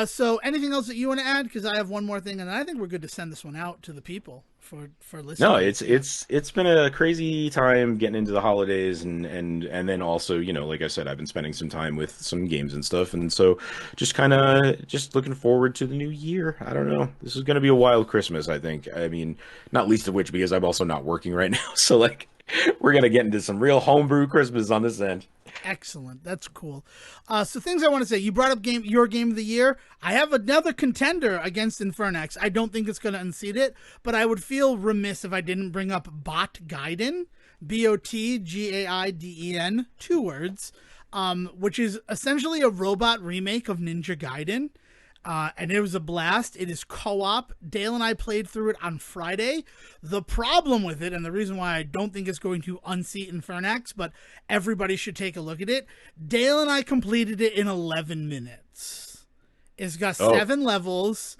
So anything else that you want to add? Because I have one more thing, and I think we're good to send this one out to the people for No, listening. it's been a crazy time getting into the holidays and then also, you know, like I said, I've been spending some time with some games and stuff, and so just kind of just looking forward to the new year. I don't know. This is going to be a wild Christmas, I think. I mean, not least of which because I'm also not working right now, so like we're gonna get into some real homebrew Christmas on this end. Excellent. That's cool. So things I want to say. You brought up your game of the year. I have another contender against Infernax. I don't think it's going to unseat it, but I would feel remiss if I didn't bring up Bot Gaiden, Botgaiden, 2 words, which is essentially a robot remake of Ninja Gaiden. And it was a blast. It is co-op. Dale and I played through it on Friday. The problem with it, and the reason why I don't think it's going to unseat Infernax, but everybody should take a look at it, Dale and I completed it in 11 minutes. It's got 7 levels.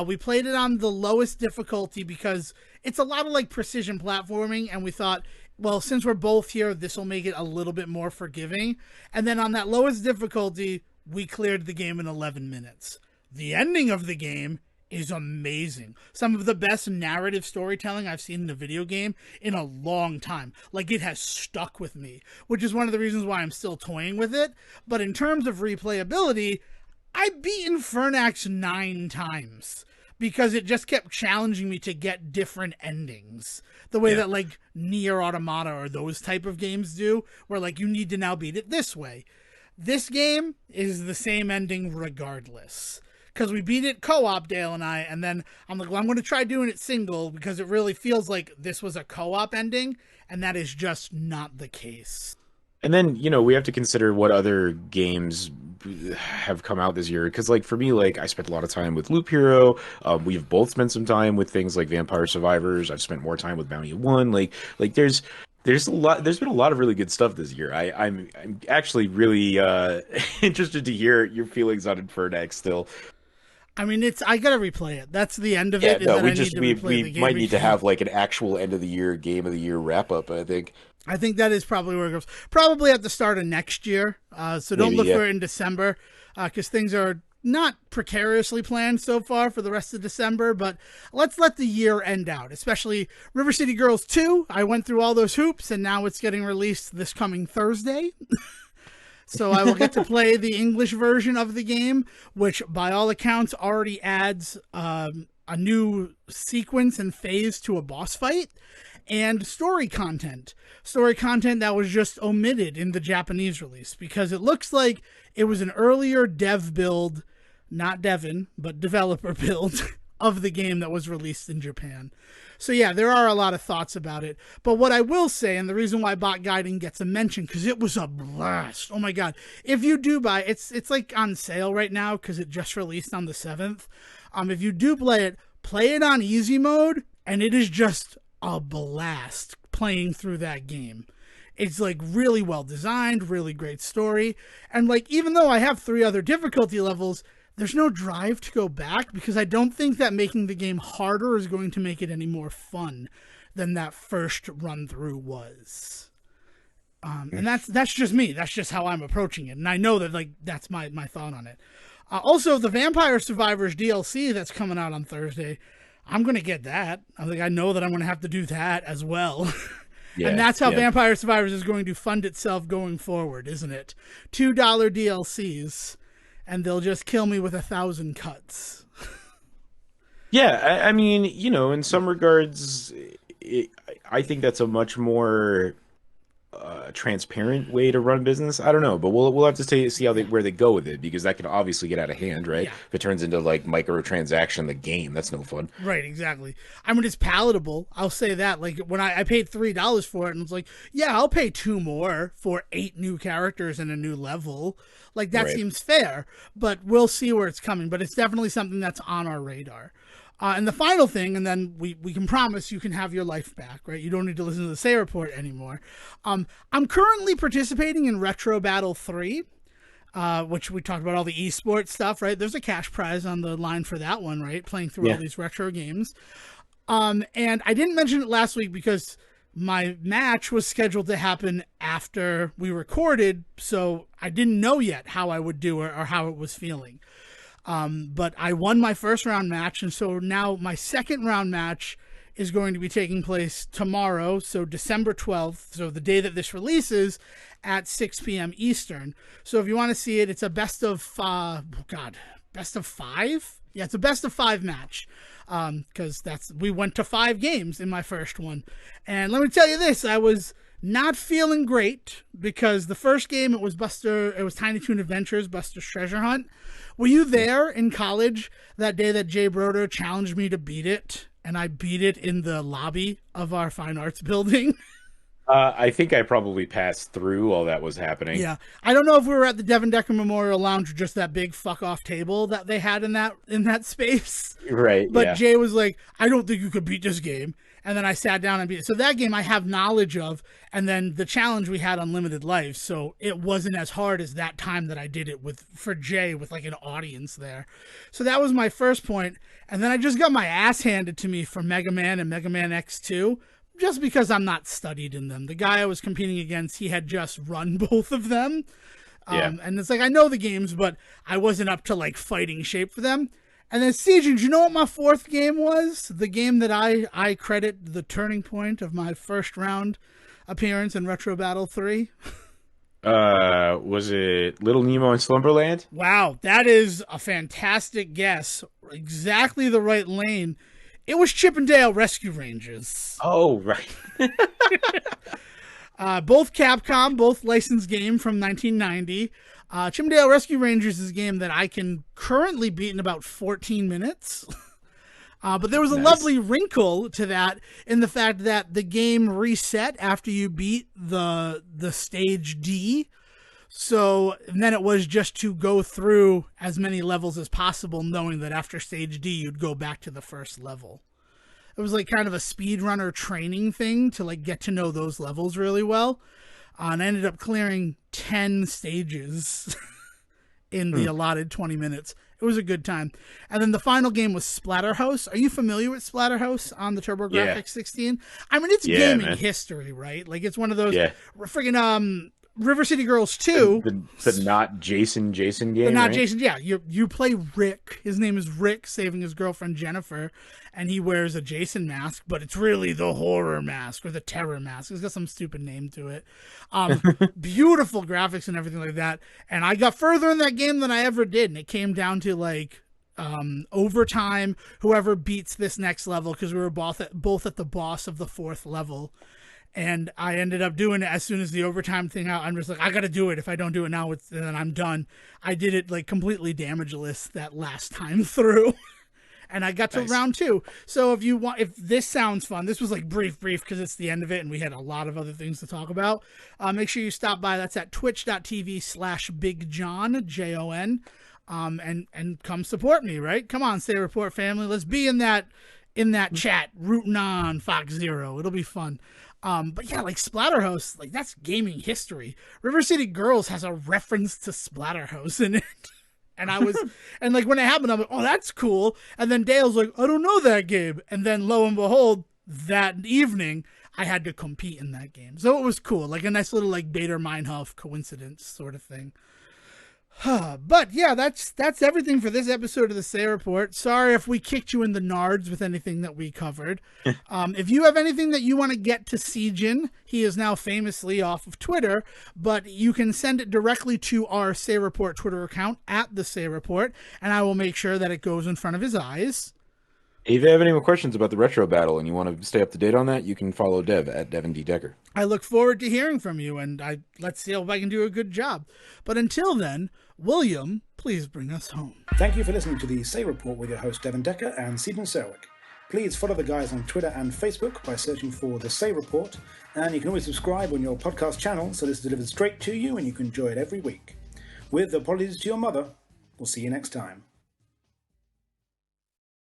We played it on the lowest difficulty because it's a lot of like precision platforming, and we thought, well, since we're both here, this will make it a little bit more forgiving. And then on that lowest difficulty, we cleared the game in 11 minutes. The ending of the game is amazing. Some of the best narrative storytelling I've seen in a video game in a long time. Like, it has stuck with me, which is one of the reasons why I'm still toying with it. But in terms of replayability, I beat Infernax 9 times because it just kept challenging me to get different endings. The way that, like, Nier Automata or those type of games do, where, like, you need to now beat it this way. This game is the same ending regardless. Because we beat it co-op, Dale and I, and then I'm like, well, I'm going to try doing it single because it really feels like this was a co-op ending, and that is just not the case. And then, we have to consider what other games have come out this year. Because, like, for me, like, I spent a lot of time with Loop Hero. We've both spent some time with things like Vampire Survivors. I've spent more time with Bounty 1. Like there's a lot. There's been a lot of really good stuff this year. I'm actually really interested to hear your feelings on Infernax still. I mean, I gotta replay it. That's the end of Yeah, it. Is no, that we I need just to we replay the we game might need to again. have like an actual end of the year game of the year wrap up, I think. I think that is probably where it goes. Probably at the start of next year. So don't Maybe, look yeah. for it in December because things are not precariously planned so far for the rest of December. But let's let the year end out, especially River City Girls 2. I went through all those hoops, and now it's getting released this coming Thursday. So I will get to play the English version of the game, which by all accounts already adds a new sequence and phase to a boss fight, and story content. Story content that was just omitted in the Japanese release because it looks like it was an earlier dev build, not Devon, but developer build of the game that was released in Japan. So yeah, there are a lot of thoughts about it. But what I will say, and the reason why Bot Guiding gets a mention, because it was a blast. Oh my god. If you do buy it, it's like on sale right now because it just released on the 7th. If you do play it on easy mode, and it is just a blast playing through that game. It's like really well designed, really great story. And like, even though I have 3 other difficulty levels, there's no drive to go back because I don't think that making the game harder is going to make it any more fun than that first run through was. And that's just me. That's just how I'm approaching it. And I know that like that's my thought on it. Also, the Vampire Survivors DLC that's coming out on Thursday, I'm going to get that. I know that I'm going to have to do that as well. Yeah, and that's how yeah. Vampire Survivors is going to fund itself going forward, isn't it? $2 DLCs. And they'll just kill me with 1,000 cuts. Yeah, I mean, in some regards, I think that's a much more transparent way to run business. I don't know, but we'll have to see where they go with it because that can obviously get out of hand, right? Yeah. If it turns into like microtransaction the game, that's no fun. Right, exactly. I mean, it's palatable. I'll say that. Like when I paid $3 for it, and it's like, yeah, I'll pay 2 more for 8 new characters and a new level. Like that Right. seems fair, but we'll see where it's coming. But it's definitely something that's on our radar. And the final thing, and then we can promise you can have your life back, right? You don't need to listen to the Say Report anymore. I'm currently participating in Retro Battle 3, which we talked about all the esports stuff, right? There's a cash prize on the line for that one, right? Playing through all these retro games. And I didn't mention it last week because my match was scheduled to happen after we recorded, so I didn't know yet how I would do it or how it was feeling. But I won my first round match, and so now my second round match is going to be taking place tomorrow, so December 12th, so the day that this releases, at 6 p.m. Eastern. So if you want to see it, it's a best of 5? Yeah, it's a best of 5 match. Because we went to 5 games in my first one. And let me tell you this, I was Not feeling great because the first game it was Tiny Toon Adventures, Buster's Treasure Hunt. Were you there in college that day that Jay Broder challenged me to beat it, and I beat it in the lobby of our fine arts building? I think I probably passed through while that was happening. Yeah, I don't know if we were at the Devon Decker Memorial Lounge or just that big fuck off table that they had in that space. Right, But yeah. Jay was like, "I don't think you could beat this game," and then I sat down and beat it. So that game I have knowledge of, and then the challenge we had Unlimited Life, so it wasn't as hard as that time that I did it for Jay with like an audience there. So that was my first point, and then I just got my ass handed to me for Mega Man and Mega Man X2 just because I'm not studied in them. The guy I was competing against, he had just run both of them. Yeah. And it's like, I know the games, but I wasn't up to like fighting shape for them. And then Sejohn, do you know what my fourth game was? The game that I credit the turning point of my first round appearance in Retro Battle 3. Was it Little Nemo in Slumberland? Wow, that is a fantastic guess. Exactly the right lane. It was Chippendale Rescue Rangers. Oh, right. Both Capcom, both licensed game from 1990. Chippendale Rescue Rangers is a game that I can currently beat in about 14 minutes. But there was a lovely wrinkle to that in the fact that the game reset after you beat the stage D. So then it was just to go through as many levels as possible, knowing that after stage D, you'd go back to the first level. It was like kind of a speedrunner training thing to like get to know those levels really well. And I ended up clearing 10 stages in the allotted 20 minutes. It was a good time. And then the final game was Splatterhouse. Are you familiar with Splatterhouse on the TurboGrafx 16? I mean, it's gaming history, right? Like it's one of those friggin' River City Girls 2. The not Jason game, The not right? Jason, yeah. You play Rick. His name is Rick, saving his girlfriend Jennifer, and he wears a Jason mask, but it's really the horror mask or the terror mask. It's got some stupid name to it. Beautiful graphics and everything like that. And I got further in that game than I ever did, and it came down to like overtime, whoever beats this next level, because we were both at the boss of the fourth level. And I ended up doing it as soon as the overtime thing out. I'm just like, I got to do it. If I don't do it now, then I'm done. I did it like completely damageless that last time through. And I got to round 2. So if this sounds fun, this was like brief because it's the end of it and we had a lot of other things to talk about. Make sure you stop by. That's at twitch.tv/BigJon, Jon. And come support me, right? Come on, Say Report family. Let's be in that chat, rooting on Fox Zero. It'll be fun. But yeah, like Splatterhouse, like that's gaming history. River City Girls has a reference to Splatterhouse in it. And and like when it happened, I'm like, oh, that's cool. And then Dale's like, I don't know that game. And then lo and behold, that evening, I had to compete in that game. So it was cool. Like a nice little like Bader Meinhof coincidence sort of thing. But yeah, that's everything for this episode of the Say Report. Sorry if we kicked you in the nards with anything that we covered. If you have anything that you want to get to Sejohn, he is now famously off of Twitter, but you can send it directly to our Say Report Twitter account at the Say Report, and I will make sure that it goes in front of his eyes. If you have any more questions about the retro battle and you want to stay up to date on that, you can follow Dev at Devon D. Decker. I look forward to hearing from you, and let's see if I can do a good job. But until then, William, please bring us home. Thank you for listening to the Say Report with your host Devon Decker and Sejohn Selwick. Please follow the guys on Twitter and Facebook by searching for the Say Report, and you can always subscribe on your podcast channel so this is delivered straight to you and you can enjoy it every week. With apologies to your mother, we'll see you next time.